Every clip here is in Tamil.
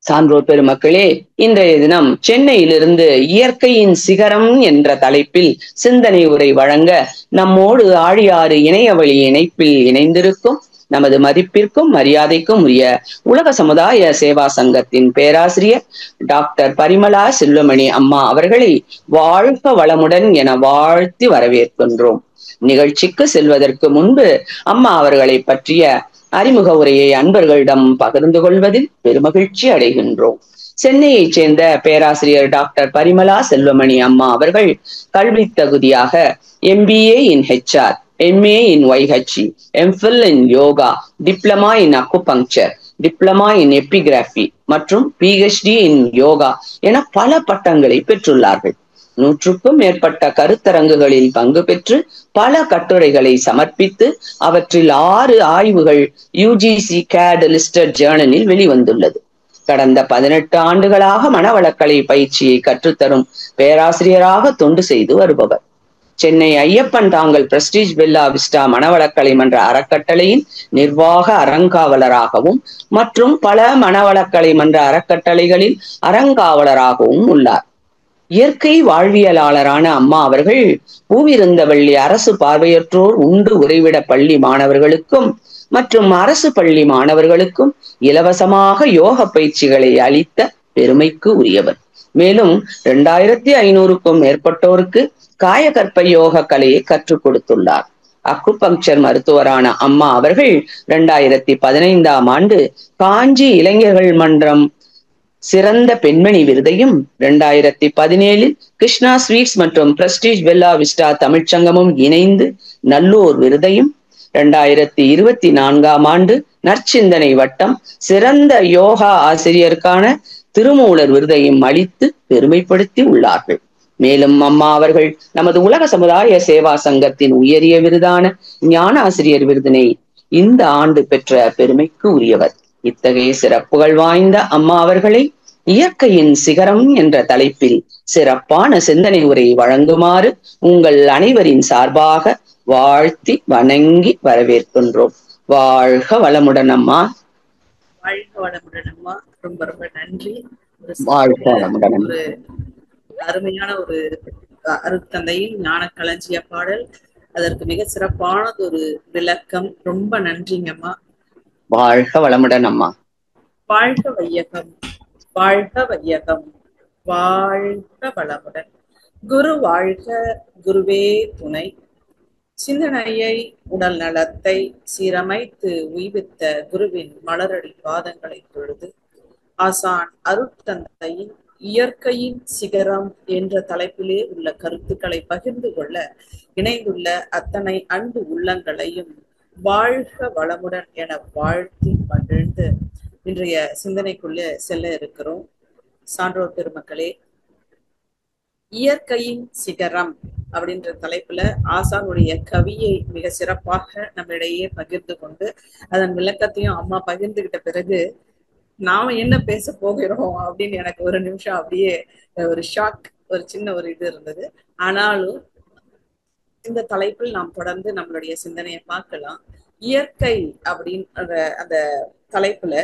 சான்றோர் பெருமக்களே, இன்றைய தினம் சென்னையிலிருந்து இயற்கையின் சிகரம் என்ற தலைப்பில் சிந்தனை உரை வழங்க நம்மோடு ஆழியாறு இணையவழி இணைப்பில் இணைந்திருக்கும் நமது மதிப்பிற்கும் மரியாதைக்கும் உரிய உலக சமுதாய சேவா சங்கத்தின் பேராசிரியர் டாக்டர் பரிமளா செல்வமணி அம்மா அவர்களை வாழ்க வளமுடன் என வாழ்த்தி வரவேற்கின்றோம். நிகழ்ச்சிக்கு செல்வதற்கு முன்பு அம்மா அவர்களை பற்றிய அறிமுக உரையை அன்பர்களிடம் பகிர்ந்து கொள்வதில் பெருமகிழ்ச்சி அடைகின்றோம். சென்னையைச் சேர்ந்த பேராசிரியர் டாக்டர் பரிமளா செல்வமணி அம்மா அவர்கள் கல்வி தகுதியாக MBA in HR, MA in YHE, MPhil in yoga, diploma in acupuncture, diploma in epigraphy மற்றும் PhD இன் யோகா என பல பட்டங்களை பெற்றுள்ளார்கள். 100க்கும் மேற்பட்ட கருத்தரங்குகளில் பங்கு பெற்று பல கட்டுரைகளை சமர்ப்பித்து அவற்றில் 6 ஆய்வுகள் UGC CAD லிஸ்டட் ஜேர்னலில் வெளிவந்துள்ளது. கடந்த 18 ஆண்டுகளாக மனவளக்கலை பயிற்சியை கற்றுத்தரும் பேராசிரியராக தொண்டு செய்து வருபவர். சென்னை ஐயப்பன் தாங்கல் பிரஸ்டீஜ் பெல்லா விஸ்டா மனவளக்கலை மன்ற அறக்கட்டளையின் நிர்வாக அறங்காவலராகவும் மற்றும் பல மனவளக்கலை மன்ற அறக்கட்டளைகளில் அறங்காவலராகவும் உள்ளார். இயற்கை வாழ்வியலாளரான அம்மா அவர்கள் பூவிருந்தவள்ளி அரசு பார்வையற்றோர் உண்டு உறைவிட பள்ளி மாணவர்களுக்கும் மற்றும் அரசு பள்ளி மாணவர்களுக்கும் இலவசமாக யோக பயிற்சிகளை அளித்த பெருமைக்கு உரியவர். மேலும் 2500க்கும் மேற்பட்டோருக்கு காயகற்ப யோக கலையை கற்றுக் கொடுத்துள்ளார். அக்குபங்க்சர் மருத்துவரான அம்மா அவர்கள் 2015ஆம் ஆண்டு காஞ்சி இளைஞர்கள் மன்றம் சிறந்த பெண்மணி விருதையும், 2017 கிருஷ்ணா ஸ்வீட்ஸ் மற்றும் பிரஸ்டீஜ் பெல்லா விஸ்டா தமிழ்ச்சங்கமும் இணைந்து நல்லோர் விருதையும், 2024ஆம் ஆண்டு நற்சிந்தனை வட்டம் சிறந்த யோகா ஆசிரியருக்கான திருமூலர் விருதையும் அளித்து பெருமைப்படுத்தி உள்ளார்கள். மேலும் அம்மா அவர்கள் நமது உலக சமுதாய சேவா சங்கத்தின் உயரிய விருதான ஞானாசிரியர் விருதினை இந்த ஆண்டு பெற்ற பெருமைக்கு உரியவர். இத்தகைய சிறப்புகள் வாய்ந்த அம்மா அவர்களை இயற்கையின் சிகரம் என்ற தலைப்பில் சிறப்பான சிந்தனை உரை வழங்குமாறு உங்கள் அனைவரின் சார்பாக வாழ்த்தி வணங்கி வரவேற்கின்றோம். வாழ்க வளமுடன் அம்மா. வாழ்க வளமுடன் அம்மா. ரொம்ப ரொம்ப நன்றி. வாழ்க வளமுடன். ஒரு அருமையான ஒரு அருட்தந்தையின் ஞான களஞ்சிய பாடல், அதற்கு மிக சிறப்பானது ஒரு விளக்கம். ரொம்ப நன்றிங்கம்மா. வாழ்க வளமுடன் அம்மா. வாழ்க வையகம், வாழ்க வையகம், வாழ்க வளமுடன். குரு வாழ்க, குருவே துணை. சிந்தனையை உடல் நலத்தை சீரமைத்து உய்வித்த குருவின் மலரடி பாதங்களை தொழுது ஆசான் அருட்தந்தையின் இயற்கையின் சிகரம் என்ற தலைப்பிலே உள்ள கருத்துக்களை பகிர்ந்து கொள்ள இணைந்துள்ள அத்தனை அன்பு உள்ளங்களையும் வாழ்க வளமுடன் என வாழ்த்தி மகிழ்ந்து இன்றைய சிந்தனைக்குள்ள செல்ல இருக்கிறோம். சான்றோர் பெருமக்களே, இயற்கையின் சிகரம் அப்படின்ற தலைப்புல ஆசானுடைய கவியை மிக சிறப்பாக நம்மிடையே பகிர்ந்து கொண்டு அதன் விளக்கத்தையும் அம்மா பகிர்ந்துகிட்ட பிறகு நாம என்ன பேச போகிறோம் அப்படின்னு எனக்கு ஒரு நிமிஷம் அப்படியே ஒரு ஷாக், ஒரு சின்ன ஒரு இது இருந்தது. ஆனாலும் இந்த தலைப்பில் நாம் தொடர்ந்து நம்மளுடைய சிந்தனையை பார்க்கலாம். இயற்கை அப்படின்ற அந்த தலைப்புல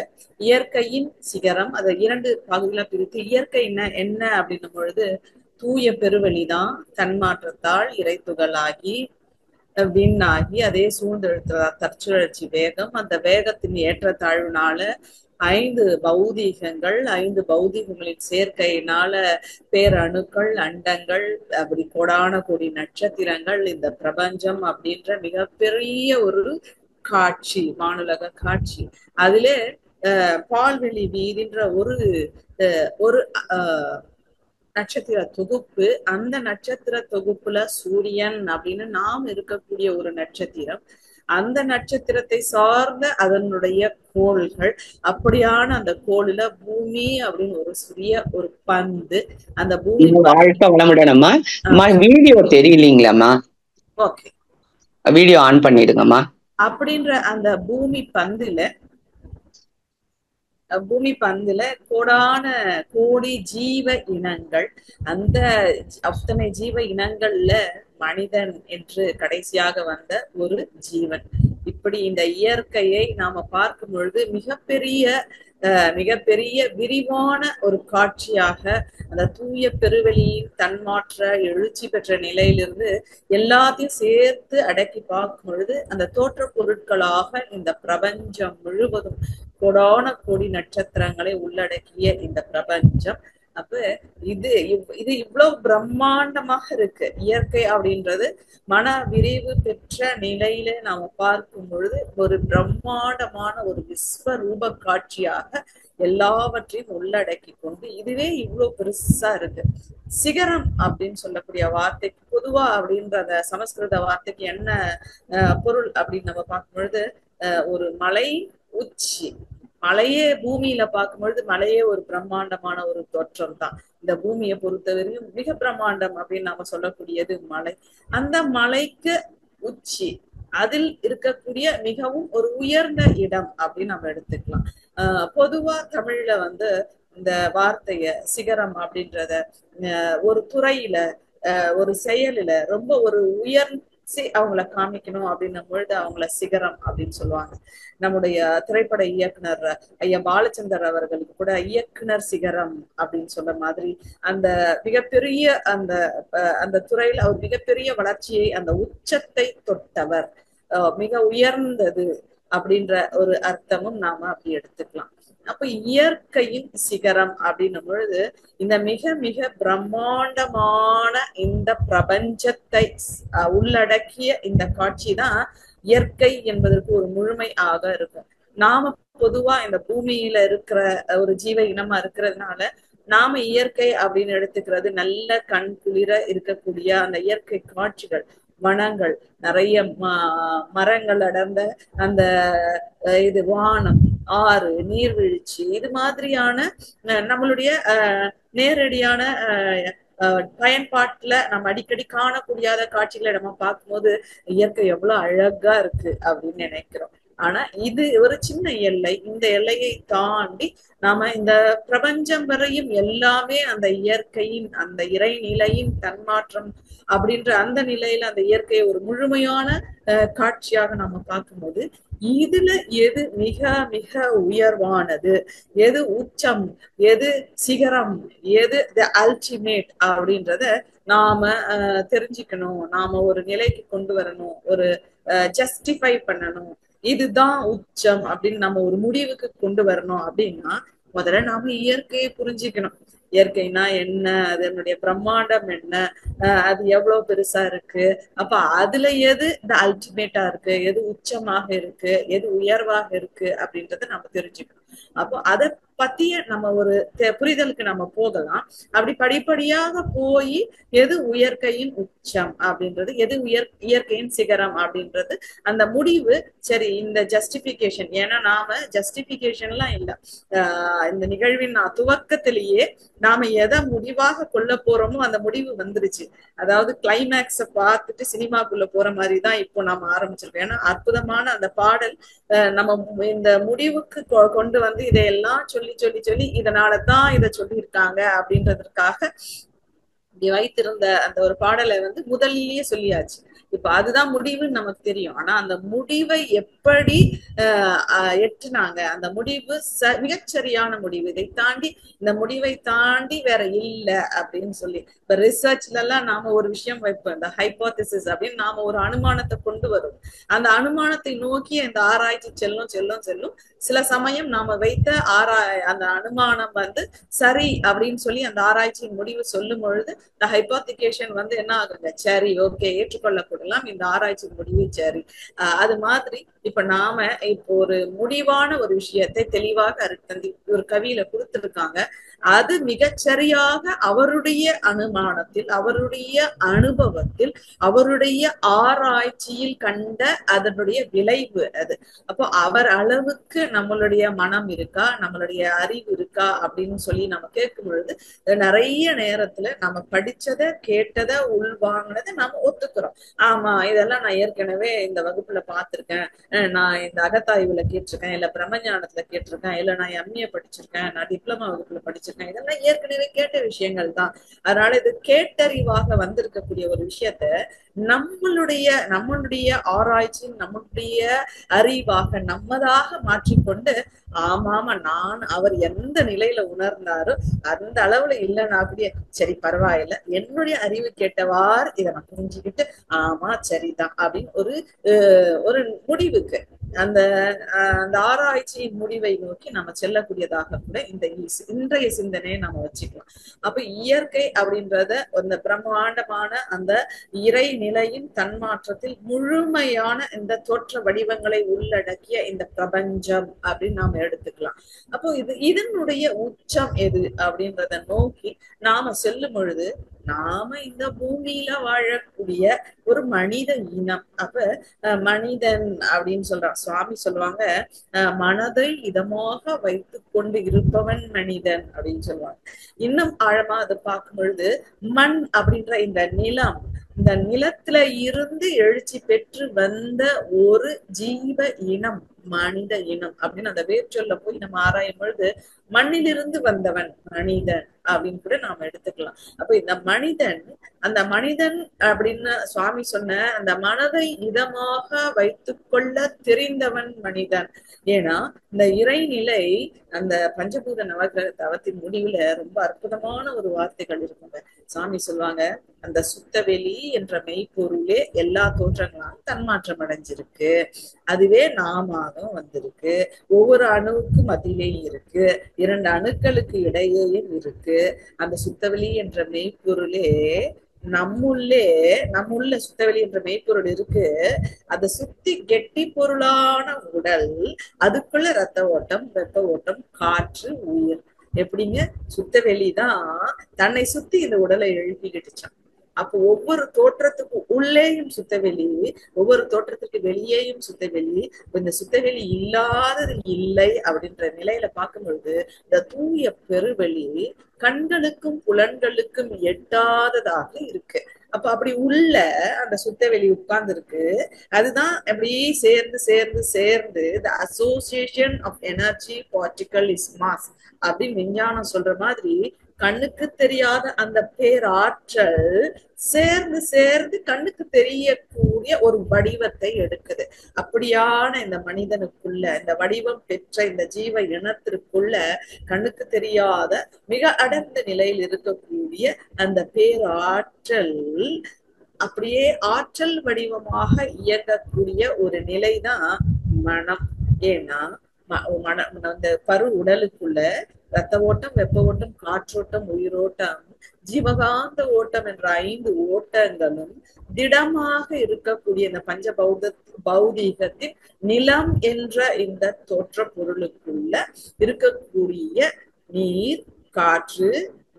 இயற்கையின் சிகரம், அதை 2 பகுதிகளா பிரித்து இயற்கைன்னா என்ன அப்படின்னும் பொழுது தூய பெருவெளிதான் தன்மாற்றத்தால் இறைத்துகளாகி விண்ணாகி அதே சூழ்ந்தெழுத்த தற்சுழற்சி வேகம், அந்த வேகத்தின் ஏற்றத்தாழ்வுனால 5 பௌதீகங்கள், 5 பௌதீகங்களின் சேர்க்கையினால பேரணுக்கள், அண்டங்கள், அப்படி கோடான கோடி நட்சத்திரங்கள், இந்த பிரபஞ்சம் அப்படின்ற மிகப்பெரிய ஒரு காட்சி, வானுலக காட்சி. அதிலே பால்வெளி வீதின்ற ஒரு நட்சத்திர தொகுப்பு. அந்த நட்சத்திர தொகுப்புல சூரியன் அப்படின்னு நாம் இருக்கக்கூடிய ஒரு நட்சத்திரம், அந்த நட்சத்திரத்தை சார்ந்த அதனுடைய கோள்கள், அப்படியான அந்த கோளில பூமி அப்படின்னு ஒரு சிறிய ஒரு பந்து. அந்த பூமி வீடியோ தெரியலீங்களாம்மா? ஓகே, வீடியோ ஆன் பண்ணிடுங்கம்மா. அப்படின்ற அந்த பூமி பந்துல கோடான கோடி ஜீவ இனங்கள், அந்த அத்தனை ஜீவ இனங்கள்ல மனிதன் என்று கடைசியாக வந்த ஒரு ஜீவன். இப்படி இந்த இயற்கையை நாம பார்க்கும் பொழுது மிகப்பெரிய மிகப்பெரிய விரிவான ஒரு காட்சியாக அந்த தூய பெருவெளியின் தன்மாற்ற எழுச்சி பெற்ற நிலையிலிருந்து எல்லாத்தையும் சேர்த்து அடக்கி பார்க்கும் பொழுது அந்த தோற்ற பொருட்களாக இந்த பிரபஞ்சம் முழுவதும் கோடான கோடி நட்சத்திரங்களை உள்ளடக்கிய இந்த பிரபஞ்சம். அப்ப இது இவ்வளவு பிரம்மாண்டமாக இருக்கு. இயற்கை அப்படின்றது மன விரிவு பெற்ற நிலையில நாம பார்க்கும் பொழுது ஒரு பிரம்மாண்டமான ஒரு விஸ்வரூப காட்சியாக எல்லாவற்றையும் உள்ளடக்கி கொண்டு இதுவே இவ்வளவு பெருசா இருக்கு. சிகரம் அப்படின்னு சொல்லக்கூடிய வார்த்தைக்கு பொதுவா அப்படின்ற அந்த சமஸ்கிருத வார்த்தைக்கு என்ன பொருள் அப்படின்னு நம்ம பார்க்கும் பொழுது ஒரு மலை உச்சி. மலையே பூமியில பார்க்கும் பொழுது மலையே ஒரு பிரம்மாண்டமான ஒரு தோற்றம் தான். இந்த பூமியை பொறுத்தவரையும் மிக பிரம்மாண்டம் அப்படின்னு நாம சொல்லக்கூடியது மலை. அந்த மலைக்கு உச்சி, அதில் இருக்கக்கூடிய மிகவும் ஒரு உயர்ந்த இடம் அப்படின்னு நம்ம எடுத்துக்கலாம். பொதுவா தமிழ்ல இந்த வார்த்தைய சிகரம் அப்படின்றத ஒரு துறையில ஒரு செயலில ரொம்ப ஒரு உயர்ச்சி அவங்கள காமிக்கணும் அப்படின்னும் பொழுது அவங்கள சிகரம் அப்படின்னு சொல்லுவாங்க. நம்முடைய திரைப்பட இயக்குனர் ஐயா பாலச்சந்தர் அவர்களுக்கு கூட இயக்குனர் சிகரம் அப்படின்னு சொல்ற மாதிரி அந்த மிகப்பெரிய அந்த துறையில அவர் மிகப்பெரிய வளர்ச்சியை அந்த உச்சத்தை தொட்டவர், மிக உயர்ந்தது அப்படின்ற ஒரு அர்த்தமும் நாம அப்படி எடுத்துக்கலாம். அப்ப இயற்கையின் சிகரம் அப்படின்னும் பொழுது இந்த மிக மிக பிரம்மாண்டமான இந்த பிரபஞ்சத்தை உள்ளடக்கிய இந்த காட்சி தான் இயற்கை என்பதற்கு ஒரு முழுமை ஆக இருக்கும். நாம பொதுவா இந்த பூமியில இருக்கிற ஒரு ஜீவ இனமா இருக்கிறதுனால நாம இயற்கை அப்படின்னு எடுத்துக்கிறது நல்ல கண் குளிர இருக்கக்கூடிய அந்த இயற்கை காட்சிகள், வனங்கள், நிறைய மரங்கள் அடர்ந்த அந்த இது வானம், ஆறு, நீர்வீழ்ச்சி, இது மாதிரியான நம்மளுடைய நேரடியான பயன்பாட்டுல நம்ம அடிக்கடி காணக்கூடியாத காட்சிகளை நம்ம பார்க்கும்போது இயற்கை எவ்வளவு அழகா இருக்கு அப்படின்னு நினைக்கிறோம். ஆனா இது ஒரு சின்ன எல்லை. இந்த எல்லையை தாண்டி நாம இந்த பிரபஞ்சம் வரையும் எல்லாமே அந்த இயற்கையின் அந்த இறைநிலையின் தன்மாற்றம் அப்படின்ற அந்த நிலையில அந்த இயற்கையை ஒரு முழுமையான காட்சியாக நாம பார்க்கும்போது இதுல எது மிக மிக உயர்வானது, எது உச்சம், எது சிகரம், எது தி அல்டிமேட் அப்படின்றத நாம தெரிஞ்சுக்கணும். நாம ஒரு நிலைக்கு கொண்டு வரணும், ஒரு ஜஸ்டிஃபை பண்ணணும். இதுதான் உச்சம் அப்படின்னு நம்ம ஒரு முடிவுக்கு கொண்டு வரணும் அப்படின்னா முதல்ல நாம இயற்கையை புரிஞ்சுக்கணும். இயற்கைனா என்ன, அதனுடைய பிரம்மாண்டம் என்ன, அது எவ்வளவு பெருசா இருக்கு, அப்ப அதுல எது இந்த அல்டிமேட்டா இருக்கு, எது உச்சமாக இருக்கு, எது உயர்வாக இருக்கு அப்படின்றத நம்ம தெரிஞ்சுக்கணும். அப்போ அதை பத்திய நம்ம ஒரு புரிதலுக்கு நம்ம போகலாம். அப்படி படிப்படியாக போய் எது உயற்கையின் உச்சம் அப்படின்றது, எது இயற்கையின் சிகரம் அப்படின்றது அந்த முடிவு. சரி, இந்த ஜஸ்டிபிகேஷன், ஏன்னா நாம ஜஸ்டிபிகேஷன் எல்லாம் இல்லை, இந்த நிகழ்வின் துவக்கத்திலேயே நாம எதை முடிவாக கொள்ள போறோமோ அந்த முடிவு வந்துருச்சு. அதாவது கிளைமேக்ஸ பார்த்துட்டு சினிமாக்குள்ள போற மாதிரிதான் இப்போ நாம ஆரம்பிச்சிருக்கோம். ஏன்னா அற்புதமான அந்த பாடல் நம்ம இந்த முடிவுக்கு கொண்டு இதையெல்லாம் சொல்லி சொல்லி சொல்லி இதனாலதான் இதை சொல்லியிருக்காங்க அப்படின்றதுக்காக வைத்திருந்த அந்த ஒரு பாடலை முதல்லயே சொல்லியாச்சு. இப்ப அதுதான் முடிவுன்னு நமக்கு தெரியும். ஆனா அந்த முடிவை எப்படி எட்டுனாங்க, அந்த முடிவு மிகச்சரியான முடிவு, இதை தாண்டி இந்த முடிவை தாண்டி வேற இல்லை அப்படின்னு சொல்லி இப்ப ரிசர்ச்ல எல்லாம் நாம ஒரு விஷயம் வைப்போம், இந்த ஹைபோதிசிஸ் அப்படின்னு நாம ஒரு அனுமானத்தை கொண்டு வரும். அந்த அனுமானத்தை நோக்கி இந்த ஆராய்ச்சி செல்லும் செல்லும் செல்லும். சில சமயம் நாம வைத்த அந்த அனுமானம் சரி அப்படின்னு சொல்லி அந்த ஆராய்ச்சியின் முடிவு சொல்லும் பொழுது இந்த ஹைபோதிகேஷன் என்ன ஆகுங்க, சரி ஓகே ஏற்றுக்கொள்ளக்கூடலாம், இந்த ஆராய்ச்சி முடிவு சரி. அது மாதிரி இப்ப நாம இப்போ ஒரு முடிவான ஒரு விஷயத்தை தெளிவாக அருட்தந்தி ஒரு கவியில கொடுத்திருக்காங்க. அது மிகச்சரியாக அவருடைய அனுமானத்தில், அவருடைய அனுபவத்தில், அவருடைய ஆராய்ச்சியில் கண்ட அதனுடைய விளைவு அது. அப்போ அவர் அளவுக்கு நம்மளுடைய மனம் இருக்கா, நம்மளுடைய அறிவு இருக்கா அப்படின்னு சொல்லி நம்ம கேட்கும் பொழுது நிறைய நேரத்துல நம்ம படிச்சதை கேட்டதை உள்வாங்கினதை நாம ஒத்துக்கிறோம். ஆமா, இதெல்லாம் நான் ஏற்கனவே இந்த வகுப்புல பார்த்திருக்கேன், நான் இந்த அகத்தாய்வுல கேட்டிருக்கேன், இல்ல பிரம்மஞானத்துல கேட்டிருக்கேன், இல்ல நான் எம்ஏ படிச்சிருக்கேன், நான் டிப்ளமா வகுப்புல படிச்சிருக்கேன், வச்சிருக்காங்க. இதெல்லாம் ஏற்கனவே கேட்ட விஷயங்கள் தான். அதனால இது கேட்டறிவாக வந்திருக்கக்கூடிய ஒரு விஷயத்த நம்மளுடைய ஆராய்ச்சி, நம்முடைய அறிவாக நம்மதாக மாற்றிக்கொண்டு, ஆமாமா நான் அவர் எந்த நிலையில உணர்ந்தாரோ அந்த அளவுல இல்லைன்னா கூடிய சரி பரவாயில்ல, என்னுடைய அறிவு கேட்டவாறு இதை நான் புரிஞ்சுக்கிட்டு ஆமா சரிதான் அப்படின்னு ஒரு முடிவுக்கு அந்த அந்த ஆராய்ச்சியின் முடிவை நோக்கி நம்ம செல்லக்கூடியதாக கூட இன்றைய சிந்தனையை நம்ம வச்சுக்கலாம். அப்ப இயற்கை அப்படின்றத அந்த பிரம்மாண்டமான அந்த இறை நிலையின் தன்மாற்றத்தில் முழுமையான இந்த தோற்ற வடிவங்களை உள்ளடக்கிய இந்த பிரபஞ்சம் அப்படின்னு நாம எடுத்துக்கலாம். அப்போ இதனுடைய உச்சம் எது அப்படின்றத நோக்கி நாம செல்லும் பொழுது நாம இந்த பூமியில வாழக்கூடிய ஒரு மனித இனம். அப்ப மனிதன் அப்படின்னு சொல்றான் சுவாமி சொல்லுவாங்க, மனதை இதமாக வைத்து கொண்டு இருப்பவன் மனிதன் அப்படின்னு சொல்லுவாங்க. இன்னும் ஆழமா அதை பார்க்கும் பொழுது மண் அப்படின்ற இந்த நிலம், இந்த நிலத்துல இருந்து எழுச்சி பெற்று வந்த ஒரு ஜீவ இனம் மனித இனம் அப்படின்னு அந்த வேர்ச்சொல்ல போய் நம்ம ஆராயும் பொழுது மண்ணிலிருந்து வந்தவன் மனிதன் அப்படின்னு கூட நாம எடுத்துக்கலாம். அப்ப இந்த மனிதன், அந்த மனிதன் அப்படின்னு சுவாமி சொன்ன அந்த மனதை இதமாக வைத்துக்கொள்ள தெரிந்தவன் மனிதன். ஏன்னா இந்த இறைநிலை அந்த பஞ்சபூத நவகிரக தவத்தின் முடிவுல ரொம்ப அற்புதமான ஒரு வார்த்தைகள் இருக்குங்க. சாமி சொல்லுவாங்க, அந்த சுத்தவெளி என்ற மெய்ப்பொருளே எல்லா தோற்றங்களாலும் தன்மாற்றம் அடைஞ்சிருக்கு, அதுவே நாமாகவும் வந்திருக்கு, ஒவ்வொரு அணுவுக்கும் மத்தியிலேயும் இருக்கு, 2 அணுக்களுக்கு இடையேயும் இருக்கு. அந்த சுத்தவெளி என்ற மெய்ப்பொருளே நம்முள்ள சுத்தவெளி என்ற மெய்ப்பொருள் இருக்கு. அதை சுத்தி கெட்டி பொருளான உடல், அதுக்குள்ள ரத்த ஓட்டம், வெப்ப ஓட்டம், காற்று, உயிர். எப்படிங்க? சுத்தவெளிதான் தன்னை சுத்தி இந்த உடலை எழுப்பிக்கிட்டுச்சான். அப்போ ஒவ்வொரு தோற்றத்துக்கும் உள்ளேயும் சுத்தவெளி, ஒவ்வொரு தோற்றத்துக்கு வெளியேயும் சுத்தவெளி. இந்த சுத்தவெளி இல்லாதது இல்லை அப்படின்ற நிலையில பார்க்கும் பொழுது இந்த தூய பெருவெளி கண்களுக்கும் புலன்களுக்கும் எட்டாததாக இருக்கு. அப்ப அப்படி உள்ள அந்த சுத்தவெளி உட்கார்ந்து இருக்கு. அதுதான் அப்படி சேர்ந்து சேர்ந்து சேர்ந்து the association of energy particle is mass அப்படின்னு விஞ்ஞானம் சொல்ற மாதிரி கண்ணுக்கு தெரியாத அந்த பேராற்றல் சேர்ந்து சேர்ந்து கண்ணுக்கு தெரியக்கூடிய ஒரு வடிவத்தை எடுக்குது. அப்படியான இந்த மனிதனுக்குள்ள, இந்த வடிவம் பெற்ற இந்த ஜீவ இனத்திற்குள்ள கண்ணுக்கு தெரியாத மிக அடர்ந்த நிலையில் இருக்கக்கூடிய அந்த பேராற்றல் அப்படியே ஆற்றல் வடிவமாக இயங்கக்கூடிய ஒரு நிலைதான் மனம். ஏன்னா அந்த பரு உடலுக்குள்ள ரத்த ஓட்டம், வெப்ப ஓட்டம், காற்றோட்டம், உயிரோட்டம், ஜீவகாந்த ஓட்டம் என்ற 5 ஓட்டங்களும் திடமாக இருக்கக்கூடிய இந்த பௌதீகத்தின் நிலம் என்ற இந்த தோற்ற பொருளுக்குள்ள இருக்கக்கூடிய நீர், காற்று,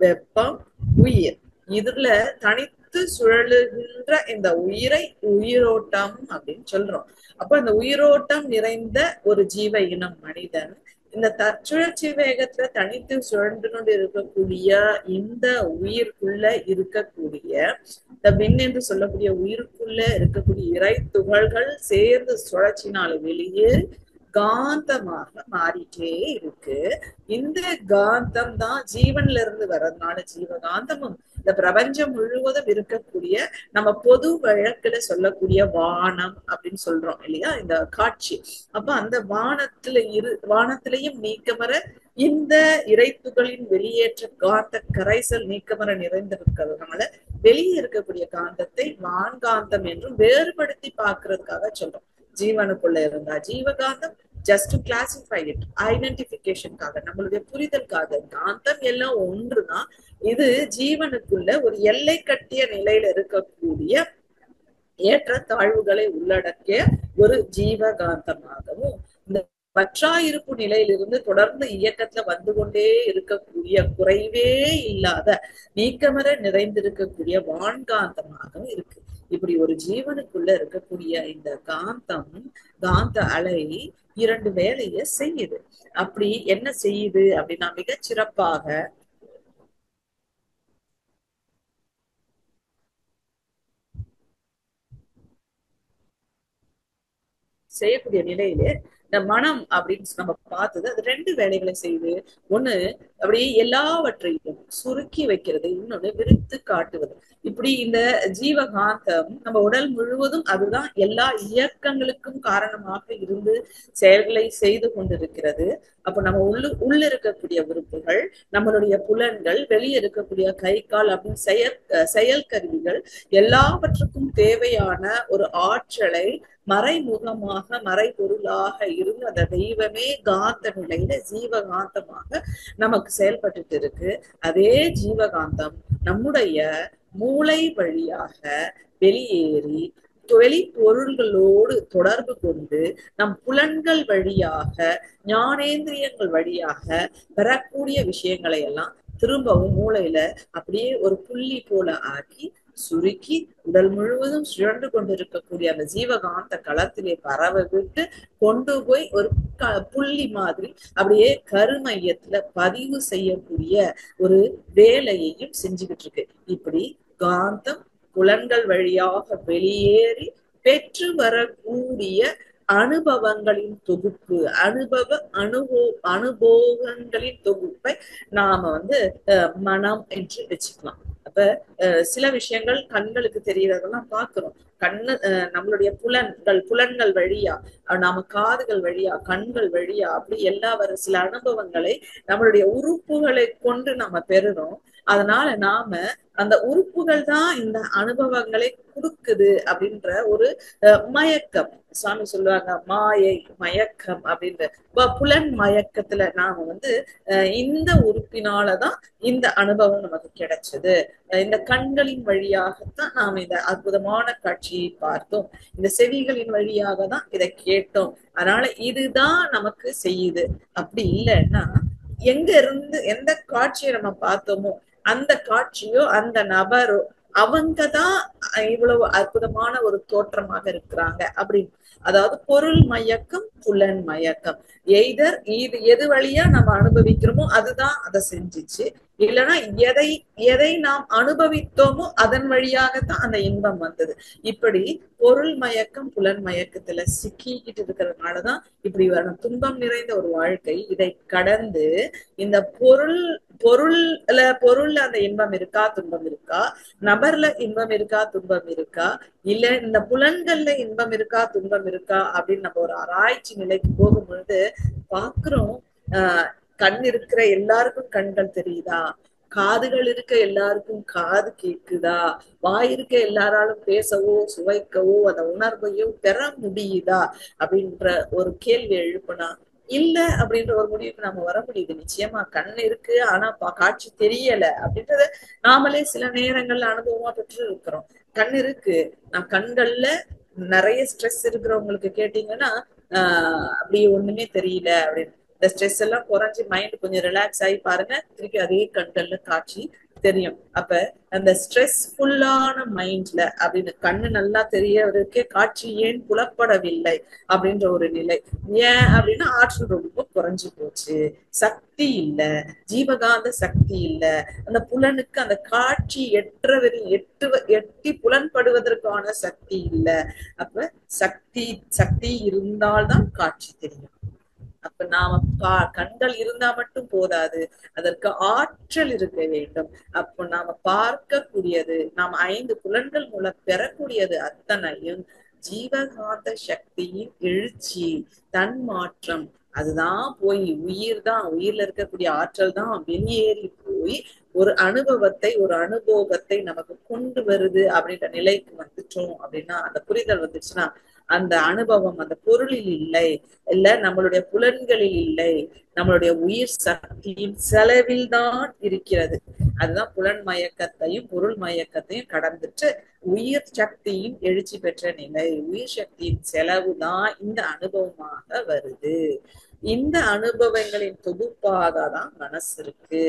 வெப்பம், உயிர், இதுல தனித்து சுழலுகின்ற இந்த உயிரை உயிரோட்டம் அப்படின்னு சொல்றோம். அப்ப இந்த உயிரோட்டம் நிறைந்த ஒரு ஜீவ இனம் மனிதன். இந்த தற்சுழற்சி வேகத்துல தனித்து சுழன்று கொண்டு இருக்கக்கூடிய இந்த உயிர்க்குள்ள இருக்கக்கூடிய இந்த விண் என்று சொல்லக்கூடிய உயிருக்குள்ள இருக்கக்கூடிய இறை துகள்கள் சேர்ந்து சுழற்சினால வெளியே காந்தமாக மாறிட்டே இருக்கு. இந்த காந்தம் தான் ஜீவன்ல இருந்து வர்றதுனால ஜீவகாந்தமும் இந்த பிரபஞ்சம் முழுவதும் இருக்கக்கூடிய நம்ம பொது வழக்குல சொல்லக்கூடிய வானம் அப்படின்னு சொல்றோம் இல்லையா, இந்த காட்சி. அப்ப அந்த வானத்திலையும் நீக்கமர இந்த இறைத்துகளின் வெளியேற்ற காந்த கரைசல் நீக்கமர நிறைந்திருக்கிறதுனால வெளியே இருக்கக்கூடிய காந்தத்தை வான்காந்தம் என்றும் வேறுபடுத்தி பார்க்கறதுக்காக சொல்றோம். ஜீவனுக்குள்ள இருந்தா ஜீவகாந்தம், just to classify it, ஐடென்டிபிகேஷனுக்காக, நம்மளுடைய புரிதலுக்காக. காந்தம் எல்லாம் ஒன்றுதான். இது ஜீவனுக்குள்ள ஒரு எல்லை கட்டிய நிலையில இருக்கக்கூடிய ஏற்ற தாழ்வுகளை உள்ளடக்கிய ஒரு ஜீவகாந்தமாகவும், இந்த பற்றாயிருப்பு நிலையிலிருந்து தொடர்ந்து இயக்கத்துல வந்து கொண்டே இருக்கக்கூடிய குறைவே இல்லாத நீக்கமர நிறைந்திருக்கக்கூடிய வான்காந்தமாகவும் இருக்கு. இப்படி ஒரு ஜீவனுக்குள்ள இருக்கக்கூடிய இந்த காந்த அலை 2 வேலையை செய்யுது. அப்படி என்ன செய்யுது அப்படின்னா, மிகச் சிறப்பாக செய்யக்கூடிய நிலையில இந்த மனம் அப்படின்னு நம்ம பார்த்தது அது 2 வேலைகளை செய்யுது. ஒண்ணு அப்படியே எல்லாவற்றையும் சுருக்கி வைக்கிறது, இன்னொன்னு விரித்து காட்டுவது. இப்படி இந்த ஜீவகாந்தம் நம்ம உடல் முழுவதும் அதுதான் எல்லா இயக்கங்களுக்கும் காரணமாக இருந்து செயல்களை செய்து கொண்டிருக்கிறது. அப்ப நம்ம உள்ள இருக்கக்கூடிய உறுப்புகள், நம்மளுடைய புலன்கள், வெளியே இருக்கக்கூடிய கை கால் அப்படின்னு செயல் கருவிகள் எல்லாவற்றுக்கும் தேவையான ஒரு ஆற்றலை மறைமுகமாக மறைபொருளாக இருந்து அந்த தெய்வமே காந்த நிலையில ஜீவகாந்தமாக நமக்கு செயல்பட்டு இருக்கு. அதே ஜீவகாந்தம் நம்முடைய மூளை வழியாக வெளியேறி வெளி பொருள்களோடு தொடர்பு கொண்டு நம் புலன்கள் வழியாக ஞானேந்திரியங்கள் வழியாக பெறக்கூடிய விஷயங்களை எல்லாம் திரும்பவும் மூளையில அப்படியே ஒரு புள்ளி போல ஆக்கி சுருக்கி உடல் முழுவதும் சுழன்று கொண்டிருக்கக்கூடிய அந்த ஜீவகாந்த களத்திலே பரவ விட்டு கொண்டு போய் ஒரு புள்ளி மாதிரி அப்படியே கருமையத்துல பதிவு செய்யக்கூடிய ஒரு வேலையையும் செஞ்சுக்கிட்டு இருக்கு. இப்படி காந்தம் புலன்கள் வழியாக வெளியேறி பெற்று வரக்கூடிய அனுபவங்களின் தொகுப்பு, அனுபோகங்களின் தொகுப்பை நாம மனம் என்று வச்சுக்கலாம். அப்ப சில விஷயங்கள் கண்களுக்கு தெரியறதெல்லாம் பாக்குறோம். நம்மளுடைய புலன்கள் வழியா, நாம காதுகள் வழியா, கண்கள் வழியா, அப்படி எல்லா சில அனுபவங்களை நம்மளுடைய உறுப்புகளை கொண்டு நாம பெறுறோம். அதனால நாம அந்த உறுப்புகள் தான் இந்த அனுபவங்களை கொடுக்குது அப்படின்ற ஒரு மயக்கம். சுவாமி சொல்லுவாங்க மாயை மயக்கம் அப்படின்ற புலன் மயக்கத்துல நாம இந்த உறுப்பினாலதான் இந்த அனுபவம் நமக்கு கிடைச்சது. இந்த கண்களின் வழியாகத்தான் நாம இந்த அற்புதமான காட்சியை பார்த்தோம், இந்த செவிகளின் வழியாக தான் இதை கேட்டோம், அதனால இதுதான் நமக்கு செய்யுது. அப்படி இல்லைன்னா எங்க இருந்து எந்த காட்சியை நம்ம பார்த்தோமோ அந்த காட்சியோ அந்த நபரோ அவங்கதான் இவ்வளவு அற்புதமான ஒரு தோற்றமாக இருக்கிறாங்க அப்படின்னு. அதாவது பொருள் மயக்கம், புலன் மயக்கம், இது எது வழியா நம்ம அனுபவிக்கிறோமோ அதுதான் அதை செஞ்சிச்சு. இல்லைன்னா எதை நாம் அனுபவித்தோமோ அதன் வழியாகத்தான் அந்த இன்பம் வந்தது. இப்படி பொருள் மயக்கம் புலன் மயக்கத்துல சிக்கிக்கிட்டு இருக்கிறதுனாலதான் இப்படி வரணும் துன்பம் நிறைந்த ஒரு வாழ்க்கை. இதை கடந்து இந்த பொருள்ல அந்த இன்பம் இருக்கா துன்பம் இருக்கா, நபர்ல இன்பம் இருக்கா துன்பம் இருக்கா, இல்ல இந்த புலன்கள்ல இன்பம் இருக்கா துன்பம் இருக்கா அப்படின்னு நம்ம ஒரு ஆராய்ச்சி நிலைக்கு போகும் பொழுது பாக்குறோம். கண் இருக்கிற எல்லாருக்கும் கண்கள் தெரியுதா, காதுகள் இருக்க எல்லாருக்கும் காது கேக்குதா, வாய் இருக்க எல்லாராலும் பேசவோ சுவைக்கவோ அந்த உணர்வையோ பெற முடியுதா அப்படின்ற ஒரு கேள்வி எழுப்புனா இல்ல அப்படின்ற ஒரு முடிவுக்கு நாம வர முடியுது. நிச்சயமா கண் இருக்கு ஆனா காட்சி தெரியல அப்படின்றத நாமளே சில நேரங்கள்ல அனுபவமா பெற்று இருக்கிறோம். கண் இருக்கு, நான் கண்கள்ல நிறைய ஸ்ட்ரெஸ் இருக்கிறவங்களுக்கு கேட்டீங்கன்னா அப்படி ஒண்ணுமே தெரியல அப்படின்னு. இந்த ஸ்ட்ரெஸ் எல்லாம் குறைஞ்சி மைண்ட் கொஞ்சம் ரிலாக்ஸ் ஆகி பாருங்க, திருப்பி அதே கண்கள்ல காட்சி தெரியும். அப்ப அந்த ஸ்ட்ரெஸ்ஃபுல்லான மைண்ட்ல அப்படின்னு கண்ணு நல்லா தெரியறதுக்கே காட்சி ஏன் புலப்படவில்லை அப்படின்ற ஒரு நிலை. ஏன் அப்படின்னா ஆற்றல் ரொம்ப குறைஞ்சு போச்சு, சக்தி இல்ல, ஜீவகாந்த சக்தி இல்ல, அந்த புலனுக்கு அந்த காட்சி எட்டி புலன்படுவதற்கான சக்தி இல்ல. அப்ப சக்தி இருந்தால்தான் காட்சி தெரியும். அப்ப நாம கண்கள் இருந்தா மட்டும் போதாது, அதற்கு ஆற்றல் இருக்க வேண்டும். அப்போ நாம பார்க்கக்கூடியது, நாம் 5 புலன்கள் மூலம் பெறக்கூடியது அத்தனையும் ஜீவகாந்த சக்தியின் எழுச்சி, தன்மாற்றம். அதுதான் போய் உயிர்ல இருக்கக்கூடிய ஆற்றல் தான் வெளியேறி போய் ஒரு அனுபவத்தை ஒரு அனுபோகத்தை நமக்கு கொண்டு வருது அப்படின்ற நிலைக்கு வந்துட்டோம் அப்படின்னா, அந்த புரிதல் வந்துச்சுன்னா அந்த அனுபவம் அந்த பொருளில் இல்லை, இல்ல நம்மளுடைய புலன்களில் இல்லை, நம்மளுடைய உயிர் சக்தியின் செலவில் தான் இருக்கிறது. அதுதான் புலன் மயக்கத்தையும் பொருள் மயக்கத்தையும் கடந்துட்டு உயிர் சக்தியின் எழுச்சி பெற்ற நிலை. உயிர் சக்தியின் செலவு தான் இந்த அனுபவமாக வருது. இந்த அனுபவங்களின் தொகுப்பாக தான் மனசு இருக்கு.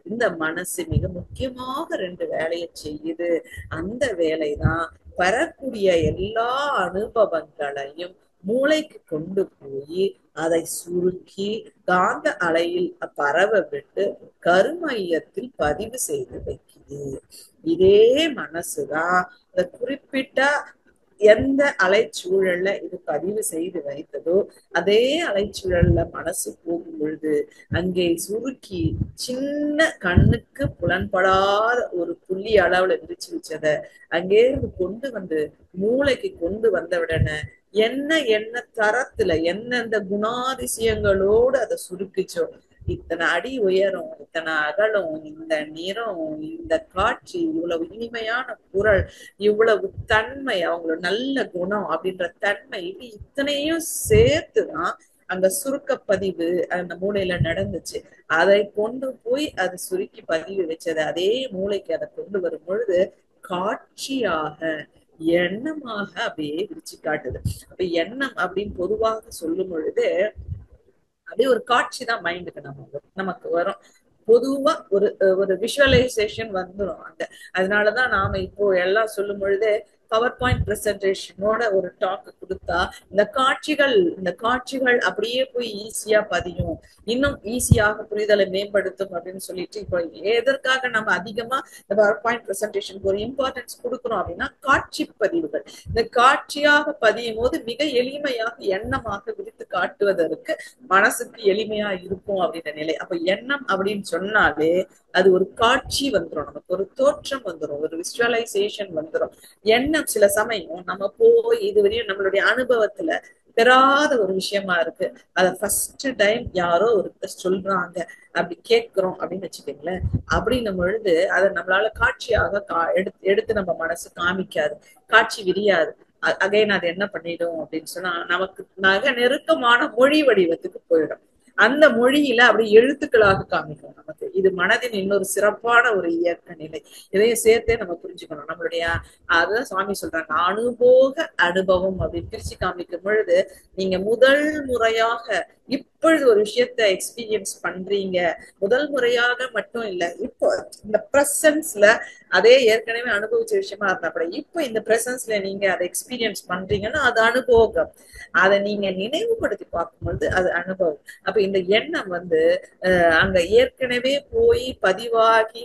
இந்த மனசு மிக முக்கியமாக 2 வேலையை செய்யுது. அந்த வேலைதான் வரக்கூடிய எல்லா அனுபவங்களையும் மூளைக்கு கொண்டு போய் அதை சுருக்கி காந்த அலையில் பரவ விட்டு கருமையத்தில் பதிவு செய்து வைக்குது. இதே மனசுதான் இந்த குறிப்பிட்ட எந்த அலைச்சூழல்ல இது பதிவு செய்து வைத்ததோ அதே அலைச்சூழல்ல மனசு போகும் பொழுது அங்கே சுருக்கி சின்ன கண்ணுக்கு புலன்படாத ஒரு புள்ளி அளவுல விரிச்சு வச்சத அங்கே இருந்து கொண்டு வந்து மூளைக்கு கொண்டு வந்தவுடனே என்ன தரத்துல என்னெந்த குணாதிசயங்களோடு அதை சுருக்கிச்சோ, இத்தனை அடி உயரம், இத்தனை அகலம், இந்த நிறம், இந்த காட்சி, இவ்வளவு இனிமையான குரல், இவ்வளவு தன்மை, அவங்களோட நல்ல குணம் அப்படின்ற தன்மை, இது இத்தனையும் சேர்த்துதான் அங்க சுருக்க பதிவு அந்த மூளையில நடந்துச்சு. அதை கொண்டு போய் அதை சுருக்கி பதிவு வச்சது அதே மூளைக்கு அதை கொண்டு வரும் பொழுது காட்சியாக எண்ணமாக அப்படியே விரிச்சு காட்டுது. அப்ப எண்ணம் அப்படின்னு பொதுவாக சொல்லும் பொழுது அப்படியே ஒரு காட்சி தான் மைண்டுக்கு நமக்கு வரும். பொதுவா ஒரு விஷுவலைசேஷன் வந்துடும் அங்க. அதனாலதான் நாம இப்போ எல்லாம் சொல்லும் பொழுதே பவர் பாயிண்ட் பிரசன்டேஷனோட ஒரு டாக் கொடுத்தா இந்த காட்சிகள் அப்படியே போய் ஈஸியா பதியும், இன்னும் ஈஸியாக புரிதலை மேம்படுத்தும் அப்படின்னு சொல்லிட்டு இப்போ எதற்காக நம்ம அதிகமா இந்த பவர் பாயிண்ட் பிரசன்டேஷனுக்கு ஒரு இம்பார்ட்டன்ஸ் கொடுக்குறோம் அப்படின்னா காட்சி பதிவுகள். இந்த காட்சியாக பதியும் போது மிக எளிமையாக எண்ணமாக விரித்து காட்டுவதற்கு மனசுக்கு எளிமையா இருக்கும் அப்படின்ற நிலை. அப்ப எண்ணம் அப்படின்னு சொன்னாலே அது ஒரு காட்சி வந்துடும், நமக்கு ஒரு தோற்றம் வந்துடும், ஒரு விஷுவலைசேஷன் வந்துடும். எண்ணம் சில சமயம் நம்ம போய் இதுவரையும் நம்மளுடைய அனுபவத்துல பெறாத ஒரு விஷயமா இருக்கு, அத ஃபர்ஸ்ட் டைம் யாரோ ஒருத்தர் சொல்றாங்க அப்படி கேட்கிறோம் அப்படின்னு வச்சுக்கோங்களேன். அப்படின்னும் பொழுது அதை நம்மளால காட்சியாக எடுத்து நம்ம மனசு காமிக்காது, காட்சி விரியாது. அகைன் அது என்ன பண்ணிடும் அப்படின்னு சொன்னா நமக்கு நெருக்கமான மொழி வடிவத்துக்கு போயிடும். அந்த மொழியில அப்படி எழுத்துக்களாக காமிக்கும் நமக்கு. இது மனதின் இன்னொரு சிறப்பான ஒரு இயக்க நிலை. இதையும் சேர்த்தே நம்ம புரிஞ்சுக்கணும். நம்மளுடைய அதுதான் சுவாமி சொல்றாங்க அனுபோக அனுபவம் அப்படின்னு பிரிச்சு காமிக்கும் பொழுது நீங்க முதல் முறையாக இப்பொழுது ஒரு விஷயத்த எக்ஸ்பீரியன்ஸ் பண்றீங்க, முதல் முறையாக மட்டும் இல்ல, இப்போ இந்த பிரசன்ஸ்ல அதே ஏற்கனவே அனுபவிச்ச விஷயமா இருந்தா கூட இப்போ இந்த பிரசன்ஸ்ல நீங்க அதை எக்ஸ்பீரியன்ஸ் பண்றீங்கன்னா அது அனுபவம். அதை நீங்க நினைவுபடுத்தி பார்க்கும்போது அது அனுபவம். அப்ப இந்த எண்ணம் அங்க ஏற்கனவே போய் பதிவாகி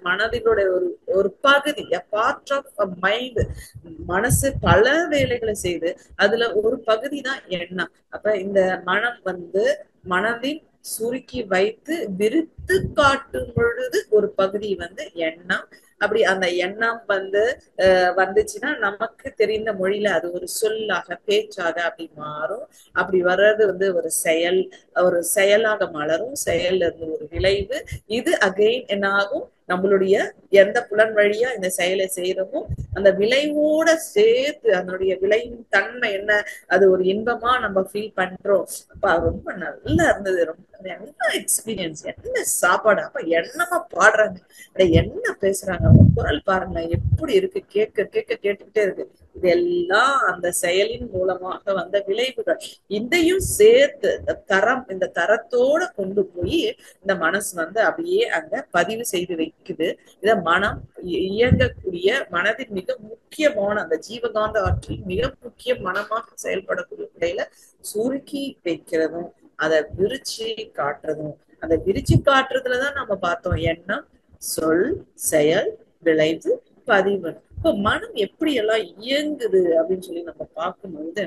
மனதினுடைய ஒரு பகுதி, பார்ட் ஆஃப் மைண்ட். மனசு பல வேலைகளை செய்து அதுல ஒரு பகுதி தான் எண்ணம். அப்ப இந்த மனம் மனதின் சுருக்கி வைத்து விரித்து காட்டும் பொழுது ஒரு பகுதி எண்ணம். அப்படி அந்த எண்ணம் வந்துச்சுன்னா நமக்கு தெரிந்த மொழியில அது ஒரு சொல்லாக பேச்சாக அப்படி மாறும். அப்படி வர்றது ஒரு செயலாக மலரும், செயல்ல இருந்து ஒரு விளைவு. இது அகைன் என்ன ஆகும், நம்மளுடைய எந்த புலன் வழியா இந்த செயலை செய்யறோமோ அந்த விளைவோட சேர்த்து அதனுடைய விளைவின் தன்மை என்ன, அது ஒரு இன்பமா நம்ம ஃபீல் பண்றோம். அப்ப ரொம்ப நல்லா இருந்தது, ரொம்ப என்ன எக்ஸ்பீரியன்ஸ், என்ன சாப்பாடு, அப்ப என்னமா பாடுறாங்க, என்ன பேசுறாங்க, குரல் பாருங்க எப்படி இருக்கு, கேட்டுக்கிட்டே இருக்கு. இதெல்லாம் அந்த செயலின் மூலமாக வந்த விளைவுகள். இதையும் சேர்த்து இந்த தரத்தோட கொண்டு போய் இந்த மனசு அப்படியே அங்க பதிவு செய்து வைக்குது. இத மனம் இயங்கக்கூடிய மனதின் மிக முக்கியமான அந்த ஜீவகாந்த ஆற்றல் மிக முக்கிய மனமாக செயல்படக்கூடிய நிலையில சுருக்கி வைக்கிறதும் அதை விரிச்சு காட்டுறதும். அந்த விரிச்சு காட்டுறதுலதான் நம்ம பார்த்தோம் எண்ணம், சொல், செயல், விளைவு, பதிவு. இப்போ மனம் எப்படி எல்லாம் இயங்குது அப்படின்னு சொல்லி நம்ம பார்க்கும்போது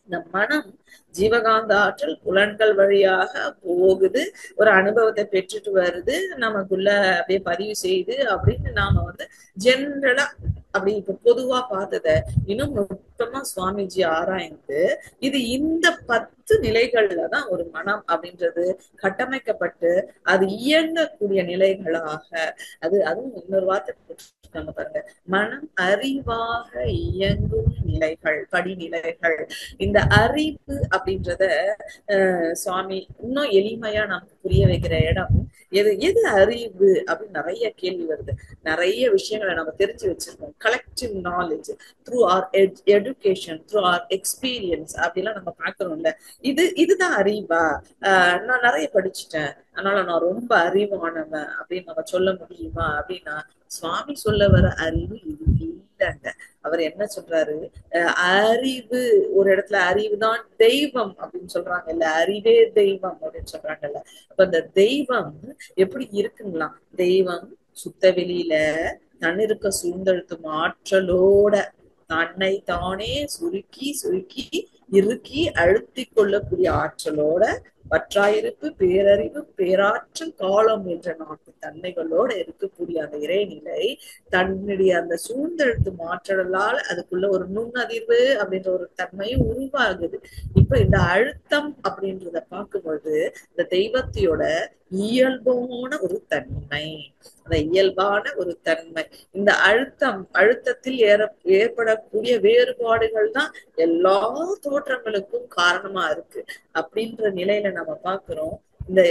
இந்த மனம் ஜீவகாந்த ஆற்றல் புலன்கள் வழியாக போகுது, ஒரு அனுபவத்தை பெற்றுட்டு வருது, நமக்குள்ள அப்படியே பதிவு செய்து அப்படின்னு நாம ஜென்ரலா அப்படி இப்ப பொதுவா பார்த்தத இன்னும் மொத்தமா சுவாமிஜி ஆராய்ந்து இது இந்த 10 நிலைகள்லதான் ஒரு மனம் அப்படின்றது கட்டமைக்கப்பட்டு அது இயங்கக்கூடிய நிலைகளாக அதுவும் இன்னொரு வார்த்தை போட்டிருக்காங்க பாருங்க, மனம் அறிவாக இயங்கும் நிலைகள், படிநிலைகள். இந்த அறிவு அப்படின்றத சுவாமி இன்னும் எளிமையா நமக்கு புரிய வைக்கிற இடம் எது அறிவு அப்படின்னு நிறைய கேள்வி வருது. நிறைய விஷயங்களை நம்ம தெரிஞ்சு வச்சிருக்கோம், collective knowledge through our education, through our experience அப்படிலாம் நம்ம பார்க்கறோம்ல. இதுதான் அறிவா, நான் நிறைய படிச்சுட்டேன் அதனால நான் ரொம்ப அறிவானவன் அப்படின்னு நம்ம சொல்ல முடியுமா அப்படின்னா சுவாமி சொல்ல வர அறிவு இது இல்லைங்க. அவர் என்ன சொல்றாரு, அறிவு ஒரு இடத்துல அறிவுதான் தெய்வம் அப்படின்னு சொல்றாங்கல்ல, அறிவே தெய்வம் அப்படின்னு சொல்றாங்கல்ல. அப்ப அந்த தெய்வம் எப்படி இருக்குங்களாம், தெய்வம் சுத்த வெளியில தன்னிருக்க சூழ்ந்தெழுத்தும் ஆற்றலோட தன்னை தானே சுருக்கி சுருக்கி இறுக்கி அழுத்தி கொள்ளக்கூடிய ஆற்றலோட பற்றாயிருப்பு பேரறிவு பேராற்றல் காலம் என்ற 4 தன்மைகளோட இருக்கக்கூடிய அந்த இறைநிலை தன்னுடைய அந்த சூழ்ந்தெழுத்து மாற்றலால் அதுக்குள்ள ஒரு நுண்ணதிர்வு அப்படின்ற ஒரு தன்மையும் உருவாகுது. இப்ப இந்த அழுத்தம் அப்படின்றத பார்க்கும்பொழுது இந்த தெய்வத்தையோட இயல்பான ஒரு தன்மை, அந்த இயல்பான ஒரு தன்மை, இந்த அழுத்தத்தில் ஏற்படக்கூடிய வேறுபாடுகள் தான் எல்லா தோற்றங்களுக்கும் காரணமா இருக்கு அப்படின்ற நிலையில நம்ம பார்க்கிறோம். இந்த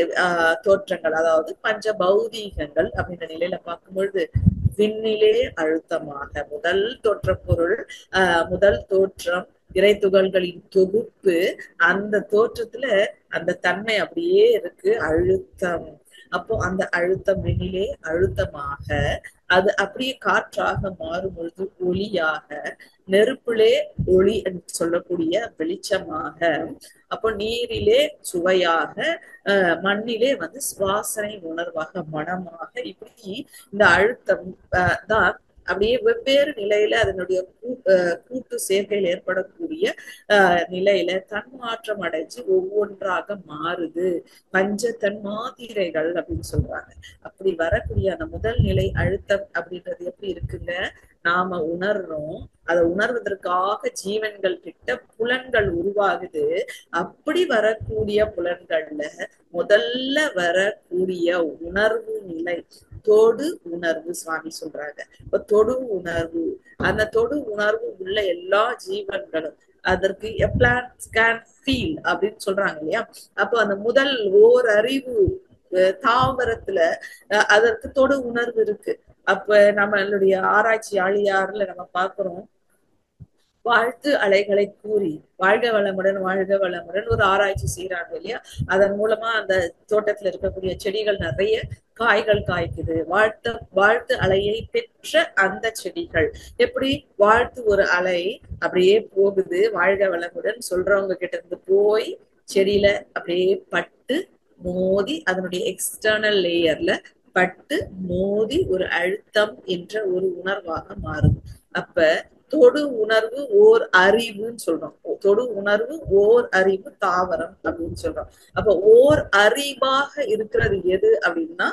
தோற்றங்கள், அதாவது பஞ்ச பௌதீகங்கள் அப்படின்ற நிலையில பார்க்கும் பொழுது விண்ணிலே அழுத்தமாக முதல் தோற்ற பொருள், முதல் தோற்றம் இறை துகள்களின் தொகுப்பு. அந்த தோற்றத்துல அந்த தன்மை அப்படியே இருக்கு, அழுத்தம். அப்போ அந்த அழுத்தம் விண்ணிலே அழுத்தமாக, அது அப்படியே காற்றாக மாறும் பொழுது ஒளியாக, நெருப்பிலே ஒளி என்று சொல்லக்கூடிய வெளிச்சமாக, அப்போ நீரிலே சுவையாக, மண்ணிலே சுவாசனை உணர்வாக மனமாக, இப்படி இந்த அழுத்தம் தான் அப்படியே வெவ்வேறு நிலையில அதனுடைய கூட்டு சேர்க்கையில் ஏற்படக்கூடிய நிலையில தன்மாற்றம் அடைஞ்சு ஒவ்வொன்றாக மாறுது. பஞ்ச தன்மாத்திரைகள் அப்படின்னு சொல்றாங்க. அப்படி வரக்கூடிய அந்த முதல் நிலை அழுத்தம் அப்படின்றது எப்படி இருக்குங்க, நாம உணர்றோம். அதை உணர்வதற்காக ஜீவன்கள் கிட்ட புலன்கள் உருவாகுது. அப்படி வரக்கூடிய புலன்கள்ல முதல்ல வரக்கூடிய உணர்வு நிலை தொடு உணர்வு சுவாமி சொல்றாங்க. இப்ப தொடு உணர்வு, அந்த தொடு உணர்வு உள்ள எல்லா ஜீவன்களும் அதற்கு ஃபீல் அப்படின்னு சொல்றாங்க இல்லையா. அப்போ அந்த முதல் ஓர் அறிவு தாவரத்துல அதற்கு தொடு உணர்வு இருக்கு. அப்ப நம்மளுடைய ஆராய்ச்சி ஆழியாறுல நம்ம பார்க்கிறோம், வாழ்த்து அலைகளை கூறி வாழ்க வளமுடன் வாழ்க வளமுடன் ஒரு ஆராய்ச்சி செய்யறாங்க இல்லையா. அதன் மூலமா அந்த தோட்டத்துல இருக்கக்கூடிய செடிகள் நிறைய காய்கள் காய்க்குது. வாழ்த்து அலையை பெற்ற அந்த செடிகள் எப்படி வாழ்த்து ஒரு அலை அப்படியே போகுது, வாழ்க வளமுடன் சொல்றவங்க கிட்ட இருந்து போய் செடியில அப்படியே பட்டு மோதி அதனுடைய எக்ஸ்டர்னல் லேயர்ல பட்டு மோதி ஒரு அழுத்தம் என்ற ஒரு உணர்வாக மாறுது. அப்ப தொடு உணர்வு ஓர் அறிவுன்னு சொல்றோம். தொடு உணர்வு ஓர் அறிவு தாவரம் அப்படின்னு சொல்றோம். அப்ப ஓர் அறிவாக இருக்கிறது எது அப்படின்னா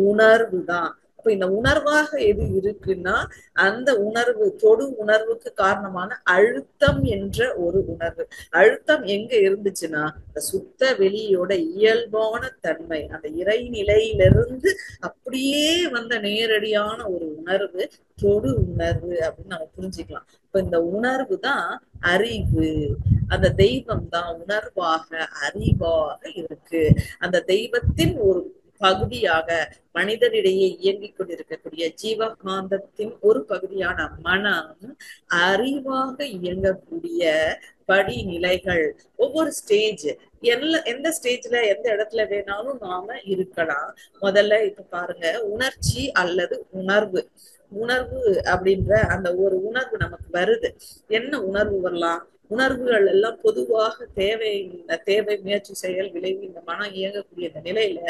உணர்வு தான். அப்ப இந்த உணர்வாக எது இருக்குன்னா அந்த உணர்வு, தொடு உணர்வுக்கு காரணமான அழுத்தம் என்ற ஒரு உணர்வு. அழுத்தம் எங்க இருந்துச்சுன்னா இந்த சுத்த வெளியோட இயல்பான தன்மை, அந்த இறைநிலையிலிருந்து அப்படியே வந்த நேரடியான ஒரு உணர்வு தொடு உணர்வு அப்படின்னு நம்ம புரிஞ்சுக்கலாம். இப்ப இந்த உணர்வு தான் அறிவு. அந்த தெய்வம் தான் உணர்வாக அறிவாக இருக்கு. அந்த தெய்வத்தின் ஒரு பகுதியாக மனிதனிடையே இயங்கிக் கொண்டிருக்கக்கூடிய ஜீவகாந்தத்தின் ஒரு பகுதியான மனம் அறிவாக இயங்கக்கூடிய படிநிலைகள். ஒவ்வொரு ஸ்டேஜ், எந்த ஸ்டேஜ்ல எந்த இடத்துல வேணாலும் நாம இருக்கலாம். முதல்ல இப்ப பாருங்க, உணர்ச்சி அல்லது உணர்வு. உணர்வு அப்படின்ற அந்த ஒரு உணர்வு நமக்கு வருது. என்ன உணர்வு வரலாம்? உணர்வுகள் எல்லாம் பொதுவாக தேவை முயற்சி செயல் விளைவு இந்த மனம் இயங்கக்கூடிய இந்த நிலையில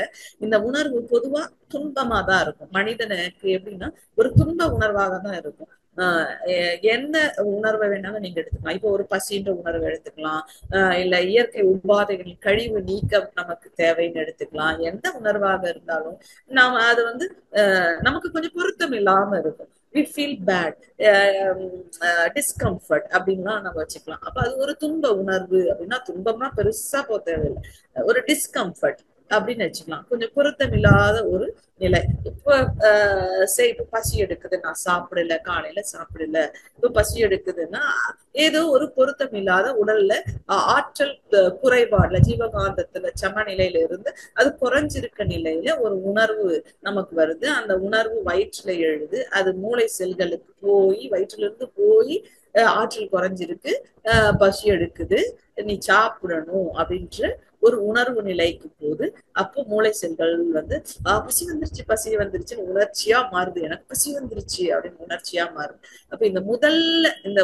இந்த உணர்வு பொதுவா துன்பமா தான் இருக்கும். மனிதனுக்கு எப்படின்னா ஒரு துன்ப உணர்வாக தான் இருக்கும். எந்த உணர்வை வேணாலும் நீங்க எடுத்துக்கலாம். இப்போ ஒரு பசின்ற உணர்வை எடுத்துக்கலாம், இல்ல இயற்கை உபாதைகளின் கழிவு நீக்கம் நமக்கு தேவைன்னு எடுத்துக்கலாம். எந்த உணர்வாக இருந்தாலும் நாம அது நமக்கு கொஞ்சம் பொருத்தம் இல்லாம இருக்கும். we feel bad, discomfort அப்படின்லாம் நம்ம வச்சுக்கலாம். அப்ப அது ஒரு துன்ப உணர்வு அப்படின்னா துன்பம்னா பெருசா போக தேவையில்லை, ஒரு டிஸ்கம்ஃபர்ட் அப்படின்னு வச்சுக்கலாம். கொஞ்சம் பொருத்தம் இல்லாத ஒரு நிலை. இப்ப இப்ப பசி எடுக்குது, நான் சாப்பிடல, காலையில சாப்பிடல, இப்ப பசி எடுக்குதுன்னா ஏதோ ஒரு பொருத்தம் இல்லாத உடல்ல ஆற்றல் குறைபாடுல ஜீவகாந்தத்துல சமநிலையில இருந்து அது குறைஞ்சிருக்க நிலையில ஒரு உணர்வு நமக்கு வருது. அந்த உணர்வு வயிற்றுல எழுது, அது மூளை செல்களுக்கு போய் வயிற்றுல இருந்து போய் ஆற்றல் குறைஞ்சிருக்கு, பசி எடுக்குது, நீ சாப்பிடணும் அப்படின்ற ஒரு உணர்வு நிலைக்கு போது அப்போ மூளை செல்கள் பசி வந்துருச்சுன்னு உணர்ச்சியா மாறுது. எனக்கு பசி வந்துருச்சு அப்படின்னு உணர்ச்சியா மாறுது. அப்ப இந்த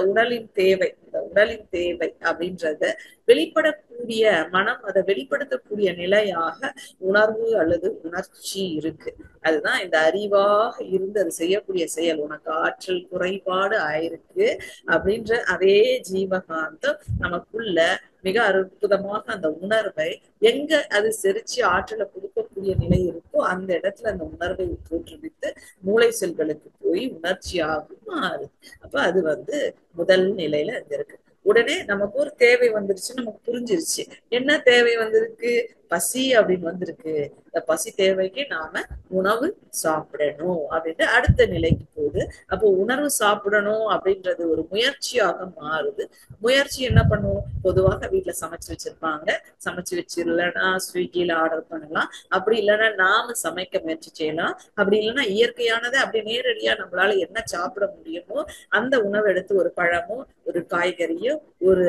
உடலின் தேவை அப்படின்றத வெளிப்படக்கூடிய வெளிப்படுத்தக்கூடிய மனம் அதை வெளிப்படுத்தக்கூடிய நிலையாக உணர்வு அல்லது உணர்ச்சி இருக்கு. அதுதான் இந்த அறிவாக இருந்து அது செய்யக்கூடிய செயல். உனக்கு ஆற்றல் குறைபாடு ஆயிருக்கு அப்படின்ற அதே ஜீவகாந்தம் நமக்குள்ள மிக அற்புதமாக அந்த உணர்வை எங்க அது செரிச்சு ஆற்றலை கொடுக்கக்கூடிய நிலை இருக்கோ அந்த இடத்துல அந்த உணர்வை தோற்றுவித்து மூளை செல்களுக்கு போய் உணர்ச்சியாக மாறுது. அப்ப அது முதல் நிலையில அங்க இருக்கு. உடனே நமக்கு ஒரு தேவை வந்துருச்சு, நமக்கு புரிஞ்சிருச்சு என்ன தேவை வந்திருக்கு, பசி அப்படின்னு வந்திருக்கு. இந்த பசி தேவைக்கு நாம உணவு சாப்பிடணும் அப்படின்ட்டு அடுத்த நிலைக்கு போகுது. அப்போ உணர்வு சாப்பிடணும் அப்படின்றது ஒரு முயற்சியாக மாறுது. முயற்சி என்ன பண்ணுவோம், பொதுவாக வீட்டுல சமைச்சு வச்சிருப்பாங்க, சமைச்சு வச்சு இல்லைன்னா ஸ்விக்கில ஆர்டர் பண்ணலாம், அப்படி இல்லைன்னா நாம சமைக்க முயற்சி செய்யலாம், அப்படி இல்லைன்னா இயற்கையானதை அப்படி நேரடியா நம்மளால என்ன சாப்பிட முடியுமோ அந்த உணவு எடுத்து ஒரு பழமோ ஒரு காய்கறியோ ஒரு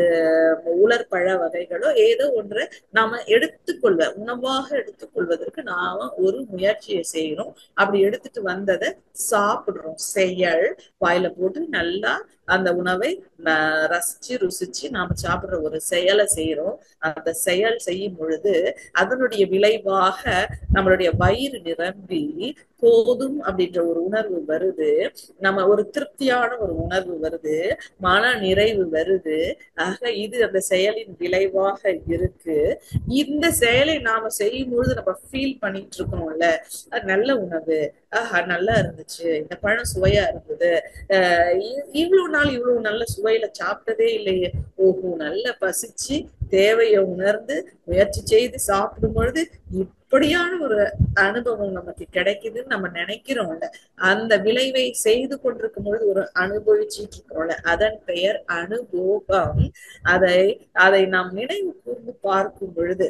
உலர் பழ வகைகளோ ஏதோ ஒன்று நாம எடுத்துக்கொள்வ உணவாக எடுத்துக்கொள்வதற்கு நாம ஒரு முயற்சியை செய்யறோம். அப்படி எடுத்துட்டு வந்ததை சாப்பிடுறோம். செயல் வாயில போட்டு நல்லா அந்த உணவை ரசிச்சு ருசிச்சு நாம சாப்பிடுற ஒரு செயலை செய்யறோம். அந்த செயல் செய்யும் பொழுது அதனுடைய விளைவாக நம்மளுடைய வயிறு நிரம்பி போதும் அப்படின்ற ஒரு உணர்வு வருது, நம்ம ஒரு திருப்தியான ஒரு உணர்வு வருது, மன நிறைவு வருது. ஆக இது அந்த செயலின் விளைவாக இருக்கு. இந்த செயலை நாம செய்யும் பொழுது நம்ம ஃபீல் பண்ணிட்டு இருக்கோம்ல, அது நல்ல உணவு, நல்லா இருந்துச்சு, இந்த பழம் சுவையா இருந்தது, இவ்வளவு நாள் இவ்வளவு நல்ல சுவையில சாப்பிட்டதே இல்லையே, ஓஹோ நல்ல பசிச்சு தேவையை உணர்ந்து முயற்சி செய்து சாப்பிடும் பொழுது இப்படியான ஒரு அனுபவம் நமக்கு கிடைக்குதுன்னு நம்ம நினைக்கிறோம்ல, அந்த விளைவை செய்து கொண்டிருக்கும் பொழுது ஒரு அனுபவிச்சுட்டு இருக்கிறோம்ல, அதன் பெயர் அனுபவம். அதை நாம் நினைவு கூர்ந்து பார்க்கும் பொழுது,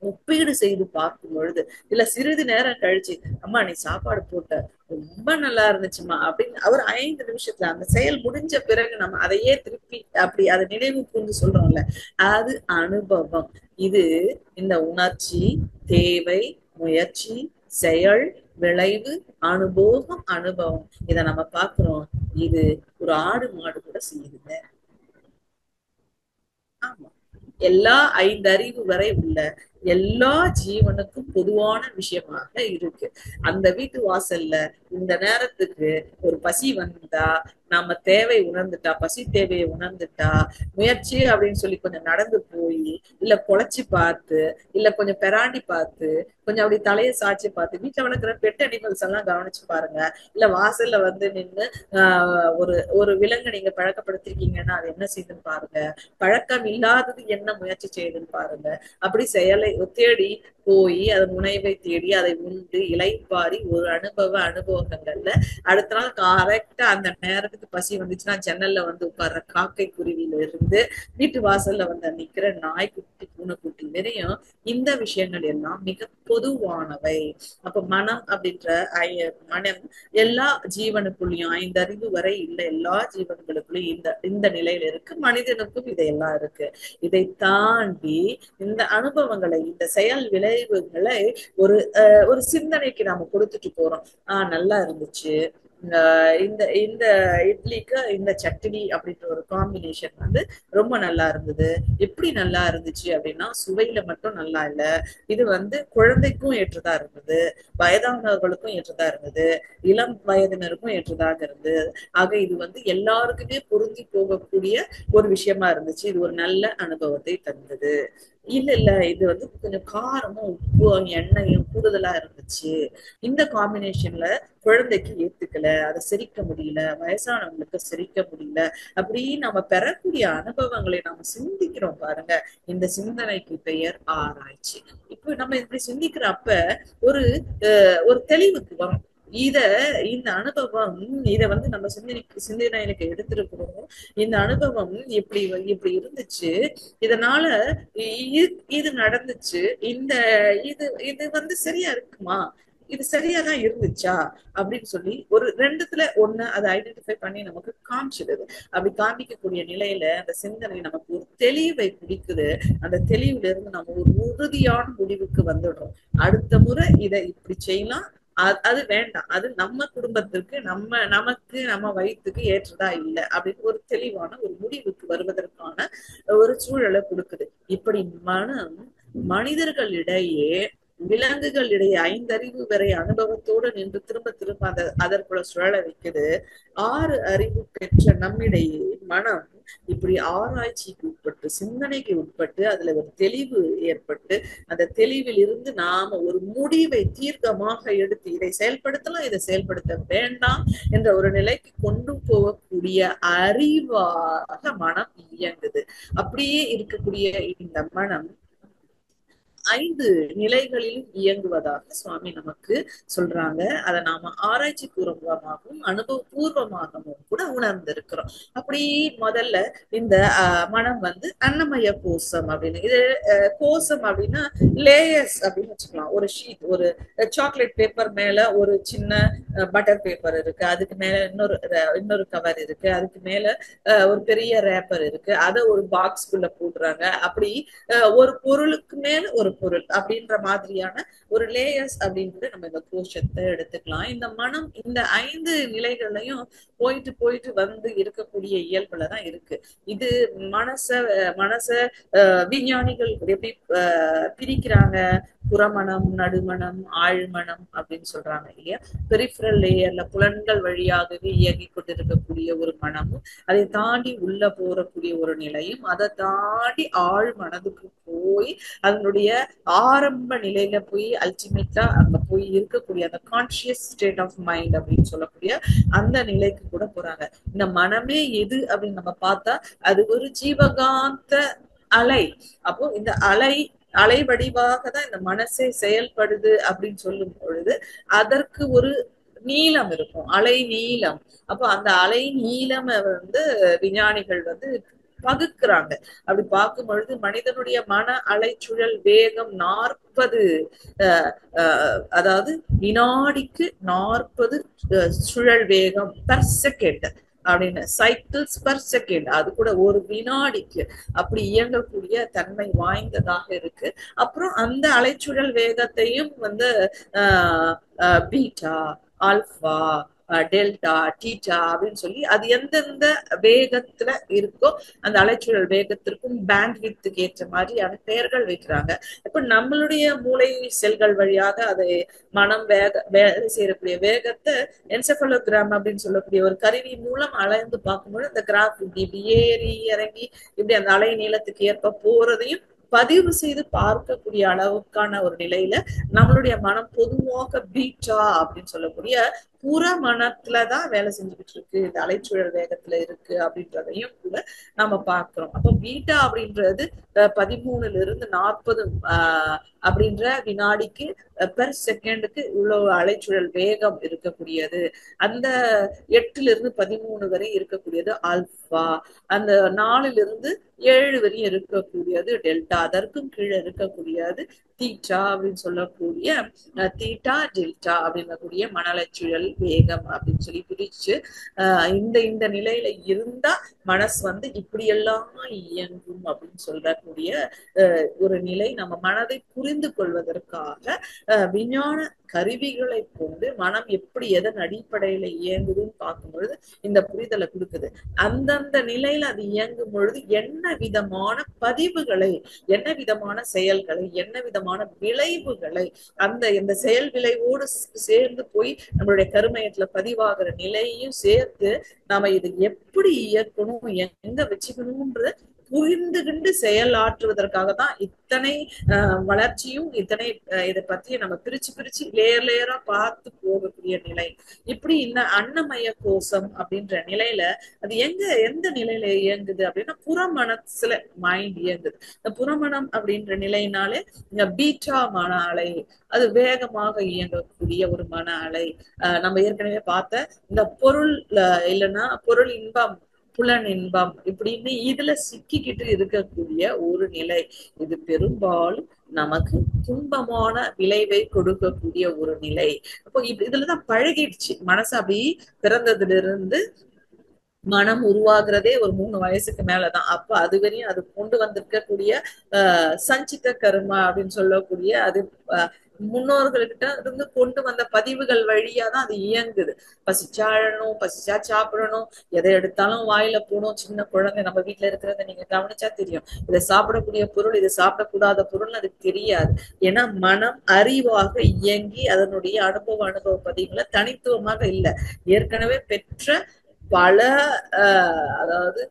ஒப்பீடு செய்து பார்க்கும் பொழுது, இல்ல சிறிது நேரம் கழிச்சு அம்மா நீ சாப்பாடு போட்ட ரொம்ப நல்லா இருந்துச்சுமா அப்படின்னு அவர் 5 நிமிஷத்துல அந்த செயல் முடிஞ்ச பிறகு நம்ம அதையே திருப்பி அப்படி அதை நினைவு கூர்ந்து சொல்றோம்ல, அது அனுபவம். இது இந்த உணர்ச்சி, தேவை, முயற்சி, செயல், விளைவு, அனுபவம், அனுபவம் இத நம்ம பாக்குறோம். இது ஒரு ஆடு மாடு கூட செய்யுதுங்க. ஆமா, எல்லா 5 அறிவு வரை உள்ள எல்லா ஜீவனுக்கும் பொதுவான விஷயமாக இருக்கு. அந்த வீட்டு வாசல்ல இந்த நேரத்துக்கு ஒரு பசி வந்தா, நாம தேவை உணர்ந்துட்டா, பசி தேவையை உணர்ந்துட்டா, முயற்சி அப்படின்னு சொல்லி கொஞ்சம் நடந்து போய் இல்ல குழைச்சு பார்த்து இல்ல கொஞ்சம் பெராண்டி பார்த்து கொஞ்சம் அப்படி தலையை சாட்சி பார்த்து, வீட்டுல வளர்க்குற பெட் அனிமல்ஸ் எல்லாம் கவனிச்சு பாருங்க. இல்ல வாசல்ல நின்று ஒரு விலங்கு நீங்க பழக்கப்படுத்திருக்கீங்கன்னா அது என்ன செய்யுதுன்னு பாருங்க. பழக்கம் இல்லாதது என்ன முயற்சி செய்யுதுன்னு பாருங்க. அப்படி செயலை தேடி போய் அது முனைவை தேடி அதை உண்டு இலைப்பாரி ஒரு அனுபவங்கள்ல அடுத்த நாள் கரெக்டா அந்த நேரத்துக்கு பசி வந்துச்சுன்னா ஜன்னல்ல உட்கார்ற காக்கை குருவில இருந்து வீட்டு வாசல்ல நிக்கிற நாய்க்குட்டி பூனைக்குட்டி வரையும் இந்த விஷயங்கள் எல்லாம் மிக பொதுவானவை. அப்ப மனம் அப்படின்ற மனம் எல்லா ஜீவனுக்குள்ளயும் 5 அறிவு வரை இல்ல எல்லா ஜீவன்களுக்குள்ளயும் இந்த நிலையில இருக்கு. மனிதனுக்கும் இதையெல்லாம் இருக்கு. இதை தாண்டி இந்த அனுபவங்களை இந்த செயல் விளைவுகளை ஒரு சிந்தனைக்கு நாம கொடுத்துட்டு போறோம். நல்லா இருந்துச்சு, இந்த இந்த இட்லிக்கு இந்த சட்னி அப்படின்ற ஒரு காம்பினேஷன் ரொம்ப நல்லா இருந்தது. எப்படி நல்லா இருந்துச்சு அப்படின்னா சுவையில மட்டும் நல்லா இல்ல, இது குழந்தைக்கும் ஏற்றதா இருந்தது, வயதானவர்களுக்கும் ஏற்றதா இருந்தது, இளம் வயதினருக்கும் ஏற்றதாக இருந்தது. ஆக இது எல்லாருக்குமே பொருந்தி போகக்கூடிய ஒரு விஷயமா இருந்துச்சு. இது ஒரு நல்ல அனுபவத்தை தந்தது. இல்ல இது கொஞ்சம் காரமும் உப்பும் எண்ணெயும் கூடுதலா இருந்துச்சு, இந்த காம்பினேஷன்ல குழந்தைக்கு ஏத்துக்கல, அதை செரிக்க முடியல, வயசானவங்களுக்கு செரிக்க முடியல, அப்படி நம்ம பெறக்கூடிய அனுபவங்களை நாம சிந்திக்கிறோம் பாருங்க. இந்த சிந்தனைக்கு பெயர் ஆராய்ச்சி. இப்ப நம்ம இப்படி சிந்திக்கிறப்ப ஒரு ஒரு தெளிவுக்கு வரும். இந்த அனுபவம் இத நம்ம சிந்தனைக்கு எடுத்திருக்கிறோம். இந்த அனுபவம் இப்படி இருந்துச்சு, இதனால இது நடந்துச்சு, இது சரியா இருக்குமா, இது சரியாதான் இருந்துச்சா அப்படின்னு சொல்லி ஒரு 2த்துல 1 அதை ஐடென்டிஃபை பண்ணி நமக்கு காமிச்சிடுது. அப்படி காமிக்கக்கூடிய நிலையில அந்த சிந்தனை நமக்கு ஒரு தெளிவை பிடிக்குது. அந்த தெளிவுல இருந்து நம்ம ஒரு உறுதியான முடிவுக்கு வந்துடுறோம். அடுத்த முறை இதை இப்படி செய்யலாம், அது வேண்டாம், அது நம்ம குடும்பத்திற்கு நமக்கு நம்ம வயிற்றுக்கு ஏற்றதா இல்லை அப்படின்னு ஒரு தெளிவான ஒரு முடிவுக்கு வருவதற்கான ஒரு சூழலை கொடுக்குது. இப்படி மனம் மனிதர்களிடையே விலங்குகளிடையே 5 அறிவு வரை அனுபவத்தோடு நின்று திரும்ப திரும்ப அதற்குள்ள சுழல வைக்குது. 6 அறிவு பெற்ற நம்மிடையே மனம் இப்படி ஆராய்ச்சிக்கு உட்பட்டு சிந்தனைக்கு உட்பட்டு அதுல ஒரு தெளிவு ஏற்பட்டு அந்த தெளிவில் இருந்து நாம ஒரு முடிவை தீர்க்கமாக எடுத்து இதை செயல்படுத்தலாம் இதை செயல்படுத்த வேண்டாம் என்ற ஒரு நிலைக்கு கொண்டு போகக்கூடிய அறிவாக மனம் இயங்குது. அப்படியே இருக்கக்கூடிய இந்த மனம் 5 நிலைகளிலும் இயங்குவதாக சுவாமி நமக்கு சொல்றாங்க. அதை நாம ஆராய்ச்சி பூர்வமாகவும் அனுபவபூர்வமாகவும் கூட உணர்ந்திருக்கிறோம். அப்படி முதல்ல இந்த மனம் அன்னமய கோஷம் அப்படின்னு, இது கோஷம் அப்படின்னா லேயர்ஸ் அப்படின்னு வச்சுக்கலாம். ஒரு ஷீட், ஒரு சாக்லேட் பேப்பர் மேல ஒரு சின்ன பட்டர் பேப்பர் இருக்கு, அதுக்கு மேல இன்னொரு கவர் இருக்கு, அதுக்கு மேல ஒரு பெரிய ரேப்பர் இருக்கு, அதை ஒரு பாக்ஸ்குள்ள போடுறாங்க. அப்படி ஒரு பொருளுக்கு மேல ஒரு பொருள் அப்படின்ற மாதிரியான ஒரு லேயர்ஸ் அப்படின்னு நம்ம இந்த கோஷத்தை எடுத்துக்கலாம். இந்த மனம் இந்த 5 நிலைகளையும் போயிட்டு போயிட்டு இருக்கக்கூடிய இயல்புலதான் இருக்கு. இது மனச விஞ்ஞானிகள் எப்படி பிரிக்கிறாங்க? புறமணம், நடுமணம், ஆழ்மணம் அப்படின்னு சொல்றாங்க இல்லையா? பெரிஃபரல் லேயர்ல புலன்கள் வழியாகவே இயங்கி கொண்டிருக்கக்கூடிய ஒரு மனமும், அதை தாண்டி உள்ள போறக்கூடிய ஒரு நிலையும், அதை தாண்டி ஆழ் மனதுக்கு போய் அதனுடைய ஆரம்ப நிலையில போய் அல்டிமேட்டா அங்க போய் இருக்கக்கூடிய அந்த கான்சியஸ் ஸ்டேட் ஆஃப் மைண்ட் அப்படின்னு சொல்லக்கூடிய அந்த நிலைக்கு கூட போறாங்க. இந்த மனமே எது அப்படின்னு நம்ம பார்த்தா அது ஒரு ஜீவகாந்த அலை. அப்போ இந்த அலை வடிவாக தான் இந்த மனசே செயல்படுது அப்படின்னு சொல்லும் பொழுது அதற்கு ஒரு நீளம் இருக்கும், அலை நீளம். அப்போ அந்த அலை நீளம் விஞ்ஞானிகள் பகுக்கிறாங்க. அப்படி பார்க்கும் பொழுது மனிதனுடைய மன அலைச்சுழல் வேகம் 40 அதாவது வினாடிக்கு 40 சுழல் வேகம் பெர் செகண்ட் அப்படின்னு, சைக்கிள்ஸ் பெர் செகண்ட். அது கூட ஒரு வினாடிக்கு அப்படி இயங்கக்கூடிய தன்மை வாய்ந்ததாக இருக்கு. அப்புறம் அந்த அலைச்சுழல் வேகத்தையும் பீட்டா, ஆல்பா, டெல்டா, டீட்டா அப்படின்னு சொல்லி அது எந்தெந்த வேகத்துல இருக்கோ அந்த அலைச்சுழல் வேகத்திற்கும் பேண்ட் வித்துக்கு ஏற்ற மாதிரியான பெயர்கள் வைக்கிறாங்க. இப்ப நம்மளுடைய மூளை செல்கள் வழியாக அதை மனம் வேலை செய்யக்கூடிய வேகத்தை என்செபலோகிராம் அப்படின்னு சொல்லக்கூடிய ஒரு கருவி மூலம் அளந்து பார்க்கும்போது அந்த கிராஃப் இப்படி ஏறி இறங்கி இப்படி அந்த அலை நீளத்துக்கு ஏற்ப போறதையும் பதிவு செய்து பார்க்கக்கூடிய அளவுக்கான ஒரு நிலையில நம்மளுடைய மனம் பொதுவாக பீட்டா அப்படின்னு சொல்லக்கூடிய புற மனத்துலதான் வேலை செஞ்சுக்கிட்டு இருக்கு, இந்த அலைச்சுழல் வேகத்துல இருக்கு அப்படின்றதையும் கூட நம்ம பார்க்கிறோம். அப்போ பீட்டா அப்படின்றது 13 - 40 அப்படின்ற வினாடிக்கு பெர் செகண்டுக்கு இவ்வளவு அலைச்சுழல் வேகம் இருக்கக்கூடியது. அந்த 8 - 13 வரை இருக்கக்கூடியது ஆல்பா, அந்த 4 - 7 வரையும் இருக்கக்கூடியது டெல்டா, அதற்கும் கீழே இருக்கக்கூடியது தீட்டா அப்படின்னு சொல்லக்கூடிய தீட்டா டெல்டா அப்படின்னக்கூடிய மணலைச்சுழல் வேகம் அப்படின்னு சொல்லி பிரிச்சு இந்த நிலையில இருந்தா மனசு இப்படியெல்லாம் இயங்கும் அப்படின்னு சொல்லக்கூடிய ஒரு நிலை. நம்ம மனதை புரிந்து கொள்வதற்காக விஞ்ஞான கருவிகளை கொண்டு மனம் எப்படி எதன் அடிப்படையில இயங்குதுன்னு பார்க்கும் பொழுது இந்த புரிதலை கொடுக்குது. அந்தந்த நிலையில அது இயங்கும் பொழுது என்ன விதமான பதிவுகளை, என்ன விதமான செயல்களை, என்ன விதமான விளைவுகளை இந்த செயல் விளைவோடு சேர்ந்து போய் நம்மளுடைய கருமையத்துல பதிவாகிற நிலையையும் சேர்த்து நாம இது எப்படி இயக்கணும், எங்க வச்சுக்கணும்ன்ற புரிந்துகிண்டு செயலாற்றுவதற்காக தான் இத்தனை வளர்ச்சியும் இத்தனை இதை பத்தி நம்ம பிரிச்சு லேயரா பார்த்து போகக்கூடிய நிலை. இப்படி இந்த அன்னமய கோஷம் அப்படின்ற நிலையில அது எந்த நிலையில இயங்குது அப்படின்னா புறமனத்துல மைண்ட் இயங்குது. இந்த புறமணம் அப்படின்ற நிலையினாலே இந்த பீட்டா மன அலை, அது வேகமாக இயங்கக்கூடிய ஒரு மன அலை. நம்ம ஏற்கனவே பார்த்த இந்த பொருள் இல்லைன்னா பொருள் இன்பம், புலன் இன்பம் இப்படின்னு இதுல சிக்கிக்கிட்டு இருக்கக்கூடிய ஒரு நிலை. இது பெரும்பாலும் நமக்கு துன்பமான விளைவை கொடுக்கக்கூடிய ஒரு நிலை. அப்போ இதுலதான் பழகிடுச்சு மனசு. அப்படி பிறந்ததுல இருந்து மனம் உருவாகிறதே ஒரு 3 வயசுக்கு மேலதான். அப்ப அது வரையும் அது கொண்டு வந்திருக்கக்கூடிய சஞ்சித கர்மா அப்படின்னு சொல்லக்கூடிய அது முன்னோர்கள்கிட்ட இருந்து கொண்டு வந்த பதிவுகள் வழியா தான் அது இயங்குது. பசிச்சா அழணும், பசிச்சா சாப்பிடணும், எதை எடுத்தாலும் வாயில போடும். சின்ன குழந்தை நம்ம வீட்டுல இருக்கிறத நீங்க கவனிச்சா தெரியும். இதை சாப்பிடக்கூடிய பொருள், இது சாப்பிடக்கூடாத பொருள் அதுக்கு தெரியாது. ஏன்னா மனம் அறிவாக இயங்கி அதனுடைய அனுபவ பதிவுகளை தனித்துவமாக இல்லை, ஏற்கனவே பெற்ற பல அதாவது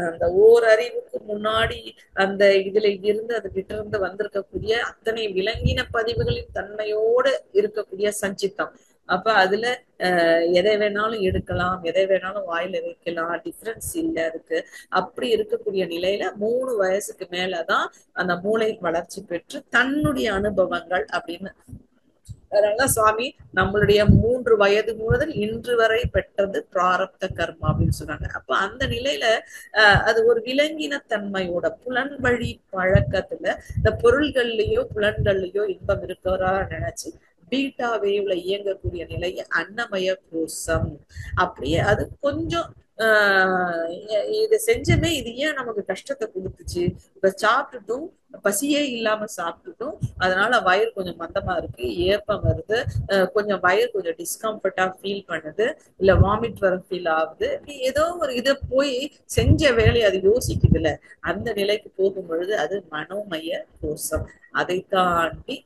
அந்த ஓரறிவுக்கு முன்னாடி அந்த இதுல இருந்து அது கிட்ட இருந்து வந்திருக்கக்கூடிய அத்தனை விலங்கின பதிவுகளின் தன்மையோடு இருக்கக்கூடிய சஞ்சித்தம். அப்ப அதுல எதை வேணாலும் எடுக்கலாம், எதை வேணாலும் வாயில வைக்கலாம், டிஃபரன்ஸ் இல்லை அதுக்கு. அப்படி இருக்கக்கூடிய நிலையில 3 வயசுக்கு மேலதான் அந்த மூளை வளர்ச்சி பெற்று தன்னுடைய அனுபவங்கள் அப்படின்னு. அதனால சுவாமி நம்மளுடைய 3 வயது முதல் இன்று வரை பெற்றது பிராரப்த கர்மா அப்படின்னு சொன்னாங்க. அப்ப அந்த நிலையில அது ஒரு விலங்கின தன்மையோட புலன் வழி பழக்கத்துல இந்த பொருள்கள்லயோ புலன்கள்லயோ இன்பம் இருக்கிறா நினைச்சு பீட்டா வேவ்ல இயங்கக்கூடிய நிலைய அன்னமய கோஷம். அப்படியே அது கொஞ்சம் இது செஞ்சமே இது ஏன் நமக்கு கஷ்டத்தை கொடுத்துச்சு, இப்ப சாப்பிட்டுட்டும் பசியே இல்லாம சாப்பிட்டுட்டும் அதனால வயிறு கொஞ்சம் மந்தமா இருக்கு, ஏப்பம் வருது, கொஞ்சம் வயிறு கொஞ்சம் டிஸ்கம்ஃபர்டா ஃபீல் பண்ணுது, இல்ல வாமிட் வர ஃபீல் ஆகுது, ஏதோ ஒரு இதை போய் செஞ்ச வேலையை அது யோசிக்குதுல, அந்த நிலைக்கு போகும் பொழுது அது மனோமய கோஷம். அதை தாண்டி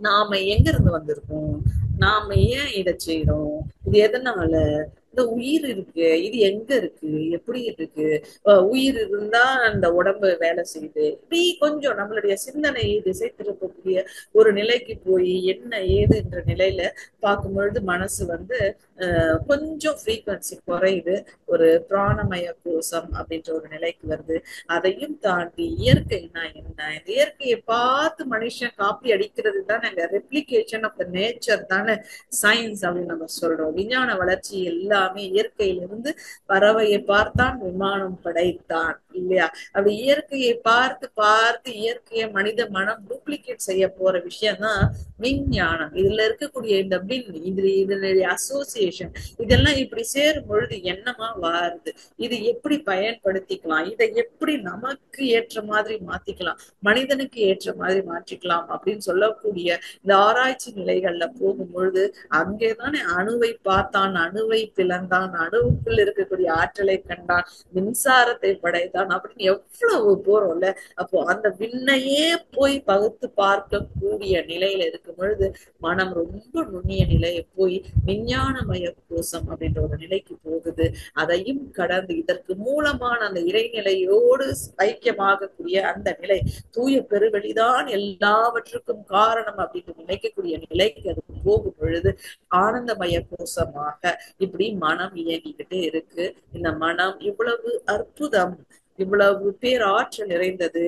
நாம எங்க இருந்து வந்திருக்கோம், நாம ஏன் இதை செய்யறோம், இது எதனால, இந்த உயிர் இருக்கு, இது எங்க இருக்கு, எப்படி இருக்கு, உயிர் இருந்தா அந்த உடம்பு வேலை செய்யுது, இப்படி கொஞ்சம் நம்மளுடைய சிந்தனையை திசை திருப்பக்கூடிய ஒரு நிலைக்கு போய் என்ன ஏது என்ற நிலையில பார்க்கும் பொழுது மனசு கொஞ்சம் ஃப்ரீக்வன்சி குறையுது, ஒரு பிராணமய கோஷம் அப்படின்ற ஒரு நிலைக்கு வருது. அதையும் தாண்டி இயற்கைனா என்ன, இந்த இயற்கையை பார்த்து மனுஷன் காப்பி அடிக்கிறது தானே ரெப்ளிகேஷன் ஆஃப் த நேச்சர் தானே சயின்ஸ் அப்படின்னு நம்ம சொல்றோம். விஞ்ஞான வளர்ச்சி எல்லாமே இயற்கையிலிருந்து பறவையை பார்த்தான் விமானம் படைத்தான் இல்லையா. அப்படி இயற்கையை பார்த்து பார்த்து இயற்கையை மனித மனம் டூப்ளிகேட் செய்ய போற விஷயம்தான் விஞ்ஞானம். இதுல இருக்கக்கூடிய இந்த இதனுடைய அசோசியேஷன் இதெல்லாம் இப்படி சேரும் பொழுது என்னமா வாருது, இது எப்படி பயன்படுத்திக்கலாம், இதை எப்படி நமக்கு ஏற்ற மாதிரி மாத்திக்கலாம், மனிதனுக்கு ஏற்ற மாதிரி மாற்றிக்கலாம் அப்படின்னு சொல்லக்கூடிய இந்த ஆராய்ச்சி நிலைகள்ல போகும் பொழுது அங்கேதானே அணுவை பார்த்தான், அணுவை பிளந்தான், அணுவுக்குள் இருக்கக்கூடிய ஆற்றலை கண்டான், மின்சாரத்தை படைத்தான் அப்படின்னு எவ்வளவு போறோம்ல. அப்போ அந்த விண்ணையே போய் பகுத்து பார்க்கக்கூடிய நிலையில இருக்கும் பொழுது மனம் ரொம்ப நுண்ணிய நிலையை போய் விஞ்ஞானமய கோஷம் அப்படின்ற ஒரு நிலைக்கு போகுது. அதையும் கடந்து இதற்கு மூலமான அந்த இறைநிலையோடு ஐக்கியமாகக்கூடிய அந்த நிலை தூய பெருவெளிதான் எல்லாவற்றுக்கும் காரணம் அப்படின்னு நினைக்கக்கூடிய நிலைக்கு அது போகும் பொழுது ஆனந்தமய கோஷமாக இப்படி மனம் இயங்கிக்கிட்டே இருக்கு. இந்த மனம் இவ்வளவு அற்புதம், இவ்வளவு பேராற்றல் நிறைந்தது,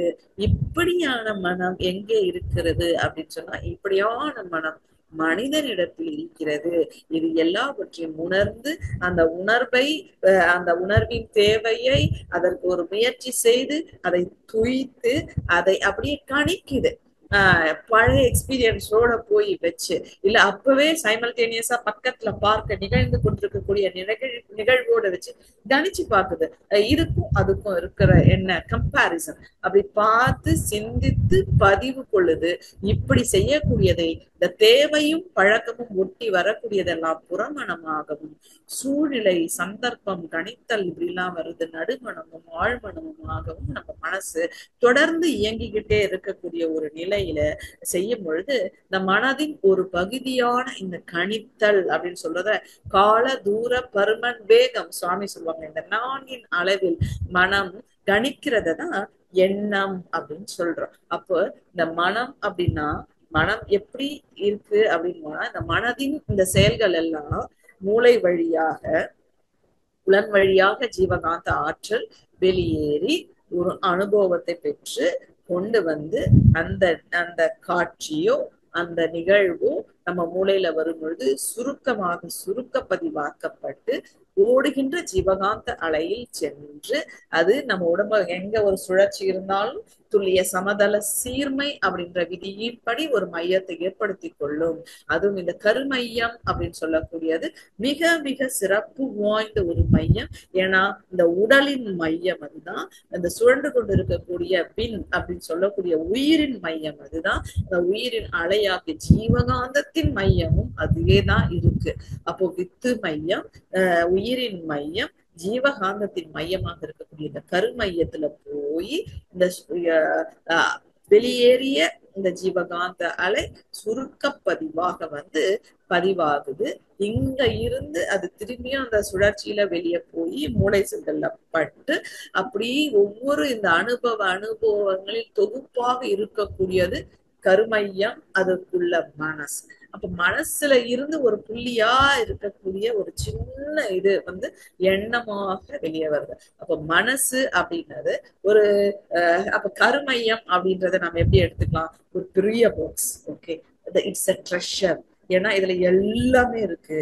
இப்படியான மனம் எங்கே இருக்கிறது அப்படின்னு சொன்னா இப்படியான மனம் மனிதனிடத்தில் இருக்கிறது. இது எல்லாவற்றையும் உணர்ந்து அந்த உணர்வை அந்த உணர்வின் தேவையை அதற்கு ஒரு முயற்சி செய்து அதை துய்த்து அதை அப்படியே கணிக்குது. பழைய எக்ஸ்பீரியன்ஸோட போய் வச்சு இல்ல அப்பவே சைமல்டேனியஸா பக்கத்துல பார்க்க நிகழ்ந்து கொண்டிருக்கக்கூடிய நிகழ்வோட வச்சு கணிச்சு பாக்குது. இதுக்கும் அதுக்கும் இருக்கிற என்ன கம்பாரிசன் அப்படி பார்த்து சிந்தித்து பதிவு கொள்ளுது. இப்படி செய்யக்கூடியதை இந்த தேவையும் பழக்கமும் ஒட்டி வரக்கூடியதெல்லாம் புறமணமாகவும் சூழ்நிலை சந்தர்ப்பம் கணித்தல் இப்படிலாம் வருது நடுமணமும் ஆழ்மணமுமாகவும் நம்ம மனசு தொடர்ந்து இயங்கிக்கிட்டே இருக்கக்கூடிய ஒரு நிலையில செய்யும் பொழுது இந்த மனதின் ஒரு பகுதியான இந்த கணித்தல் அப்படின்னு சொல்றத கால தூர பருமன் வேகம் சுவாமி சொல்லுவாங்க. இந்த 4 அளவில் மனம் கணிக்கிறதான் எண்ணம் அப்படின்னு சொல்றோம். அப்போ இந்த மனம் அப்படின்னா மனம் எப்படி இருக்கு அப்படின்னா இந்த மனதின் இந்த செயல்கள் எல்லாம் மூளை வழியாக புலன் வழியாக ஜீவகாந்த ஆற்றல் வெளியேறி ஒரு அனுபவத்தை பெற்று கொண்டு அந்த அந்த காட்சியோ அந்த நிகழ்வோ நம்ம மூளையில வரும் பொழுது சுருக்க பதிவாக்கப்பட்டு ஓடுகின்ற ஜீவகாந்த அலையில் சென்று அது நம்ம உடம்பு எங்க ஒரு சுழற்சி இருந்தாலும் துல்லிய சமதள சீர்மை அப்படின்ற விதியின்படி ஒரு மையத்தை ஏற்படுத்தி கொள்ளும். அதுவும் இந்த கருமையம் அப்படின்னு சொல்லக்கூடியது மிக மிக சிறப்பு வாய்ந்த ஒரு மையம். ஏன்னா இந்த உடலின் மையம் அதுதான், அந்த சுழன்று கொண்டு இருக்கக்கூடிய பின் அப்படின்னு சொல்லக்கூடிய உயிரின் மையம் அதுதான், அந்த உயிரின் அலையாகிய ஜீவகாந்தத்தின் மையமும் அதுவேதான் இருக்கு. அப்போ வித்து மையம், உயிரின் மையம், ஜீவகாந்தத்தின் மையமாக இருக்கக்கூடிய இந்த கருமையத்துல போய் இந்த வெளியேறிய இந்த ஜீவகாந்த அலை சுருக்க பதிவாக பதிவாகுது. இங்க இருந்து அது திரும்பியும் அந்த சுழற்சியில வெளியே போய் மூளை செல்கள்ல பட்டு அப்படி ஒவ்வொரு இந்த அனுபவங்களில் தொகுப்பாக இருக்கக்கூடியது கருமையம், அதுக்குள்ள மனசு. அப்ப மனசுல இருந்து ஒரு புள்ளியா இருக்கக்கூடிய ஒரு சின்ன இது எண்ணமாக வெளியே வருது. அப்ப மனசு அப்படின்றது ஒரு அப்ப கருமையம் அப்படின்றத நம்ம எப்படி எடுத்துக்கலாம், ஒரு பெரிய box. Okay, it's a treasure. ஏன்னா இதுல எல்லாமே இருக்கு.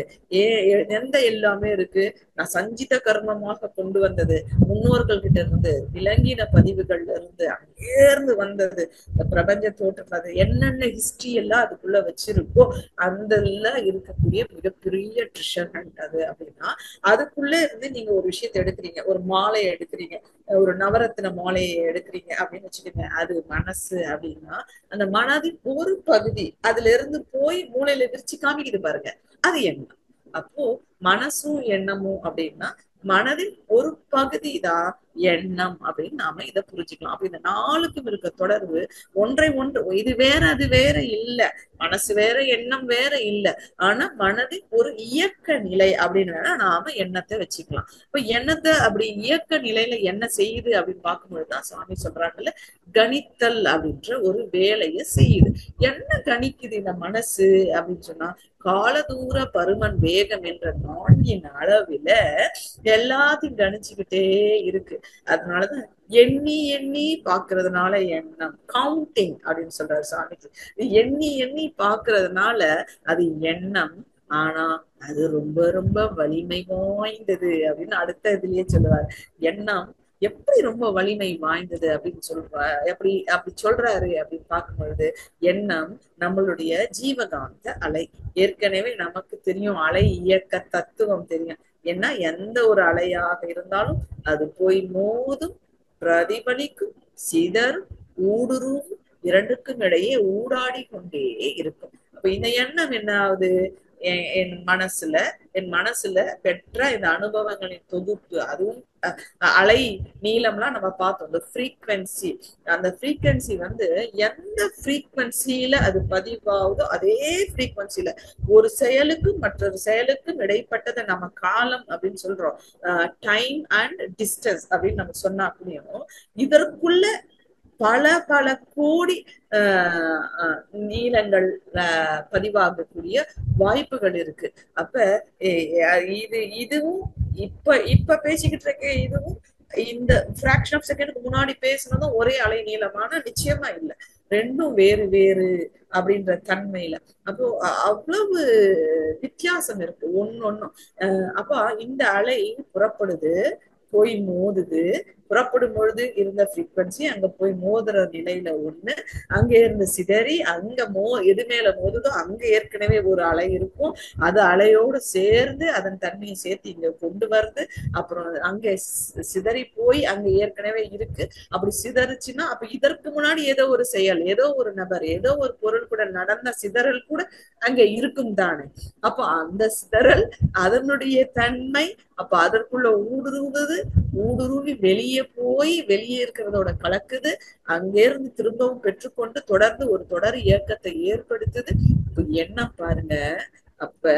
எந்த எல்லாமே இருக்கு, நான் சஞ்சித கர்மமாக கொண்டு வந்தது, முன்னோர்கள் கிட்ட இருந்து, விலங்கின பதிவுகள்ல இருந்து, அங்கேருந்து வந்தது, இந்த பிரபஞ்ச தோற்றத்துல என்னென்ன ஹிஸ்டரி எல்லாம் அதுக்குள்ள வச்சிருக்கோ அந்த எல்லாம் இருக்கக்கூடிய மிகப்பெரிய ட்ரெஷர் ஹண்ட் அது. அப்படின்னா அதுக்குள்ள இருந்து நீங்க ஒரு விஷயத்தை எடுக்கிறீங்க, ஒரு மாலையை எடுக்கிறீங்க, ஒரு நவரத்தின மாலையை எடுக்கிறீங்க அப்படின்னு வச்சுக்கோங்க, அது மனசு. அப்படின்னா அந்த மனதின் ஒரு பகுதி அதுல இருந்து போய் மூளையில விரிச்சு காமிக்குது பாருங்க, அது எண்ணம். அப்போ மனசும் எண்ணமும் அப்படின்னா மனதின் ஒரு பகுதி தான் எண்ணம் அப்படின்னு நாம இதை புரிஞ்சுக்கலாம். அப்ப இந்த நாளுக்கும் இருக்க தொடர்பு ஒன்றை ஒன்று, இது வேற அது வேற இல்ல, மனசு வேற எண்ணம் வேற இல்ல, ஆனா மனதின் ஒரு இயக்க நிலை அப்படின்னு வேணா நாம எண்ணத்தை வச்சுக்கலாம். இப்ப எண்ணத்தை அப்படி இயக்க நிலையில என்ன செய்யுது அப்படின்னு பார்க்கும்பொழுதுதான் சுவாமி சொல்றாங்கல்ல, கணித்தல் அப்படின்ற ஒரு வேலையை செய்யுது. என்ன கணிக்குது இந்த மனசு அப்படின்னு சொன்னா, காலதூர பருமன் வேகம் என்ற நான்கின் அளவில எல்லாத்தையும் கணிச்சுக்கிட்டே இருக்கு. அதனாலதான் எண்ணி எண்ணி பாக்குறதுனால எண்ணம், கவுண்டிங் அப்படின்னு சொல்றாரு சாமிஜி. எண்ணி எண்ணி பாக்குறதுனால அது எண்ணம், ஆனா அது ரொம்ப ரொம்ப வலிமை வாய்ந்தது அப்படின்னு அடுத்த இதுலயே சொல்லுவார். எண்ணம் எப்படி ரொம்ப வலிமை வாய்ந்தது அப்படின்னு அப்படி சொல்றாரு அப்படின்னு பார்க்கும் பொழுது, எண்ணம் நம்மளுடைய ஜீவகாந்த அலை. ஏற்கனவே நமக்கு தெரியும், அலை இயக்க தத்துவம் தெரியும். ஏன்னா எந்த ஒரு அலையாக இருந்தாலும் அது போய் மோதும், பிரதிபலிக்கும், சிதறும், ஊடுருவும், இரண்டுக்கும் இடையே ஊடாடி கொண்டே இருக்கும். அப்ப இந்த எண்ணம் என்ன ஆகுது, என் மனசுல பெற்ற இந்த அனுபவங்களின் தொகுப்பு, அதுவும் அலை நீளம்லாம் நம்ம பார்த்தோம். இந்த ஃப்ரீக்வன்சி, அந்த ஃப்ரீக்வன்சி எந்த ஃப்ரீக்வன்சியில அது பதிவாகுதோ அதே ஃப்ரீக்வன்சியில ஒரு செயலுக்கும் மற்றொரு செயலுக்கும் இடைப்பட்டதை நம்ம காலம் அப்படின்னு சொல்றோம், டைம் அண்ட் டிஸ்டன்ஸ் அப்படின்னு நம்ம சொன்னா புரியும். இதற்குள்ள பல பல கோடி நீளங்கள் பதிவாகக்கூடிய வாய்ப்புகள் இருக்கு. அப்ப இதுவும் இப்ப பேசிக்கிட்டு இருக்க இதுவும் இந்த பிராக்ஷன் ஆஃப் செகண்டுக்கு முன்னாடி பேசினதும் ஒரே அலை நீளமான நிச்சயமா இல்லை, ரெண்டும் வேறு வேறு அப்படின்ற தன்மையில. அப்போ அவ்வளவு வித்தியாசம் இருக்கு ஒன்னொன்னும். அப்ப இந்த அலை புறப்படுது, போய் மோதுது, புறப்படும் பொழுது இருந்த ஃப்ரீக்வன்சி அங்க போய் மோதுற நிலையில ஒண்ணு, அங்க இருந்து சிதறி அங்க எது மேல மோதுதோ அங்க ஏற்கனவே ஒரு அலை இருக்கும், அது அலையோடு சேர்ந்து அதன் தன்மையை சேர்த்து இங்க கொண்டு வருது. அப்புறம் அங்க சிதறி போய் அங்க ஏற்கனவே இருக்கு. அப்படி சிதறிச்சுன்னா அப்ப இதற்கு முன்னாடி ஏதோ ஒரு செயல், ஏதோ ஒரு நபர், ஏதோ ஒரு பொருள் கூட நடந்த சிதறல் கூட அங்க இருக்கும் தானே. அப்ப அந்த சிதறல் அதனுடைய தன்மை, அப்ப அதற்குள்ள ஊடுருவி வெளியே போய் வெளியே இருக்கிறதோட கலக்குது, அங்கிருந்து திரும்பவும் பெற்றுக்கொண்டு தொடர்ந்து ஒரு தொடர் இயக்கத்தை ஏற்படுத்துது. இப்ப என்ன பாருங்க, அப்ப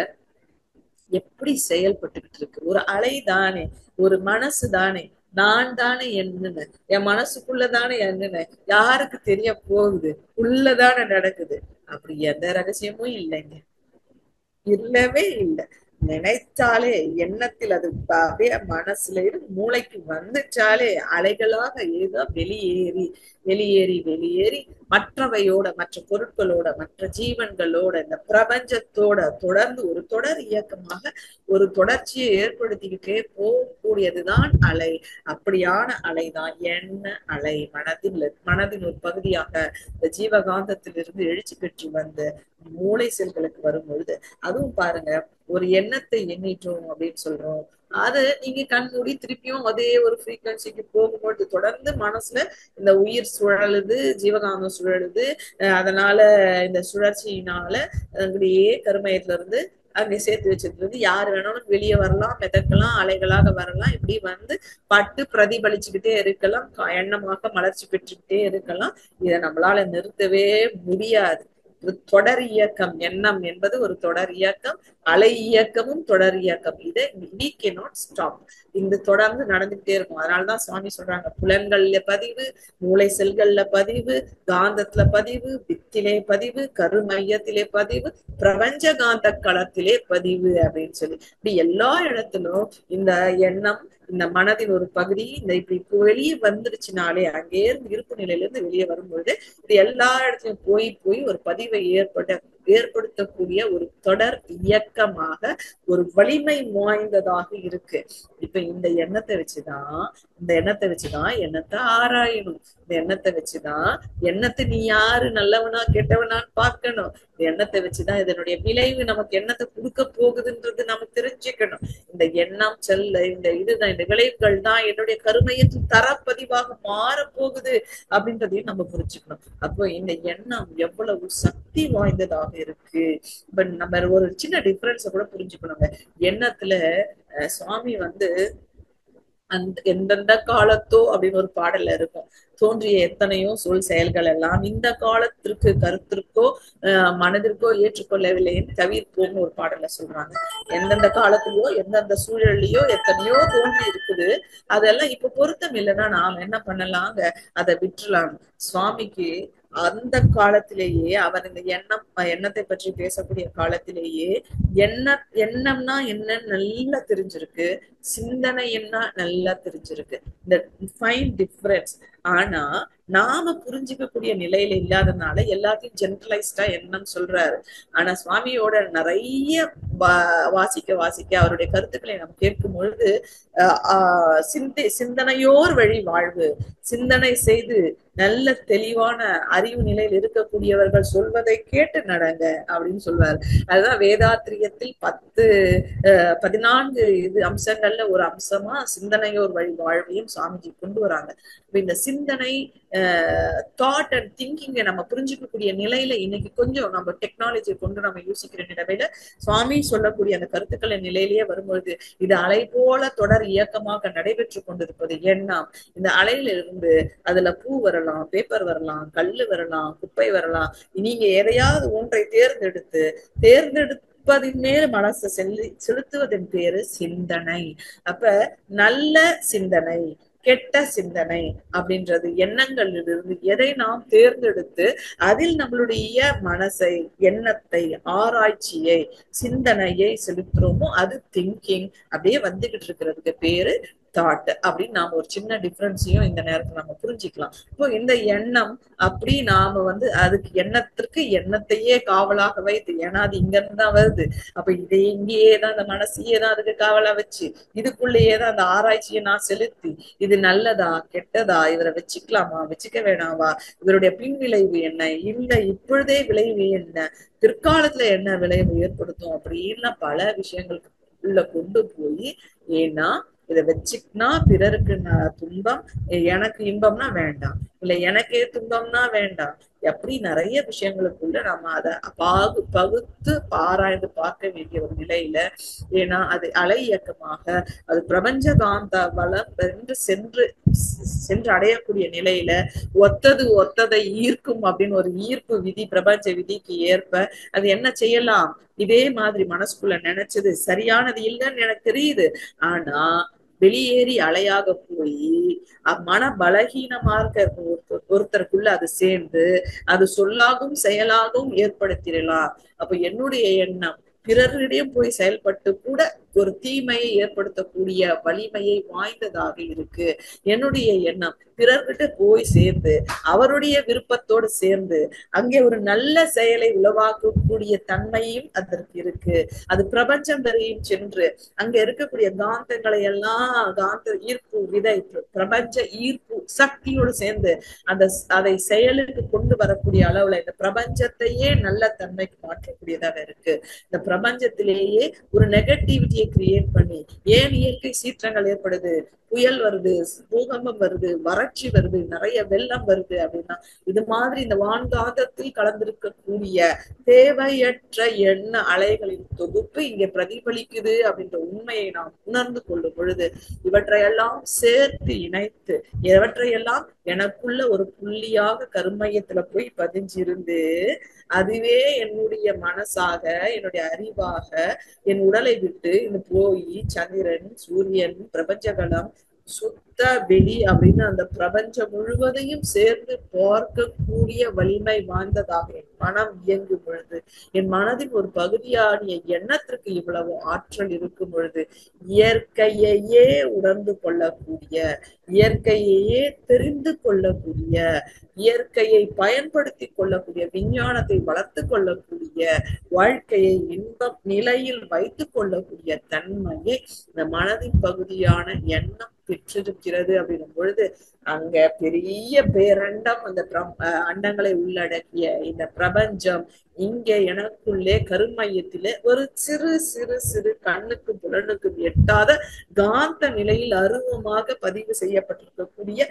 எப்படி செயல்பட்டுக்கிட்டு இருக்கு. ஒரு அலை தானே, ஒரு மனசு தானே, நான் தானே எண்ணுனேன், என் மனசுக்குள்ளதானே எண்ணுனேன், யாருக்கு தெரிய போகுது, உள்ளதானே நடக்குது. அப்படி எந்த ரகசியமும் இல்லைங்க, இல்லவே இல்லை. நினைத்தாலே எண்ணத்தில் அது அப்படியே மனசுல இருந்து மூளைக்கு வந்துச்சாலே அலைகளாக ஏதோ வெளியேறி வெளியேறி வெளியேறி மற்றவையோட, மற்ற பொருட்களோட, மற்ற ஜீவன்களோட, இந்த பிரபஞ்சத்தோட தொடர்ந்து ஒரு தொடர் இயக்கமாக ஒரு தொடர்ச்சியை ஏற்படுத்திக்கிட்டே போகக்கூடியதுதான் அலை. அப்படியான அலைதான் எண்ண அலை. மனதின் ஒரு பகுதியாக இந்த ஜீவகாந்தத்திலிருந்து எழுச்சி பெற்று வந்த மூளை செல்களுக்கு வரும் பொழுது, அதுவும் பாருங்க, ஒரு எண்ணத்தை எண்ணிட்டோம் அப்படின்னு சொல்றோம், அது நீங்க கண் மூடி திருப்பியும் அதே ஒரு ஃப்ரீக்வன்சிக்கு போகும்போது தொடர்ந்து மனசுல இந்த உயிர் சுழலுது, ஜீவகாந்தம் சுழலுது. அதனால இந்த சுழற்சியினால அங்கேயே கருமையத்துல இருந்து அங்கே சேர்த்து வச்சிருக்கிறது யாரு வேணாலும் வெளியே வரலாம், மிதக்கலாம், அலைகளாக வரலாம், இப்படி வந்து பட்டு பிரதிபலிச்சுக்கிட்டே இருக்கலாம், எண்ணமாக மலர்ச்சி பெற்றுக்கிட்டே இருக்கலாம். இதை நம்மளால நிறுத்தவே முடியாது. தொடர் இயக்கம். எண்ணம் என்பது ஒரு தொடர் இயக்கம், அலை இயக்கமும் தொடர் இயக்கம். இதை we cannot stop. இந்த தொடர்ந்து நடந்துகிட்டே இருக்கும். அதனாலதான் சுவாமி சொல்றாங்க, புலன்கள்ல பதிவு, மூளை செல்கள்ல பதிவு, காந்தத்துல பதிவு, வித்திலே பதிவு, கருமையத்திலே பதிவு, பிரபஞ்ச காந்த களத்திலே பதிவு அப்படின்னு சொல்லி இப்படி எல்லா இடத்திலும் இந்த எண்ணம், இந்த மனதின் ஒரு பகுதி இந்த இப்படி வெளியே வந்துருச்சுனாலே, அங்கே இருந்து இருப்பு நிலையில இருந்து வெளியே வரும்பொழுது இது எல்லா இடத்துலயும் போய் போய் ஒரு பதிவை ஏற்படுத்தக்கூடிய ஒரு தொடர் இயக்கமாக ஒரு வலிமை வாய்ந்ததாக இருக்கு. இப்ப இந்த எண்ணத்தை வச்சுதான் எண்ணத்தை ஆராயணும். இந்த எண்ணத்தை வச்சுதான் எண்ணத்தை நீ யாரு, நல்லவனா கெட்டவனான்னு பார்க்கணும். இந்த எண்ணத்தை வச்சுதான் இதனுடைய விளைவு நமக்கு என்னத்தை கொடுக்க போகுதுன்றது நமக்கு தெரிஞ்சுக்கணும். இந்த எண்ணம் செல்ல இந்த இதுதான், இந்த விளைவுகள் தான் என்னுடைய கருமையத்தில் தரப்பதிவாக மாறப்போகுது அப்படின்றதையும் நம்ம புரிஞ்சுக்கணும். அப்போ இந்த எண்ணம் எவ்வளவு சக்தி வாய்ந்ததாக இருக்கு. இப்ப நம்ம ஒரு சின்ன டிஃபரன்ஸ கூட புரிஞ்சுக்கணுங்க. எண்ணத்துல சுவாமி வந்து எந்தெந்த காலத்தோ அப்படின்னு ஒரு பாடல்ல இருக்கும், தோன்றிய எத்தனையோ சொல் செயல்கள் எல்லாம் இந்த காலத்திற்கு கருத்திற்கோ மனதிற்கோ ஏற்றுக்கொள்ளவில்லைன்னு தவிர்ப்போம்னு ஒரு பாடல்ல சொல்றாங்க. எந்தெந்த காலத்திலயோ எந்தெந்த சூழல்லையோ எத்தனையோ தோன்றி இருக்குது, அதெல்லாம் இப்ப பொருத்தம் இல்லைன்னா நாம என்ன பண்ணலாங்க, அதை விட்டுலாம். சுவாமிக்கு அந்த காலத்திலேயே அவர் இந்த எண்ணத்தை பற்றி பேசக்கூடிய காலத்திலேயே எண்ணம்னா என்ன நல்லா தெரிஞ்சிருக்கு, சிந்தனை என்ன நல்லா தெரிஞ்சிருக்கு. இந்த ஃபைன் டிஃபரன்ஸ். ஆனா நாம புரிஞ்சுக்கக்கூடிய நிலையில இல்லாதனால எல்லாத்தையும் ஜெனரலைஸ்டா எண்ணம் சொல்றாரு. ஆனா சுவாமியோட நிறைய வாசிக்க அவருடைய கருத்துக்களை நம்ம கேட்கும் பொழுது சிந்தனையோர் வழி வாழ்வு, சிந்தனை செய்து நல்ல தெளிவான அறிவு நிலையில் இருக்கக்கூடியவர்கள் சொல்வதை கேட்டு நடங்க அப்படின்னு சொல்வாரு. அதுதான் வேதாத்திரியத்தில் 14 அம்சங்கள்ல ஒரு அம்சமா சிந்தனையோர் வழி வாழ்வையும் சுவாமிஜி கொண்டு வராங்க. இந்த சிந்தனை தாட் அண்ட் திங்கிங்க நம்ம புரிஞ்சுக்கக்கூடிய நிலையில இன்னைக்கு கொஞ்சம் நம்ம டெக்னாலஜியை கொண்டு நம்ம யோசிக்கிற நிலையில சுவாமி சொல்லக்கூடிய அந்த கருத்துக்களை நிலையிலேயே வரும்பொழுது இது அலை போல தொடர் இயக்கமாக நடைபெற்று கொண்டிருப்பது எண்ணம். இந்த அலையில இருந்து அதுல பூ வரலாம், பேப்பர் வரலாம், கல்லு வரலாம், குப்பை வரலாம். நீங்க எதையாவது ஒன்றை தேர்ந்தெடுப்பதின் மேல் மனசை செலுத்துவதன் பேரு சிந்தனை. அப்ப நல்ல சிந்தனை, கெட்ட சிந்தனை அப்படின்றது எண்ணங்களிலிருந்து எதை நாம் தேர்ந்தெடுத்து அதில் நம்மளுடைய மனசை, எண்ணத்தை, ஆராய்ச்சியை, சிந்தனையை செலுத்துறோமோ அது திங்கிங். அப்படியே வந்துகிட்டு இருக்கிறதுக்கு பேரு தாட் அப்படின்னு நாம ஒரு சின்ன டிஃபரன்ஸையும் இந்த நேரத்துல நம்ம புரிஞ்சுக்கலாம். இப்போ இந்த எண்ணம் அப்படி நாம வந்து அதுக்கு எண்ணத்தையே காவலாக வைத்து, ஏன்னா அது இங்க இருந்து தான் வருது. அப்ப இதை இங்கேயேதான் அந்த மனசையே தான் அதுக்கு காவலா வச்சு இதுக்குள்ளேயேதான் அந்த ஆராய்ச்சியை நான் செலுத்தி இது நல்லதா கெட்டதா, இவரை வச்சுக்கலாமா வச்சுக்க வேணாவா, இவருடைய பின் விளைவு என்ன, இல்ல இப்பொழுதே விளைவு என்ன, பிற்காலத்துல என்ன விளைவு ஏற்படுத்தும் அப்படின்னு பல விஷயங்களுக்கு உள்ள கொண்டு போய், ஏன்னா இதை வச்சுக்கினா பிறருக்கு துன்பம், எனக்கு இன்பம்னா வேண்டாம், இல்ல எனக்கே துன்பம்னா வேண்டாம், எப்படி நிறைய விஷயங்களுக்குள்ள நம்ம அதை பகுத்து ஆராய்ந்து பார்க்க வேண்டிய ஒரு நிலையில, ஏன்னா அது அலை இயக்கமாக அது பிரபஞ்ச காந்த வளம் சென்று அடையக்கூடிய நிலையில ஒத்ததை ஈர்க்கும் அப்படின்னு ஒரு ஈர்ப்பு விதி, பிரபஞ்ச விதிக்கு ஏற்ப அது என்ன செய்யலாம், இதே மாதிரி மனசுக்குள்ள நினைச்சது சரியானது இல்லைன்னு எனக்கு தெரியுது, ஆனா வெளியேறி அலையாக போய் மன பலகீனமா இருக்க ஒருத்தருக்குள்ள அது சேர்ந்து அது சொல்லாகவும் செயலாகவும் ஏற்படுத்திடலாம். அப்ப என்னுடைய எண்ணம் பிறரிடையும் போய் செயல்பட்டு கூட ஒரு தீமையை ஏற்படுத்தக்கூடிய வலிமையை வாய்ந்ததாக இருக்கு. என்னுடைய எண்ணம் பிறர்கிட்ட போய் சேர்ந்து அவருடைய விருப்பத்தோடு சேர்ந்து அங்கே ஒரு நல்ல செயலை உளவாக்கக்கூடிய தன்மையும் அதற்கு இருக்கு. அது பிரபஞ்சம் வரையும் சென்று அங்க இருக்கக்கூடிய காந்தங்களை எல்லாம், காந்த ஈர்ப்பு விதை, பிரபஞ்ச ஈர்ப்பு சக்தியோடு சேர்ந்து அதை செயலுக்கு கொண்டு வரக்கூடிய அளவுல இந்த பிரபஞ்சத்தையே நல்ல தன்மைக்கு மாற்றக்கூடியதாக இருக்கு. இந்த பிரபஞ்சத்திலேயே ஒரு நெகட்டிவிட்டியை கிரியேட் பண்ணி, ஏன் இயற்கை சீற்றங்கள் ஏற்படுது, புயல் வருது, பூகம்பம் வருது, வறட்சி வருது, நிறைய வெள்ளம் வருது அப்படின்னா இது மாதிரி இந்த வான்காந்தத்தில் கலந்திருக்கக்கூடிய தேவையற்ற எண்ண அலைகளின் தொகுப்பு இங்க பிரதிபலிக்குது அப்படின்ற உண்மையை நாம் உணர்ந்து கொள்ளும் பொழுது இவற்றையெல்லாம் சேர்த்து இணைத்து எவற்றையெல்லாம் எனக்குள்ள ஒரு புள்ளியாக கருமையத்துல போய் பதிஞ்சிருந்து அதுவே என்னுடைய மனசாக, என்னுடைய அறிவாக என் உடலை விட்டு இந்த போய் சந்திரன், சூரியன், பிரபஞ்சகலம், சுத்த வெளி அப்படின்னு அந்த பிரபஞ்சம் முழுவதையும் சேர்ந்து பார்க்கக்கூடிய வலிமை வாய்ந்ததாக என் மனம் இயங்கும் பொழுது, என் மனதின் ஒரு பகுதியானிய எண்ணத்திற்கு இவ்வளவு ஆற்றல் இருக்கும் பொழுது இயற்கையையே உணர்ந்து கொள்ளக்கூடிய, இயற்கையையே தெரிந்து கொள்ளக்கூடிய, இயற்கையை பயன்படுத்தி கொள்ளக்கூடிய, விஞ்ஞானத்தை வளர்த்து கொள்ளக்கூடிய, வாழ்க்கையை இன்பம் நிலையில் வைத்துக் கொள்ளக்கூடிய தன்மையை இந்த மனதின் பகுதியான எண்ணம் பெற்றிருக்கிறது அப்படின்னும் பொழுது அங்க பெரிய பேரண்டம், அந்த அண்டங்களை உள்ளடக்கிய இந்த பிரபஞ்சம் இங்க எனக்குள்ளே கருமையத்திலே ஒரு சிறு சிறு சிறு கண்ணுக்கு புலனுக்கும் எட்டாத காந்த நிலையில் அருவமாக பதிவு செய்யப்பட்டிருக்கக்கூடிய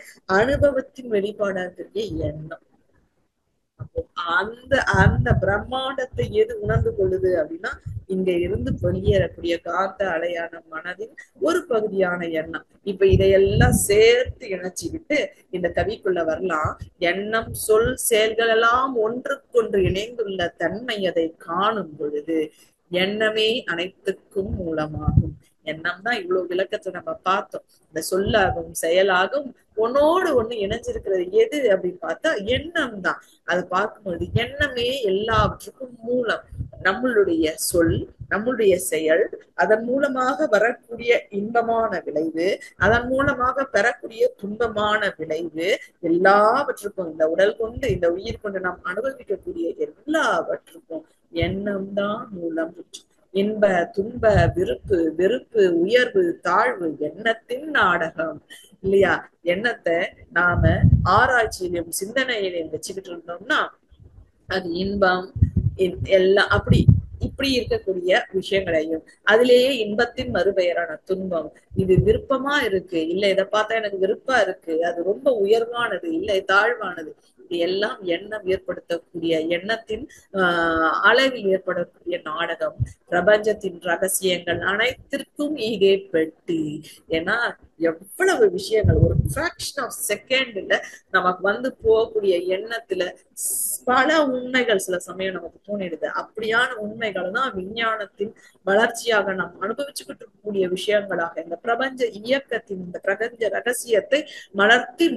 அனுபவத்தின் வெளிப்பாடாக எண்ணம். அப்போ அந்த அந்த பிரம்மாண்டத்தை எது உணர்ந்து கொள்ளுது அப்படின்னா இங்க இருந்து வெளியேறக்கூடிய காந்த அலையான மனதின் ஒரு பகுதியான எண்ணம். இப்ப இதையெல்லாம் சேர்த்து இணைச்சுக்கிட்டு இந்த கவிக்குள்ள வரலாம். எண்ணம், சொல், செயல்கள் எல்லாம் ஒன்றுக்கொன்று இணைந்துள்ள தன்மை அதை காணும் பொழுது எண்ணமே அனைத்துக்கும் மூலமாகும். எண்ணம் தான் இவ்வளவு விளக்கத்தை நம்ம பார்த்தோம். இந்த சொல்லாகவும் செயலாகவும் ஒன்னோடு ஒண்ணு இணைஞ்சிருக்கிறது எது அப்படின்னு பார்த்தா எண்ணம் தான். அது பார்க்கும்போது எண்ணமே எல்லாவற்றுக்கும் மூலம். நம்மளுடைய சொல், நம்மளுடைய செயல், அதன் மூலமாக வரக்கூடிய இன்பமான விளைவு, அதன் மூலமாக பெறக்கூடிய துன்பமான விளைவு, எல்லாவற்றுக்கும் இந்த உடல் கொண்டு இந்த உயிர் கொண்டு நாம் அனுபவிக்கக்கூடிய எல்லாவற்றுக்கும் எண்ணம் தான் மூலம். இன்ப, துன்ப, விருப்பு, வெறுப்பு, உயர்வு, தாழ்வு எண்ணத்தின் நாடகம் இல்லையா? எண்ணத்தை நாம ஆராய்ச்சியிலும் சிந்தனையிலும் வச்சுக்கிட்டு இருந்தோம்னா அது இன்பம் எல்லாம் அப்படி இப்படி இருக்கக்கூடிய விஷயங்களையும், அதிலேயே இன்பத்தின் மறுபெயரான துன்பம், இது விருப்பமா இருக்கு, இல்ல இதை பார்த்தா எனக்கு விருப்பம் இருக்கு, அது ரொம்ப உயர்வானது, இல்லை தாழ்வானது, இது எல்லாம் எண்ணம் ஏற்படுத்தக்கூடிய, எண்ணத்தின் அளவில் ஏற்படக்கூடிய நாடகம். பிரபஞ்சத்தின் ரகசியங்கள் அனைத்திற்கும் இதே பெட்டி. ஏன்னா எவ்வளவு விஷயங்கள் ஒரு ஃபிராக்ஷன் ஆஃப் செகண்ட்ல நமக்கு வந்து போகக்கூடிய எண்ணத்துல பல உண்மைகள் சில சமயம் நமக்கு தோணிடுது. அப்படியான உண்மைகள் தான் விஞ்ஞானத்தின் வளர்ச்சியாக நாம் அனுபவிச்சுக்கிட்டு இருக்கக்கூடிய விஷயங்களாக இந்த பிரபஞ்ச இயக்கத்தின் இந்த பிரபஞ்ச ரகசியத்தை மலர்த்தி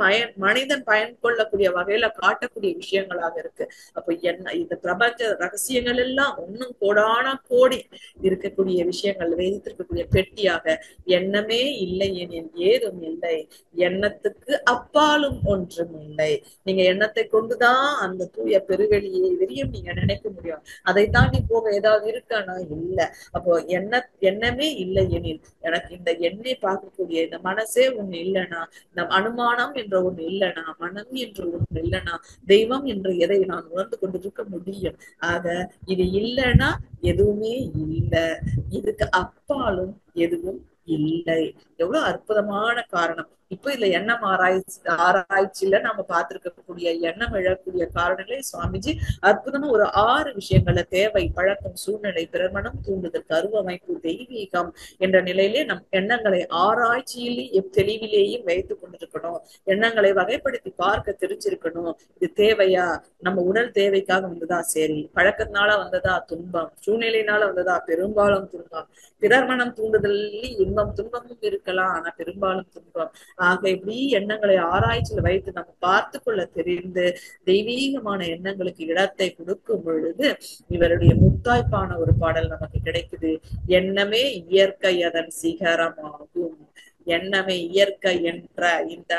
மனிதன் பயன் கொள்ளக்கூடிய வகையில காட்டக்கூடிய விஷயங்களாக இருக்கு. அப்ப என்ன இந்த பிரபஞ்ச ரகசியங்கள் எல்லாம் ஒன்னும் கோடான கோடி இருக்கக்கூடிய விஷயங்கள் வைத்திருக்கக்கூடிய பெட்டியாக எண்ணமே இல்லை எனில் ஏதும் இல்லை, எண்ணத்துக்கு அப்பாலும் ஒன்றும் இல்லை. நீங்க எண்ணத்தை கொண்டுதான் அந்த தூய பெருவெளியை வெறியும் நீங்க நினைக்க முடியும். அதை தாண்டி போக ஏதாவது இருக்கானா? இல்ல. அப்போ எண்ணமே இல்லை எனில் எனக்கு இந்த எண்ணை பார்க்கக்கூடிய இந்த மனசே ஒண்ணு இல்லைன்னா, இந்த அனுமானம் என்ற ஒண்ணு இல்லைன்னா, மனம் என்று ஒண்ணு இல்லைன்னா, தெய்வம் என்று எதை நான் உணர்ந்து கொண்டிருக்க முடியும். ஆக இது இல்லைன்னா எதுவுமே இல்லை, இதுக்கு அப்பாலும் எதுவும் இல்லை. எவ்வளவு அற்புதமான காரணம். இப்ப இதுல எண்ணம் ஆராய்ச்சியில நாம பார்த்திருக்கக்கூடிய எண்ணம் எழக்கூடிய காரணங்களை சுவாமிஜி அற்புதமா ஒரு 6 விஷயங்கள்ல தேவை, பழக்கம், சூழ்நிலை, பிரமணம், தூண்டுதல், கருவமைப்பு, தெய்வீகம் என்ற நிலையிலே நம் எண்ணங்களை ஆராய்ச்சியிலே தெளிவிலேயும் வைத்துக் கொண்டிருக்கணும். எண்ணங்களை வகைப்படுத்தி பார்க்க தெரிஞ்சிருக்கணும். இது தேவையா? நம்ம உடல் தேவைக்காக வந்ததா? சரி. பழக்கத்தினால வந்ததா? துன்பம். சூழ்நிலையினால வந்ததா? பெரும்பாலும் துன்பம். பிறர்மணம் தூண்டுதல் இன்பம் துன்பமும் இருக்கலாம், ஆனா பெரும்பாலும் துன்பம். ஆக இப்படி எண்ணங்களை ஆராய்ச்சியில் வைத்து நம்ம பார்த்து கொள்ள தெரிந்து தெய்வீகமான எண்ணங்களுக்கு இடத்தை கொடுக்கும் பொழுது இவருடைய முத்தாய்ப்பான ஒரு பாடல் நமக்கு கிடைக்குது. எண்ணமே இயற்கை அதன் சிகரமாகும். எண்ணமே இயற்கை என்ற இந்த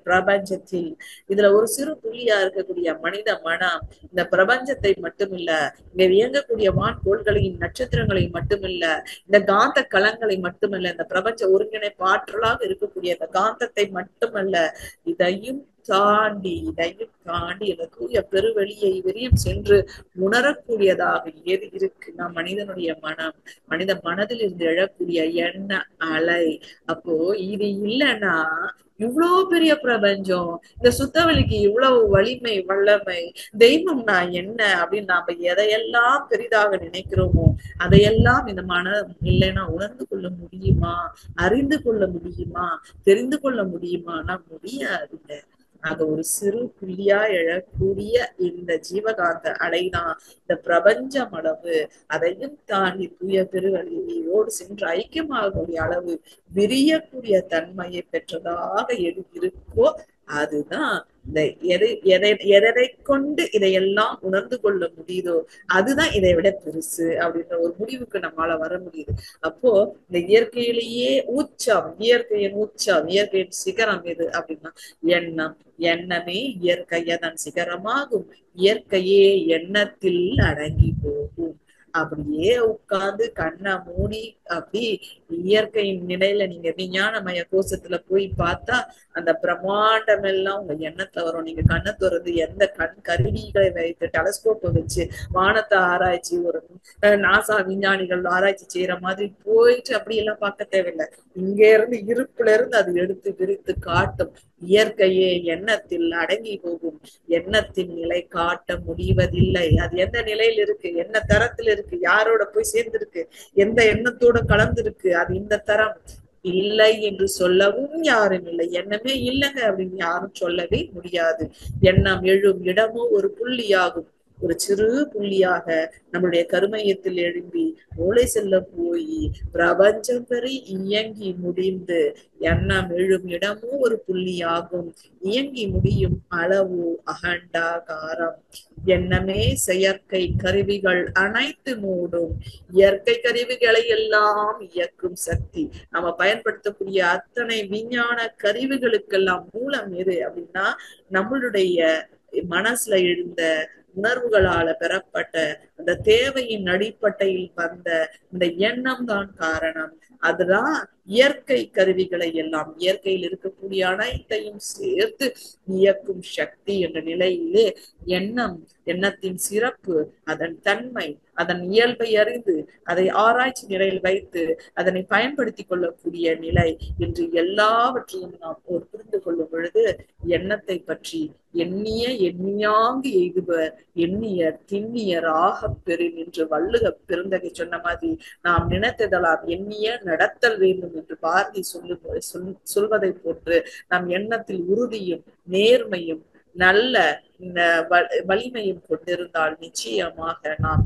பிரபஞ்சத்தில் இதுல ஒரு சிறு புள்ளியா இருக்கக்கூடிய மனித மனம் இந்த பிரபஞ்சத்தை மட்டுமில்ல, இங்க இயங்கக்கூடிய வான்கோள்களையும் நட்சத்திரங்களையும் மட்டுமில்ல, இந்த காந்த களங்களை மட்டுமல்ல, இந்த பிரபஞ்ச ஒருங்கிணைப்பு ஆற்றலாக இருக்கக்கூடிய இந்த காந்தத்தை மட்டுமல்ல, இதையும் தாண்டி இந்த தூய பெருவெளியை விரியும் சென்று உணரக்கூடியதாக எது இருக்குன்னா மனிதனுடைய மனம், மனித மனதில் இருந்து எழக்கூடிய எண்ண அலை. அப்போ இது இல்லைன்னா இவ்வளவு பெரிய பிரபஞ்சம், இந்த சுத்தவெளிக்கு இவ்வளவு வலிமை வல்லமை, தெய்வம்னா என்ன அப்படின்னு நாம எதையெல்லாம் பெரிதாக நினைக்கிறோமோ அதையெல்லாம் இந்த மனம் இல்லைன்னா உணர்ந்து கொள்ள முடியுமா, அறிந்து கொள்ள முடியுமா, தெரிந்து கொள்ள முடியுமானா முடியாதுங்க. ஆக ஒரு சிறு புள்ளியா எழக்கூடிய இந்த ஜீவகாந்த அலைதான் இந்த பிரபஞ்சம் அளவு, அதையும் தாண்டி தூய பெருவழியோடு சென்று ஐக்கியமாகக்கூடிய அளவு விரியக்கூடிய தன்மையை பெற்றதாக எது இருக்கோ அதுதான் இந்த எதை கொண்டு இதையெல்லாம் உணர்ந்து கொள்ள முடியுதோ அதுதான் இதை விட பெருசு அப்படின்ற ஒரு முடிவுக்கு நம்மளால வர முடியுது. அப்போ இந்த இயற்கையிலேயே இயற்கையின் உச்சம், இயற்கையின் சிகரம் எது அப்படின்னா எண்ணம். எண்ணமே இயற்கையதன் சிகரமாகும். இயற்கையே எண்ணத்தில் அடங்கி போகும். அப்படியே உட்கார்ந்து கண்ணை மூடி அப்படி இயற்கையின் நிலையில நீங்க விஞ்ஞானமய கோஷத்துல போய் பார்த்தா அந்த பிரம்மாண்டம் எல்லாம் உங்க எண்ணத்துல வரும். நீங்க கண்ணை திறந்து எந்த கண் கருவிகளை வைத்து டெலஸ்கோப்பை வச்சு வானத்தை ஆராய்ச்சி ஒரு நாசா விஞ்ஞானிகள் ஆராய்ச்சி செய்யற மாதிரி போயிட்டு அப்படி எல்லாம் பார்க்க தேவையில்லை. இங்க இருந்து இருப்புல இருந்து அது எடுத்து விரித்து காட்டும். இயற்கையே எண்ணத்தில் அடங்கி போகும். எண்ணத்தின் நிலை காட்ட முடிவதில்லை. அது எந்த நிலையில் இருக்கு, என்ன தரத்தில் இருக்கு, யாரோட போய் சேர்ந்திருக்கு, எந்த எண்ணத்தோட கலந்திருக்கு, அது இந்த தரம் இல்லை என்று சொல்லவும் யாரும் இல்லை. எண்ணமே இல்லைங்க அப்படின்னு யாரும் சொல்லவே முடியாது. எண்ணம் எழும் இடமோ ஒரு புள்ளியாகும். ஒரு சிறு புள்ளியாக நம்முடைய கருமையத்தில் எழும்பி மூளை செல்ல போய் பிரபஞ்சம் பெறி இயங்கி முடிந்து எண்ணம் எழும் இடமும் ஒரு புள்ளியாகும். இயங்கி முடியும் அளவு அகண்டாகாரம். எண்ணமே செயற்கை கருவிகள் அனைத்து மூடும். இயற்கை கருவிகளை எல்லாம் இயக்கும் சக்தி. நம்ம பயன்படுத்தக்கூடிய அத்தனை விஞ்ஞான கருவிகளுக்கெல்லாம் மூலம் எது அப்படின்னா நம்மளுடைய மனசுல எழுந்த உணர்வுகளால பெறப்பட்ட அந்த தேவையின் அடிப்படையில் வந்த இந்த எண்ணம் தான் காரணம். அதுதான் இயற்கை கருவிகளை எல்லாம், இயற்கையில் இருக்கக்கூடிய அனைத்தையும் சேர்த்து இயக்கும் சக்தி என்ற நிலையிலே எண்ணத்தின் சிறப்பு, அதன் தன்மை, அதன் இயல்பை அறிந்து அதை ஆராய்ச்சி நிலையில் வைத்து அதனை பயன்படுத்தி கொள்ளக்கூடிய நிலை என்று எல்லாவற்றையும் நாம் புரிந்து கொள்ளும் பொழுது எண்ணத்தை பற்றி எண்ணியாங்கு எய்துவர் எண்ணியர் திண்ணியர் ஆகப் பெறும் என்று வள்ளுவ பெருந்தகை சொன்ன மாதிரி நாம் நினைத்ததெல்லாம் எண்ணிய நடத்தல் வேண்டும் என்று பாரதி சொல்வதை போன்று நம் எண்ணத்தில் உறுதியும் நேர்மையும் நல்ல வலிமையும் கொண்டிருந்தால் நிச்சயமாக நாம்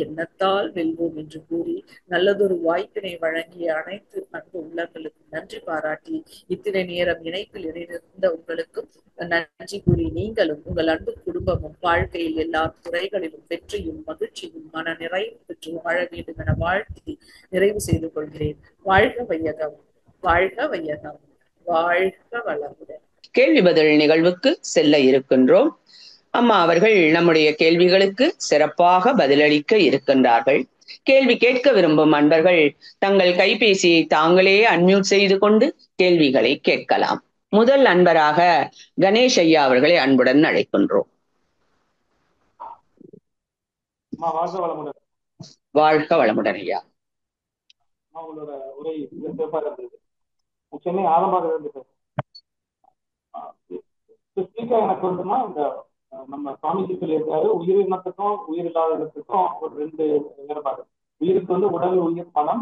எண்ணத்தால் வெல்வோம் என்று கூறி நல்லதொரு வாய்ப்பினை வழங்கிய அனைத்து அன்பு உள்ளங்களுக்கும் நன்றி பாராட்டி இத்தனை நேரம் இணைப்பில் இணைந்திருந்த உங்களுக்கும் நன்றி கூறி நீங்களும் உங்கள் அன்பு குடும்பமும் வாழ்க்கையில் எல்லா துறைகளிலும் வெற்றியும் மகிழ்ச்சியும் மன நிறைவு பெற்று வாழ வேண்டும் என வாழ்த்தி நிறைவு செய்து கொள்கிறேன். வாழ்க வையகம், வாழ்க வையகம், வாழ்க வளமுடன். கேள்வி பதில் நிகழ்வுக்கு செல்ல இருக்கின்றோம். அம்மா அவர்கள் நம்முடைய கேள்விகளுக்கு சிறப்பாக பதிலளிக்க இருக்கின்றார்கள். கேள்வி கேட்க விரும்பும் அன்பர்கள் தங்கள் கைபேசியை தாங்களே அன்மியூட் செய்து கொண்டு கேள்விகளை கேட்கலாம். முதல் அன்பராக கணேஷ் ஐயா அவர்களை அன்புடன் அழைக்கின்றோம். வாழ்க வளமுடன் ஐயா. உங்களோட உரை சிறப்பாக இருந்தது. சென்னை ஆரம்பமாக இருந்தது. எனக்கு வந்துன்னா இந்த நம்ம சுவாமிஜி சொல்லியிருக்காரு, உயிரினத்துக்கும் உயிரில்லாத இனத்துக்கும் ஒரு ரெண்டு வேறுபாடு. உயிருக்கு வந்து உடல், உயிர், மனம்.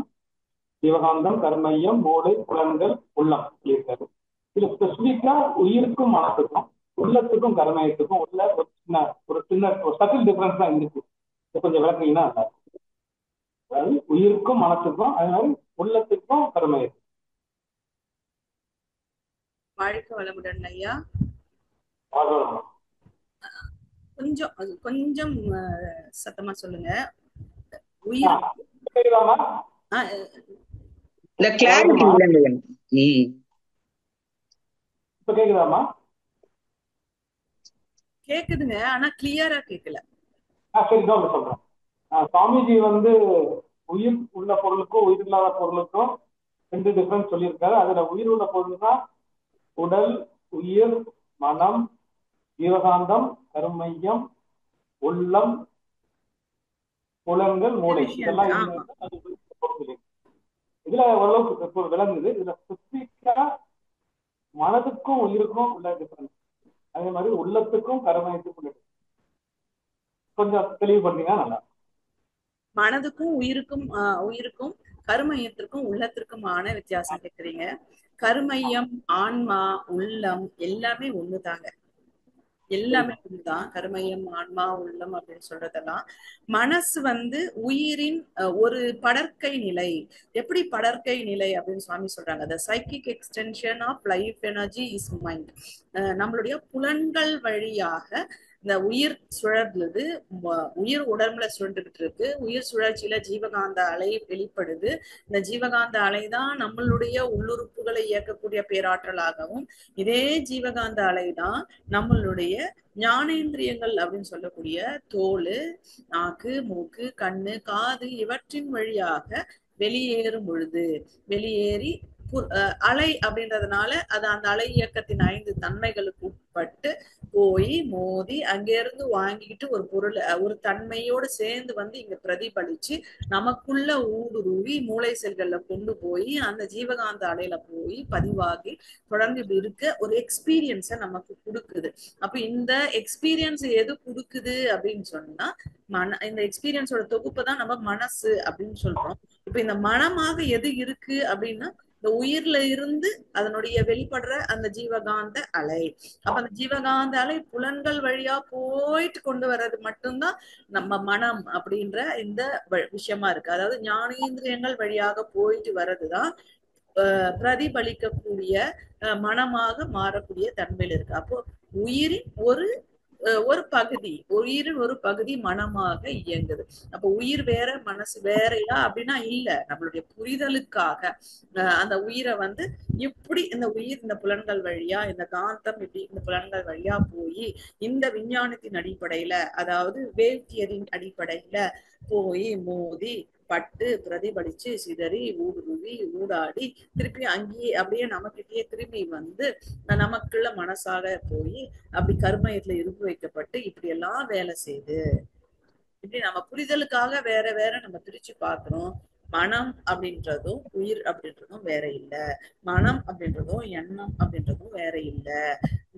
ஜீவகாந்தம், கர்மையம், மூளை, புலன்கள், உள்ளம் சொல்லியிருக்காரு. இதுல ஸ்பெசிபிக்கா உயிருக்கும் மனசுக்கும் உள்ளத்துக்கும் கர்மயத்துக்கும் உள்ள ஒரு சின்ன சட்டில் டிஃபரன்ஸ் தான் இருக்கு. கொஞ்சம் விளக்குறீங்கன்னா அதாவது உயிருக்கும் மனசுக்கும் அதே மாதிரி உள்ளத்துக்கும் கர்மயத்துக்கும். வாழ்க வளமுடன் ஐயா. அவ்வளவுதான். கொஞ்சம் சத்தமா சொல்லுங்க. உயிர் கேக்குதாமா? இந்த கிளாரிட்டி இல்லைங்க. இப்ப கேக்குதாமா? கேக்குதுங்க, ஆனா கிளியரா கேட்கல. சரி தான் சொல்றேன். சுவாமிஜி உயிர் உள்ள பொருளுக்கும் உயிர் இல்லாத பொருளுக்கும் 2 டிஃபரன்ஸ் சொல்லியிருக்காரு. அதுல உயிர் உள்ள பொருள்னா உடல், உயிர், மனம், ஜீவகாந்தம், கருமையம், உள்ளம், புலன்கள், மூளை இதெல்லாம் இதுல ஓரளவுக்கு விளங்குது. இதுல ஸ்பெசிபிக்கா மனதுக்கும் உயிருக்கும் உள்ள டிஃபரன்ஸ், அதே மாதிரி உள்ளத்துக்கும் கருமையத்துக்கும் உள்ள கொஞ்சம் தெளிவு பண்ணீங்கன்னா நல்லா. மனதுக்கும் உயிருக்கும் கருமையத்திற்கும் உள்ளத்திற்குமான வித்தியாசம் கேக்குறீங்க. கருமையம், ஆன்மா, உள்ளம் எல்லாமே ஒண்ணுதாங்க. எல்லாமே ஒண்ணுதான். கருமையம், ஆன்மா, உள்ளம் அப்படின்னு சொல்றதெல்லாம். மனசு உயிரின் ஒரு படற்கை நிலை. எப்படி படற்கை நிலை அப்படின்னு சுவாமி சொல்றாங்க, the psychic extension of life energy is mind. நம்மளுடைய புலன்கள் வழியாக இந்த உயிர் சுழல்றது, உயிர் உடம்புல சுழண்டுகிட்டு இருக்கு. உயிர் சுழற்சியில ஜீவகாந்த அலை வெளிப்படுது. இந்த ஜீவகாந்த அலைதான் நம்மளுடைய உள்ளுறுப்புகளை இயக்கக்கூடிய பேராற்றலாகவும், இதே ஜீவகாந்த அலைதான் நம்மளுடைய ஞானேந்திரியங்கள் அப்படின்னு சொல்லக்கூடிய தோல், நாக்கு, மூக்கு, கண்ணு, காது இவற்றின் வழியாக வெளியேறும் பொழுது வெளியேறி அலை அப்படின்றதுனால அது அந்த அலை இயக்கத்தின் 5 தன்மைகளுக்கு உட்பட்டு போய் மோதி அங்கிருந்து வாங்கிக்கிட்டு ஒரு பொருள் ஒரு தன்மையோடு சேர்ந்து இங்க பிரதிபலிச்சு நமக்குள்ள ஊடுருவி மூளை செல்கள்ல கொண்டு போய் அந்த ஜீவகாந்த அலையில போய் பதிவாகி தொடர்ந்து இப்படி இருக்க ஒரு எக்ஸ்பீரியன்ஸை நமக்கு கொடுக்குது. அப்ப இந்த எக்ஸ்பீரியன்ஸ் எது கொடுக்குது அப்படின்னு சொன்னா இந்த எக்ஸ்பீரியன்ஸோட தொகுப்பை தான் நம்ம மனசு அப்படின்னு சொல்றோம். இப்ப இந்த மனமாக எது இருக்கு அப்படின்னா இந்த உயிர்ல இருந்து அதனுடைய வெளிப்படுற அந்த ஜீவகாந்த அலை. அப்ப அந்த ஜீவகாந்த அலை புலன்கள் வழியா போயிட்டு கொண்டு வர்றது மட்டும்தான் நம்ம மனம் அப்படின்ற இந்த விஷயமா இருக்கு. அதாவது ஞானேந்திரியங்கள் வழியாக போயிட்டு வர்றதுதான் பிரதிபலிக்கக்கூடிய மனமாக மாறக்கூடிய தன்மையில் இருக்கு. அப்போ உயிரின் ஒரு பகுதி, உயிரின் ஒரு பகுதி மனமாக இயங்குது. அப்ப உயிர் வேற மனசு வேறையா அப்படின்னா இல்ல. நம்மளுடைய புரிதலுக்காக அந்த உயிரை இப்படி இந்த உயிர் இந்த புலன்கள் வழியா, இந்த காந்தம் இப்படி இந்த புலன்கள் வழியா போய் இந்த விஞ்ஞானத்தின் அடிப்படையில, அதாவது வேவ் தியரியின் அடிப்படையில போய் மோதி பட்டு பிரதிபலிச்சு சிதறி ஊடுருவி ஊடாடி திருப்பி அங்கேயே அப்படியே நமக்கிட்டயே திரும்பி நமக்குள்ள மனசாக போய் அப்படி கர்மயத்துல இருப்பு வைக்கப்பட்டு இப்படி எல்லாம் வேலை செய்து இப்படி நம்ம புரிதலுக்காக வேற வேற நம்ம பிரிச்சு பாக்குறோம். மனம் அப்படின்றதும் உயிர் அப்படின்றதும் வேற இல்ல. மனம் அப்படின்றதும் எண்ணம் அப்படின்றதும் வேற இல்ல.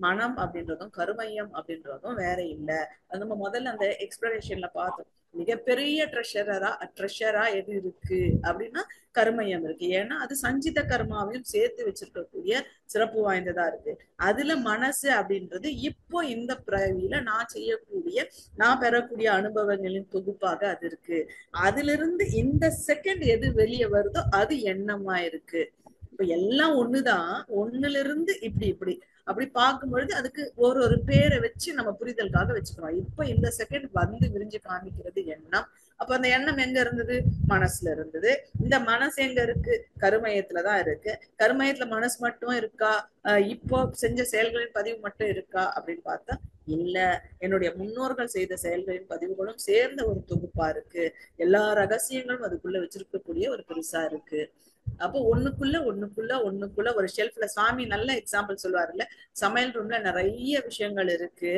மனம் அப்படின்றதும் கருமையம் அப்படின்றதும் வேற இல்ல. அது நம்ம முதல்ல அந்த எக்ஸ்பிளனேஷன்ல பார்த்தோம். மிகப்பெரிய ட்ரெஷரா எது இருக்கு அப்படின்னா கர்மயம் இருக்கு. ஏன்னா அது சஞ்சித கர்மாவையும் சேர்த்து வச்சிருக்கக்கூடிய சிறப்பு வாய்ந்ததா இருக்கு. அதுல மனசு அப்படின்றது இப்போ இந்த பிறவியில நான் பெறக்கூடிய அனுபவங்களின் தொகுப்பாக அது இருக்கு. அதுல இருந்து இந்த செகண்ட் எது வெளியே வருதோ அது எண்ணமா இருக்கு. இப்ப எல்லாம் ஒண்ணுதான். ஒண்ணுல இருந்து இப்படி அப்படி பார்க்கும் பொழுது அதுக்கு ஒரு பேரை வச்சு நம்ம புரிதலுக்காக வச்சுக்கிறோம். இப்ப இந்த செகண்ட் விரிஞ்சு காமிக்கிறது எண்ணம். அப்ப அந்த எண்ணம் எங்க இருந்தது? மனசுல இருந்தது. இந்த மனசு எங்க இருக்கு? கருமயத்துலதான் இருக்கு. கருமயத்துல மனசு மட்டும் இருக்கா? இப்போ செஞ்ச செயல்களின் பதிவு மட்டும் இருக்கா அப்படின்னு பார்த்தா இல்ல. என்னுடைய முன்னோர்கள் செய்த செயல்களின் பதிவுகளும் சேர்ந்த ஒரு தொகுப்பா இருக்கு. எல்லா ரகசியங்களும் அதுக்குள்ள வச்சிருக்கக்கூடிய ஒரு பெருசா இருக்கு. அப்போ ஒண்ணுக்குள்ள ஒரு ஷெல்ஃப்ல சுவாமி நல்ல எக்ஸாம்பிள் சொல்லுவாருல்ல, சமையல் ரூம்ல நிறைய விஷயங்கள் இருக்கு.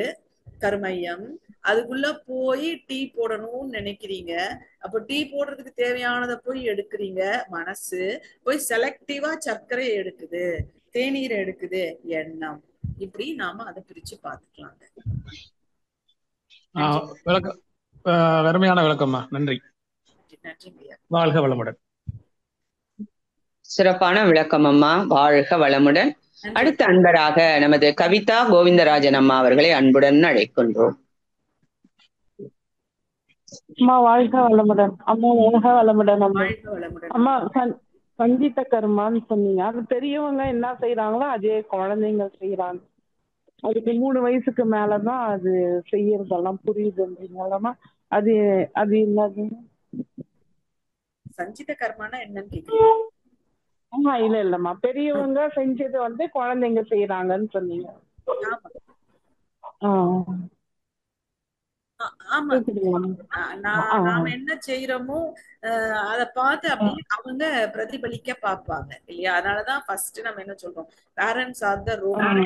கருமையம் அதுக்குள்ள போய் டீ போடணும்னு நினைக்கிறீங்க. அப்போ டீ போடுறதுக்கு தேவையானதை போய் எடுக்கிறீங்க. மனசு போய் செலக்டிவா சர்க்கரையை எடுக்குது, தேநீரை எடுக்குது எண்ணம். இப்படி நாம அதை பிரிச்சு பாத்துக்கலாங்க. அருமையான விளக்கம்மா, நன்றி. நன்றி. வாழ்க வளமுடன். சிறப்பான விளக்கம் அம்மா. வாழ்க வளமுடன். நன்றி. அடுத்த அன்பராக நமது கவிதா கோவிந்தராஜன் அம்மா அவர்களை அன்புடன் அழைக்கின்றோம். அம்மா வாழ்க வளமுடன். அம்மா வாழ்க வளமுடன். அம்மா வாழ்க வளமுடன். அம்மா சங்கீத கர்மான்னு சொன்னீங்க. அது பெரியவங்க என்ன செய்யறாங்களோ அதே குழந்தைங்க செய்யறாங்க. அதுக்கு 3 வயசுக்கு மேலதான் அது செய்யறதெல்லாம் புரியுதுன்றீங்களா? அது அது என்னது? சஞ்சித கர்மானா என்னன்னு கேக்குறீங்க? இல்லம்மா, பெரியவங்க செஞ்சது குழந்தைங்க செய்யறாங்கன்னு சொன்னீங்க. ஆமா ஆஹ் ஆமா. நாம என்ன செய்யறோமோ அத பார்த்து அப்படியே அவங்க பிரதிபலிக்க பார்ப்பாங்க இல்லையா? அதனாலதான் ஃபர்ஸ்ட் நம்ம என்ன சொல்றோம், பேரண்ட்ஸ் ஆர் த ரோல்.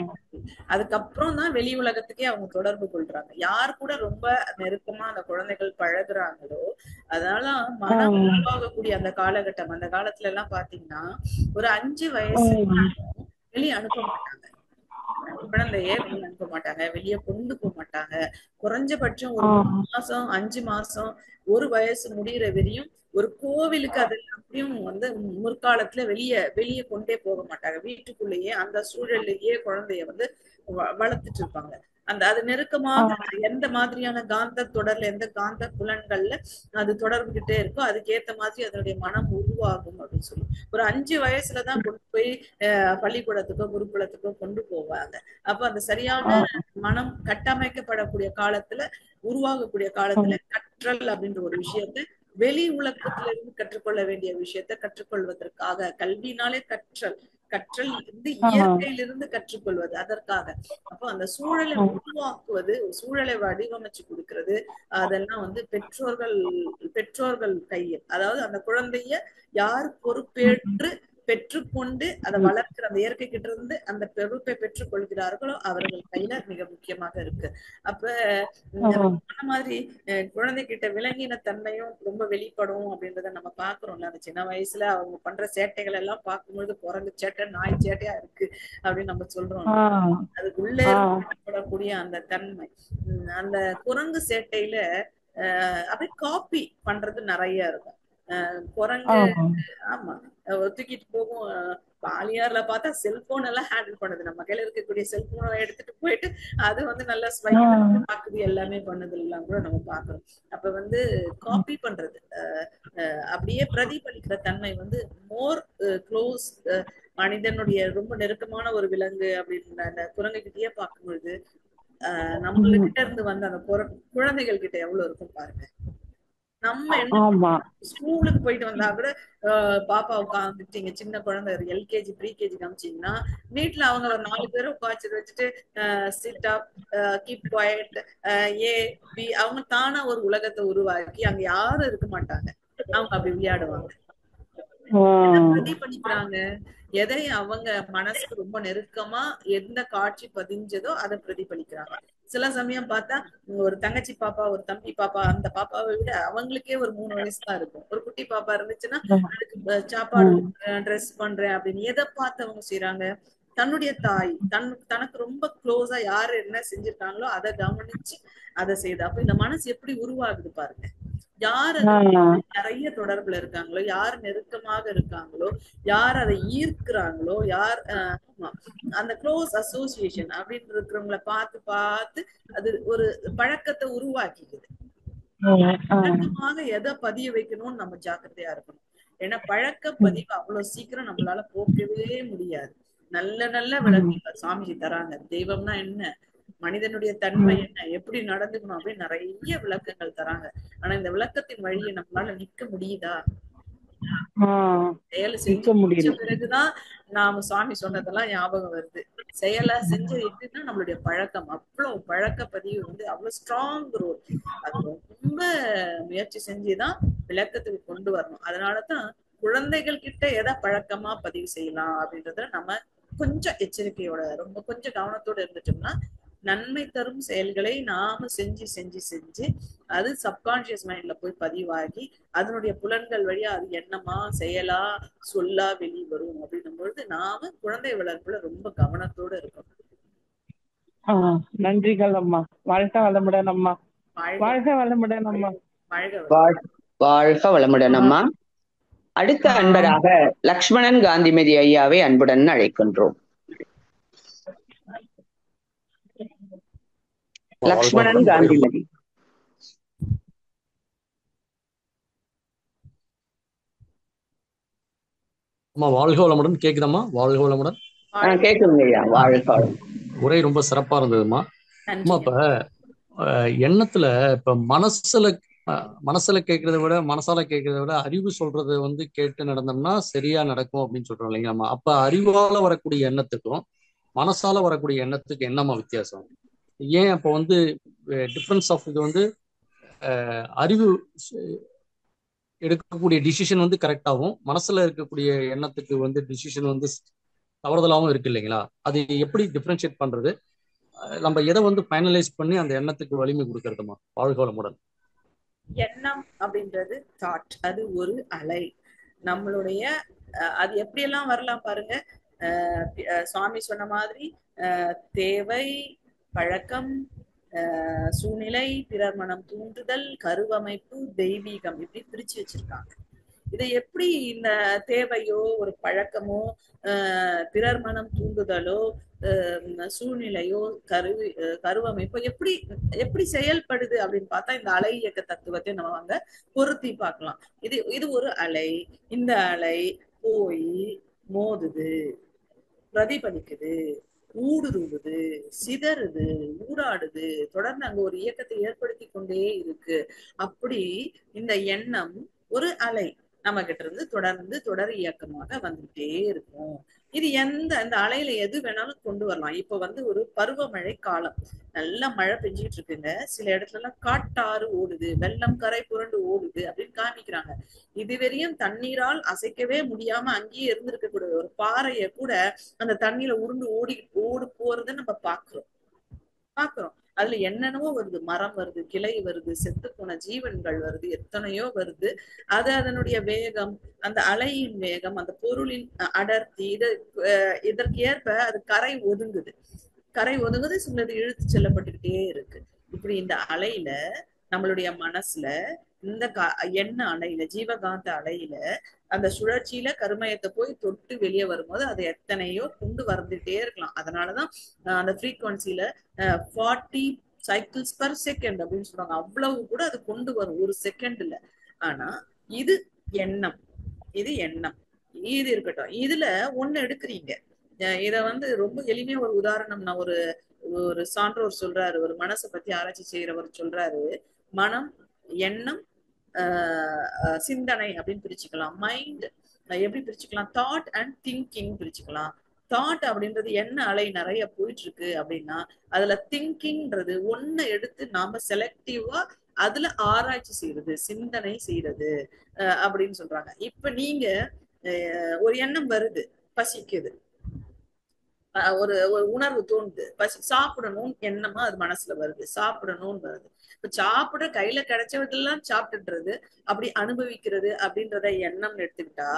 அதுக்கப்புறம் தான் வெளி உலகத்துக்கே அவங்க தொடர்பு கொள்றாங்க. யார் கூட ரொம்ப நெருக்கமா அந்த குழந்தைகள் பழகுறாங்களோ, அதனால மனம் உருவாகக்கூடிய அந்த காலகட்டம். அந்த காலத்துல எல்லாம் பாத்தீங்கன்னா ஒரு 5 வயசு வெளியே அனுப்ப மாட்டாங்க. குழந்தைய வெளியே அனுப்ப மாட்டாங்க, வெளியே கொண்டு போக மாட்டாங்க. குறைஞ்சபட்சம் ஒரு 3 மாசம் 5 மாசம் 1 வயசு முடிகிற வரையும் ஒரு கோவிலுக்கு அதெல்லாம் அப்படியும் முற்காலத்துல வெளியே கொண்டே போக மாட்டாங்க. வீட்டுக்குள்ளேயே அந்த சூழல்லையே குழந்தைய வளர்த்துட்டு இருப்பாங்க. அது நெருக்கமாக எந்த மாதிரியான காந்த தொடர்ல எந்த காந்த புலன்கள்ல அது தொடர்புகிட்டே இருக்கோ அதுக்கேத்த மாதிரி அதனுடைய மனம் உருவாகும் அப்படின்னு சொல்லி ஒரு 5 வயசுலதான் கொண்டு போய் பள்ளிக்கூடத்துக்கோ குருகுலத்துக்கோ கொண்டு போவாங்க. அப்ப அந்த சரியான மனம் கட்டமைக்கப்படக்கூடிய காலத்துல உருவாகக்கூடிய காலத்துல கற்றல் அப்படின்ற ஒரு விஷயத்த வெளி உலகத்துல இருந்து கற்றுக்கொள்ள வேண்டிய விஷயத்த கற்றுக்கொள்வதற்காக, கல்வினாலே கற்றல் இயற்கையிலிருந்து கற்றுக்கொள்வது அதற்காக. அப்போ அந்த சூழலை உருவாக்குவது, சூழலை வடிவமைச்சு கொடுக்கிறது, அதெல்லாம் பெற்றோர்கள் கையில். அதாவது அந்த குழந்தைய யார் பொறுப்பேற்று பெற்றுக்கொண்டு அதை வளர்க்கிற அந்த இயற்கை கிட்ட இருந்து அந்த பொறுப்பை பெற்றுக் கொள்கிறார்களோ அவர்கள் கையில மிக முக்கியமாக இருக்கு. அப்ப அந்த மாதிரி குழந்தைகிட்ட விலங்கின தன்மையும் ரொம்ப வெளிப்படும் அப்படின்றத நம்ம பாக்குறோம்ல. அந்த சின்ன வயசுல அவங்க பண்ற சேட்டைகள் எல்லாம் பார்க்கும்போது குரங்கு சேட்டை நாய் சேட்டையா இருக்கு அப்படின்னு நம்ம சொல்றோம். அதுக்குள்ளே ஏற்படக்கூடிய அந்த தன்மை, அந்த குரங்கு சேட்டையில அப்படியே காப்பி பண்றது நிறைய இருக்கும். குரங்கு ஆமா தூக்கிட்டு போகும். பாலியார்ல பார்த்தா செல்போன் எல்லாம் ஹேண்டில் பண்ணுது. நம்ம கையில இருக்கக்கூடிய செல்போனை எடுத்துட்டு போயிட்டு அது நல்ல பாக்குது, எல்லாமே பண்ணது எல்லாம் கூட நம்ம பாக்குறோம். அப்ப காப்பி பண்றது, அப்படியே பிரதிபலிக்கிற தன்மை மோர் க்ளோஸ். மனிதனுடைய ரொம்ப நெருக்கமான ஒரு விலங்கு அப்படின்னு அந்த குரங்குகிட்டயே பார்க்கும்பொழுது நம்மகிட்ட இருந்து அந்த குழந்தைகள் கிட்ட எவ்வளவு இருக்கும் பாருங்க. நம்ம என்ன ஸ்கூலுக்கு போயிட்டு வந்தா கூட பாப்பா உட்காந்துட்டீங்க, சின்ன குழந்தை எல்கேஜி ப்ரீகேஜி காமிச்சீங்கன்னா வீட்டுல அவங்க ஒரு 4 பேரும் உட்காந்து வச்சுட்டு சிட் அப், கீப் குவைட், ஏ பி, அவங்க தானா ஒரு உலகத்தை உருவாக்கி அங்க யாரும் இருக்க மாட்டாங்க, அவங்க அப்படி விளையாடுவாங்க. பிரதிபலிக்கிறாங்க எதை அவங்க மனசுக்கு ரொம்ப நெருக்கமா எந்த காட்சி பதிஞ்சதோ அதை பிரதிபலிக்கிறாங்க. சில சமயம் பார்த்தா ஒரு தங்கச்சி பாப்பா ஒரு தம்பி பாப்பா, அந்த பாப்பாவை விட அவங்களுக்கே ஒரு 3 வயசு தான் இருக்கும். ஒரு குட்டி பாப்பா இருந்துச்சுன்னா அதுக்கு சாப்பாடு ட்ரெஸ் பண்றேன் அப்படின்னு எதை பார்த்து அவங்க செய்யறாங்க, தன்னுடைய தாய் தனக்கு ரொம்ப க்ளோஸா யாரு என்ன செஞ்சிருக்காங்களோ அதை கவனிச்சு அதை செய்யுது. அப்ப இந்த மனசு எப்படி உருவாகுது பாருங்க. யார் நிறைய தொடர்புல இருக்காங்களோ, யார் நெருக்கமாக இருக்காங்களோ, யார் அதை ஈர்க்கிறாங்களோ, யார் அந்த க்ளோஸ் அசோசியேஷன் அப்படின்னு இருக்கிறவங்களை பார்த்து பார்த்து அது ஒரு பழக்கத்தை உருவாக்கிக்குது. பழக்கமாக எதை பதிய வைக்கணும்னு நம்ம ஜாக்கிரதையா இருக்கணும். ஏன்னா பழக்க பதிவு அவ்வளவு சீக்கிரம் நம்மளால போக்கவே முடியாது. நல்ல நல்ல விளக்கங்கள் சாமிஜி தராங்க. தெய்வம்னா என்ன, மனிதனுடைய தன்மை என்ன, எப்படி நடந்துக்கணும் அப்படின்னு நிறைய விளக்கங்கள் தராங்க. ஆனா இந்த விளக்கத்தின் வழியை நம்மளால நிக்க முடியுதா? செயல் செஞ்சு முடிச்ச பிறகுதான் நாம சுவாமி சொன்னதெல்லாம் ஞாபகம் வருது. செயலா செஞ்சு எப்படின்னா நம்மளுடைய பழக்கம், அவ்வளவு பழக்க பதிவு அவ்வளவு ஸ்ட்ராங் ரோல். அது ரொம்ப முயற்சி செஞ்சுதான் விளக்கத்துக்கு கொண்டு வரணும். அதனாலதான் குழந்தைகள் கிட்ட எதை பழக்கமா பதிவு செய்யலாம் அப்படின்றத நம்ம கொஞ்சம் எச்சரிக்கையோட ரொம்ப கொஞ்சம் கவனத்தோட இருந்துட்டோம்னா நன்மை தரும் செயல்களை நாம செஞ்சு செஞ்சு செஞ்சு அது சப்கான்சியஸ் மைண்ட்ல போய் பதிவாகி அதனுடைய புலன்கள் வழியா அது எண்ணமா செயலா சொல்லா வெளியே வரும் அப்படின்னும் பொழுது நாம குழந்தை வளர்ப்புல ரொம்ப கவனத்தோட இருக்கணும். நன்றிகள் அம்மா. வாழ்க வளமுடன் அம்மா. வாழ்க வளமுடன் அம்மா. வாழ்க வளமுடன் அம்மா. அடுத்த அன்பராக லக்ஷ்மணன் காந்திமதி ஐயாவை அன்புடன் அழைக்கின்றோம். லக்ஷ்மணன் காந்திமதி. அம்மா வாழ்க வளமுடன். கேக்குதம்மா? வாழ்க வளமுடன். கேக்குதுங்க ஐயா. வாழ்க வளம். உரை ரொம்ப சிறப்பா இருந்ததுமா. அம்மா இப்ப எண்ணத்துல இப்ப மனசுல கேட்கறத விட மனசால கேட்கறத விட அறிவு சொல்றதை கேட்டு நடந்தோம்னா சரியா நடக்கும் அப்படின்னு சொல்றோம் இல்லைங்கம்மா. அப்ப அறிவால வரக்கூடிய எண்ணத்துக்கும் மனசால வரக்கூடிய எண்ணத்துக்கு என்னம்மா வித்தியாசம்? ஏன் அப்ப டிஃபரன்ஸ் ஆஃப் இது அறிவு எடுக்கக்கூடிய டிசிஷன் கரெக்டாகவும் மனசுல இருக்கக்கூடிய எண்ணத்துக்கு டிசிஷன் தவறுதலாகவும் இருக்கு இல்லைங்களா? அது எப்படி டிஃபரன்ஷியேட் பண்றது? நம்ம எதை ஃபைனலைஸ் பண்ணி அந்த எண்ணத்துக்கு வலிமை கொடுக்கறதுமா? வாழ்க வளமுடன். எண்ணம் அப்படின்றது தாட், அது ஒரு அலை. நம்மளுடைய அது எப்படியெல்லாம் வரலாம் பாருங்க. சுவாமி சொன்ன மாதிரி தேவை, பழக்கம், சூழ்நிலை, பிறர் மனம் தூண்டுதல், கருவமைப்பு, தெய்வீகம், இப்படி பிரிச்சு வச்சிருக்காங்க. இதை எப்படி இந்த தேவையோ ஒரு பழக்கமோ பிறர் மனம் தூண்டுதலோ சூழ்நிலையோ கருவமைப்போ எப்படி எப்படி செயல்படுது அப்படின்னு பார்த்தா இந்த அலை இயக்க தத்துவத்தை நம்ம பொருத்தி பார்க்கலாம். இது ஒரு அலை. இந்த அலை போய் மோதுது, பிரதிபலிக்குது, ஊடுருவுது, சிதறுது, ஊடாடுது, தொடர்ந்து அங்க ஒரு இயக்கத்தை ஏற்படுத்தி கொண்டே இருக்கு. அப்படி இந்த எண்ணம் ஒரு அலை நம்ம கிட்ட இருந்து தொடர்ந்து தொடர் இயக்கமாக வந்துட்டே இருக்கும். இது இந்த அலையில எது வேணாலும் கொண்டு வரலாம். இப்ப ஒரு பருவமழை காலம், நல்ல மழை பெஞ்சிட்டு இருக்குங்க. சில இடத்துல எல்லாம் காட்டாறு ஓடுது, வெள்ளம் கரை புரண்டு ஓடுது அப்படின்னு காமிக்கிறாங்க. இதுவரையும் தண்ணீரால் அசைக்கவே முடியாம அங்கேயே இருந்திருக்கக்கூடிய ஒரு பாறைய கூட அந்த தண்ணீரை உருண்டு ஓடு போறதை நம்ம பாக்குறோம். அதுல என்னென்னவோ வருது, மரம் வருது, கிளை வருது, செத்து போன ஜீவன்கள் வருது, எத்தனையோ வருது. அது அதனுடைய வேகம், அந்த அலையின் வேகம், அந்த பொருளின் அடர்த்தி, இதற்கு ஏற்ப அது கரை ஒதுங்குது, சிலது இழுத்து செல்லப்பட்டுக்கிட்டே இருக்கு. இப்படி இந்த அலையில நம்மளுடைய மனசுல இந்த எண்ண அலையில, ஜீவகாந்த அலையில அந்த சுழற்சியில கருமயத்தை போய் தொட்டு வெளியே வரும்போது அது எத்தனையோ கொண்டு வந்துட்டே இருக்கலாம். அதனாலதான் அந்த ஃப்ரீக்வன்சில 40 சைக்கிள்ஸ் பர் செகண்ட் அப்படின்னு சொல்றாங்க. அவ்வளவு கூட அது கொண்டு வரும் ஒரு செகண்ட்ல. ஆனா இது எண்ணம், இது இருக்கட்டும். இதுல ஒண்ணு எடுக்கிறீங்க. இத ரொம்ப எளிமையா ஒரு உதாரணம் நான் ஒரு சான்றோர் சொல்றாரு, ஒரு மனசை பத்தி ஆராய்ச்சி செய்யறவர் சொல்றாரு. மனம், எண்ணம், சிந்தனை அப்படின்னு பிரிச்சுக்கலாம். மைண்ட் எப்படி பிரிச்சுக்கலாம்? தாட் அண்ட் திங்கிங் பிரிச்சுக்கலாம். தாட் அப்படின்றது என்ன அலை நிறைய போயிட்டு இருக்கு அப்படின்னா, அதுல திங்கிங்ன்றது ஒண்ணு எடுத்து நாம செலக்டிவா அதுல ஆராய்ச்சி செய்யறது, சிந்தனை செய்யறது அப்படின்னு சொல்றாங்க. இப்ப நீங்க ஒரு எண்ணம் வருது, பசிக்குது, ஒரு உணர்வு தோணுது, பசி, சாப்பிடணும் எண்ணமா அது மனசுல வருது, சாப்பிடணும்னு வருது. இப்ப சாப்பிட கையில கிடைச்சவதெல்லாம் சாப்பிட்டுறது, அப்படி அனுபவிக்கிறது அப்படின்றத எண்ணம் எடுத்துக்கிட்டா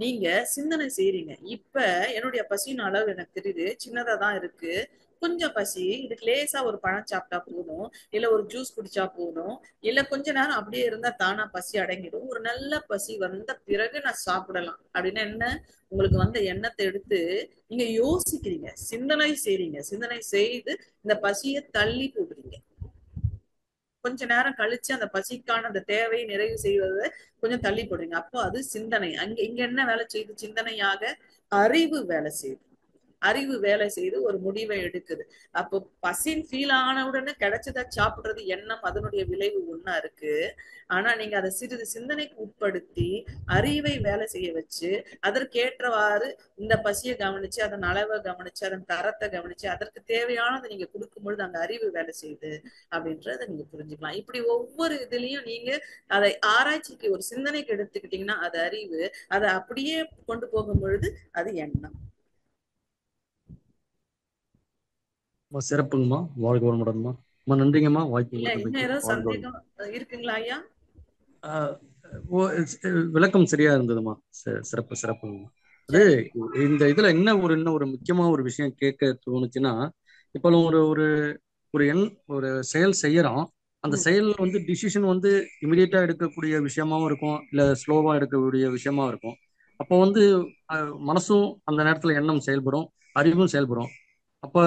நீங்க சிந்தனை செய்றீங்க. இப்ப என்னுடைய பசியின் அளவு எனக்கு தெரியுது, சின்னதா தான் இருக்கு, கொஞ்சம் பசி, இதுக்கு லேசா ஒரு பழம் சாப்பிட்டா போதும், இல்ல ஒரு ஜூஸ் குடிச்சா போதும், இல்ல கொஞ்ச நேரம் அப்படியே இருந்தா தானா பசி அடங்கிடும், ஒரு நல்ல பசி வந்த பிறகு நான் சாப்பிடலாம் அப்படின்னு என்ன உங்களுக்கு எண்ணத்தை எடுத்து நீங்க யோசிக்கிறீங்க, சிந்தனை செய்றீங்க. சிந்தனை செய்து இந்த பசியை தள்ளி போடுறீங்க. கொஞ்ச நேரம் கழிச்சு அந்த பசிக்கான அந்த தேவையை நிறைவு செய்வதை கொஞ்சம் தள்ளி போடுறீங்க. அப்போ அது சிந்தனை. இங்க என்ன வேலை செய்யுது? சிந்தனையாக அறிவு வேலை செய்யுது. அறிவு வேலை செய்து ஒரு முடிவை எடுக்குது. அப்போ பசின் ஃபீல் ஆன உடனே கிடைச்சதா சாப்பிடுறது எண்ணம், அதனுடைய விளைவு ஒண்ணா இருக்கு. ஆனா நீங்க அதை சிறிது சிந்தனைக்கு உட்படுத்தி அறிவை வேலை செய்ய வச்சு அதற்கேற்றவாறு இந்த பசியை கவனிச்சு, அதன் அளவை கவனிச்சு, அதன் தரத்தை கவனிச்சு, அதற்கு தேவையானதை நீங்க கொடுக்கும் பொழுது அந்த அறிவு வேலை செய்யுது அப்படின்றத நீங்க புரிஞ்சுக்கலாம். இப்படி ஒவ்வொரு இதுலயும் நீங்க அதை ஆராய்ச்சிக்கு ஒரு சிந்தனைக்கு எடுத்துக்கிட்டீங்கன்னா அது அறிவு, அதை அப்படியே கொண்டு போகும் பொழுது அது எண்ணம். சிறப்புங்கம்மா. வாழ்க வளமுடன்மா. நன்றிங்கம்மா வாய்ப்பு. இன்னும் சந்தேகம் இருக்குங்களா ஐயா? விளக்கம் சரியா இருந்ததுமா. சிறப்புங்கம்மா. அது இந்த இதுல இன்னும் ஒரு முக்கியமா ஒரு விஷயம் கேட்க தோணுச்சுன்னா, இப்ப ஒரு ஒரு செயல் செய்யறோம், அந்த செயல் வந்து டிசிஷன் வந்து இமிடியேட்டா எடுக்கக்கூடிய விஷயமாவும் இருக்கும், இல்ல ஸ்லோவா எடுக்கக்கூடிய விஷயமாவும் இருக்கும். அப்போ வந்து மனசும் அந்த நேரத்துல எண்ணம் செயல்படும், அறிவும் செயல்படும். அப்ப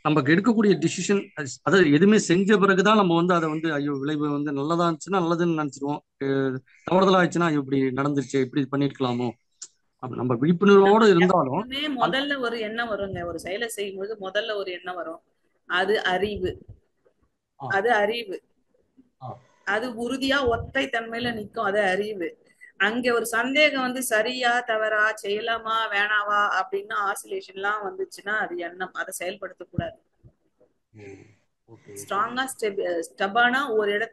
நமக்கு எடுக்கக்கூடிய டிசிஷன், அதாவது எதுவுமே செஞ்ச பிறகுதான் நம்ம வந்து அதை வந்து ஐயோ விளைவு வந்து நல்லதா இருந்துச்சுன்னா நல்லதுன்னு நினைச்சிருவோம், தவறுதலா ஆயிடுச்சுன்னா ஐயோ இப்படி நடந்துருச்சு இப்படி பண்ணிருக்கலாமோ. நம்ம விழிப்புணர்வோடு இருந்தாலும் முதல்ல ஒரு எண்ணம் வருங்க. ஒரு செயலை செய்யும்போது முதல்ல ஒரு எண்ணம் வரும். அது அறிவு. அது அறிவு. அது உறுதியா ஒத்தை தன்மையில நிக்கும். அது அறிவு. அங்க ஒரு சந்தேகம் வந்து சரியா தவறா செய்யலாமா வேணாவா அப்படின்னு ஆசிலேஷன் எல்லாம் வந்துச்சுன்னா அது எண்ணம். அதை செயல்படுத்த கூடாது. ஸ்ட்ராங்கா ஸ்டெபானா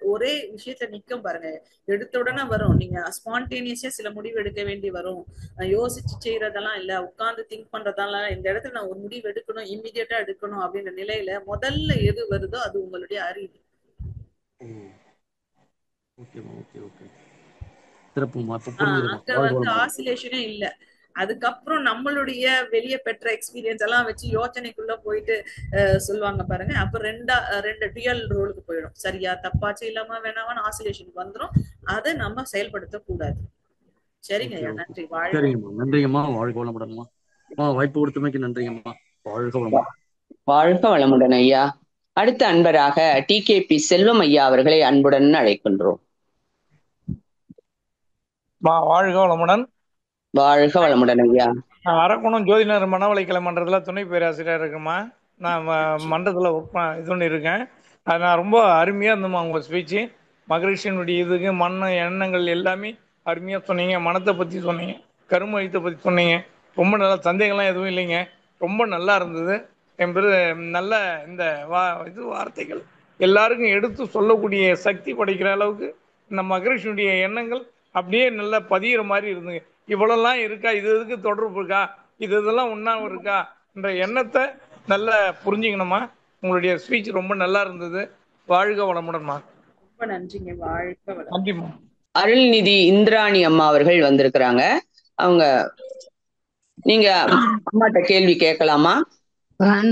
ஒரே விஷயத்துல நிக்கும் பாருங்க. எடுத்த உடனே வரும். நீங்க ஸ்பான்டேனியஸா சில முடிவு எடுக்க வேண்டி வரும். யோசிச்சு செய்யறதெல்லாம் இல்ல, உட்கார்ந்து திங்க் பண்றதெல்லாம் இந்த இடத்துல நான் ஒரு முடிவு எடுக்கணும், இம்மிடியட்டா எடுக்கணும் அப்படின்ற நிலையில முதல்ல எது வருதோ அது உங்களுடைய அறிவு. அங்க வந்து ஆசிலேஷனே இல்ல. அதுக்கப்புறம் நம்மளுடைய வெளியே பெற்ற எக்ஸ்பீரியன்ஸ் எல்லாம் வச்சு யோசனைக்குள்ள போயிட்டு சொல்லுவாங்க பாருங்க. அப்ப ரெண்டு டுயல் ரோலுக்கு போயிடும். சரியா தப்பா செய்யலாமா வேணாமான்னு ஆசிலேஷனுக்கு வந்துடும். அதை நம்ம செயல்படுத்த கூடாது. சரிங்க, நன்றி. நன்றிங்கம்மா. வாழ்க வளமுடன்மா. வாய்ப்பு கொடுத்தமைக்கு நன்றிங்கம்மா. வாழ்க வளமுடன். வாழ்க வளமுடன் ஐயா. அடுத்த அன்பராக TKP செல்வம் ஐயா அவர்களை அன்புடன் அழைக்கின்றோம். வாழ்க வளமுடன். வாழ்க வளமுடன் ஐயா. அரக்கோணம் ஜோதிநகர் மனவளைக்கலை மன்றத்துல துணை பேராசிரியர் இருக்குமா. நான் மன்றத்துல இது ஒன்று இருக்கேன். அது நான் ரொம்ப அருமையா இருந்தோமா உங்க ஸ்பீச்சு. மகரிஷியனுடைய இதுக்கு எண்ணங்கள் எல்லாமே அருமையா சொன்னீங்க. மனத்தை பத்தி சொன்னீங்க, கருமயத்தை பத்தி சொன்னீங்க. ரொம்ப நல்லா, சந்தேகம்லாம் எதுவும் இல்லைங்க. ரொம்ப நல்லா இருந்தது. என் பேரு நல்ல இந்த வார்த்தைகள் எல்லாருக்கும் எடுத்து சொல்லக்கூடிய சக்தி படைக்கிற அளவுக்கு இந்த மகரிஷியுடைய எண்ணங்கள் அப்படியே நல்லா பதிகிற மாதிரி இருந்துங்க. இவ்வளவுலாம் இருக்கா, இது இதுக்கு தொடர்பு இருக்கா, இதெல்லாம் ஒண்ணாவும் இருக்கா என்ற எண்ணத்தை நல்லா புரிஞ்சுக்கணுமா. உங்களுடைய ஸ்பீச் ரொம்ப நல்லா இருந்தது. வாழ்க வளமுடன்மா. ரொம்ப நன்றிங்க. வாழ்க வளமுடன். நன்றிம்மா. அருள்நிதி இந்திராணி அம்மா அவர்கள் வந்திருக்கிறாங்க. அவங்க நீங்க அம்மாட்ட கேள்வி கேட்கலாமா?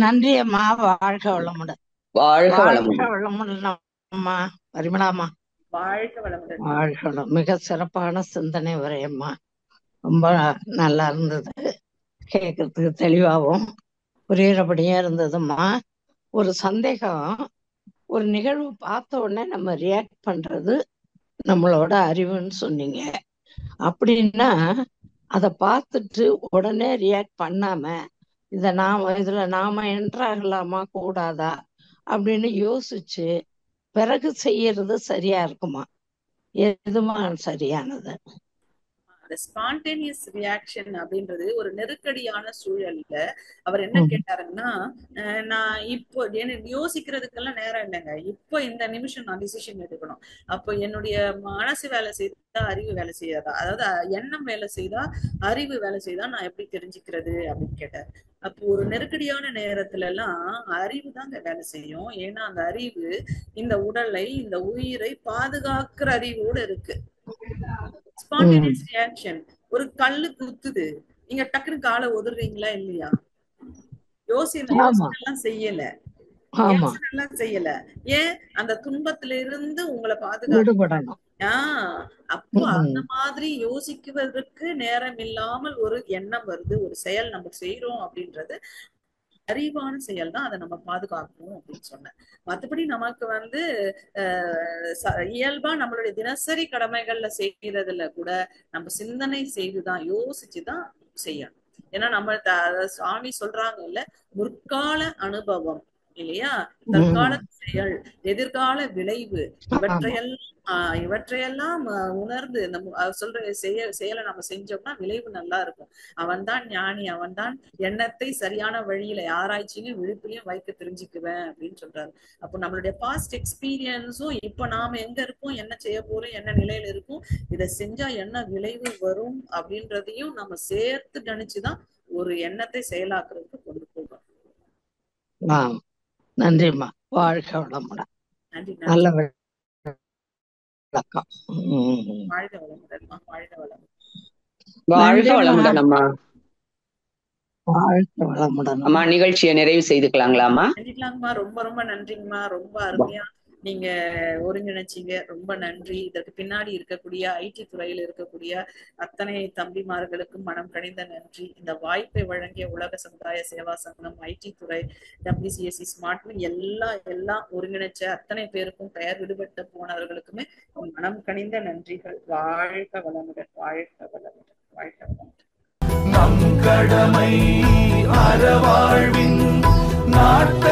நன்றி அம்மா. வாழ்க வளமுடன். வாழ்க வளமுடன். வளமுடன் அம்மா. பரிமளாமா. வாழ்க வளமுடன். வாழ்க வளம். மிக சிறப்பான சிந்தனை உரையம்மா. ரொம்ப நல்லா இருந்தது. கேட்கறதுக்கு தெளிவாகவும் புரியுறபடியா இருந்ததும்மா. ஒரு சந்தேகம், ஒரு நிகழ்வு பார்த்த உடனே நம்ம ரியாக்ட் பண்றது நம்மளோட அறிவுன்னு சொன்னீங்க. அப்படின்னா அதை பார்த்துட்டு உடனே ரியாக்ட் பண்ணாம இதுல நாம என்ட்ராகலாமா கூடாதா அப்படின்னு யோசிச்சு பிறகு செய்யறது சரியா இருக்குமா? எதுமா சரியானது? அந்த ஸ்பான்டேனியஸ் ரியாக்ஷன் அப்படின்றது ஒரு நெருக்கடியான சூழல்ல அவர் என்ன கேட்டாருன்னா, நான் இப்போ யோசிக்கிறதுக்கெல்லாம் நேரம் இல்லைங்க, இப்போ இந்த நிமிஷம் நான் டிசிஷன் எடுக்கணும். அப்போ என்னுடைய மனசு வேலை செய்தா அறிவு வேலை செய்யாதா, அதாவது எண்ணம் வேலை செய்தா அறிவு வேலை செய்தா நான் எப்படி தெரிஞ்சுக்கிறது அப்படின்னு கேட்டார். அப்போ ஒரு நெருக்கடியான நேரத்துல எல்லாம் அறிவு தாங்க வேலை செய்யும். ஏன்னா அந்த அறிவு இந்த உடலை, இந்த உயிரை பாதுகாக்கிற அறிவோடு இருக்கு. ஸ்பான்டேனியஸ் ரியாக்ஷன், ஒரு கல்லு குத்துது, நீங்க டக்குனு காலை ஒதுறீங்களா இல்லையா? யோசனை செய்யல, செய்யல. ஏன்? அந்த துன்பத்தில இருந்து உங்களை பாதுகாக்கணும். அப்போ அந்த மாதிரி யோசிக்குவதற்கு நேரம் இல்லாமல் ஒரு எண்ணம் வருது, ஒரு செயல் நம்ம செய்யறோம் அப்படின்றது அறிவான செயல் தான், அதை நம்ம பாதுகாக்கணும் அப்படின்னு சொன்னேன். மற்றபடி நமக்கு வந்து இயல்பா நம்மளுடைய தினசரி கடமைகள்ல செய்யறதுல கூட நம்ம சிந்தனை செய்துதான், யோசிச்சுதான் செய்யணும். ஏன்னா நம்ம சுவாமி சொல்றாங்க இல்ல, முற்கால அனுபவம் இல்லையா, தற்கால செயல், எதிர்கால விளைவு, இவற்றையெல்லாம் உணர்ந்து நம்ம சொல்ற செயலை நம்ம செஞ்சோம்னா விளைவு நல்லா இருக்கும். அவன் தான் ஞானி, அவன் தான் எண்ணத்தை சரியான வழியில ஆராய்ச்சியும் விழிப்புலையும் வைக்க தெரிஞ்சுக்குவேன் அப்படின்னு சொல்றாரு. அப்போ நம்மளுடைய பாஸ்ட் எக்ஸ்பீரியன்ஸும் இப்ப நாம எங்க இருக்கோம், என்ன செய்ய போறோம், என்ன நிலையில இருக்கும், இதை செஞ்சா என்ன விளைவு வரும் அப்படின்றதையும் நம்ம சேர்த்து கணிச்சுதான் ஒரு எண்ணத்தை செயலாக்குறதுக்கு கொண்டு போகணும். நன்றிம்மா. வாழ்க வளமுடன். நல்ல விளக்கம். வாழ்க வளமுடன். வாழ்க வளமுடன். வாழ்க வளமுடன் அம்மா. வாழ்க வளமுடன் அம்மா. நிகழ்ச்சியை நிறைவு செய்துக்கலாங்களாமா? செஞ்சுக்கலாங்கம்மா. ரொம்ப ரொம்ப நன்றிங்கம்மா. ரொம்ப அருமையா நீங்க ஒருங்கிணைச்சிங்க. ரொம்ப நன்றி. இதற்கு பின்னாடி இருக்கக்கூடிய ஐடி துறையில் இருக்கக்கூடிய அத்தனை தம்பிமார்களுக்கும் மனம் கனிந்த நன்றி. இந்த வாய்ப்பை வழங்கிய உலக சமுதாய சேவா சங்கம், ஐடி துறை, WCSC ஸ்மார்ட் எல்லாம் ஒருங்கிணைச்ச அத்தனை பேருக்கும், பெயர் விடுபட்டு போனவர்களுக்குமே மனம் கனிந்த நன்றிகள். வாழ்க வளமுடன், வாழ்க வளமுடன், வாழ்க வளமுடன். நம் கடமை அறவாழ்வின் நாட்டு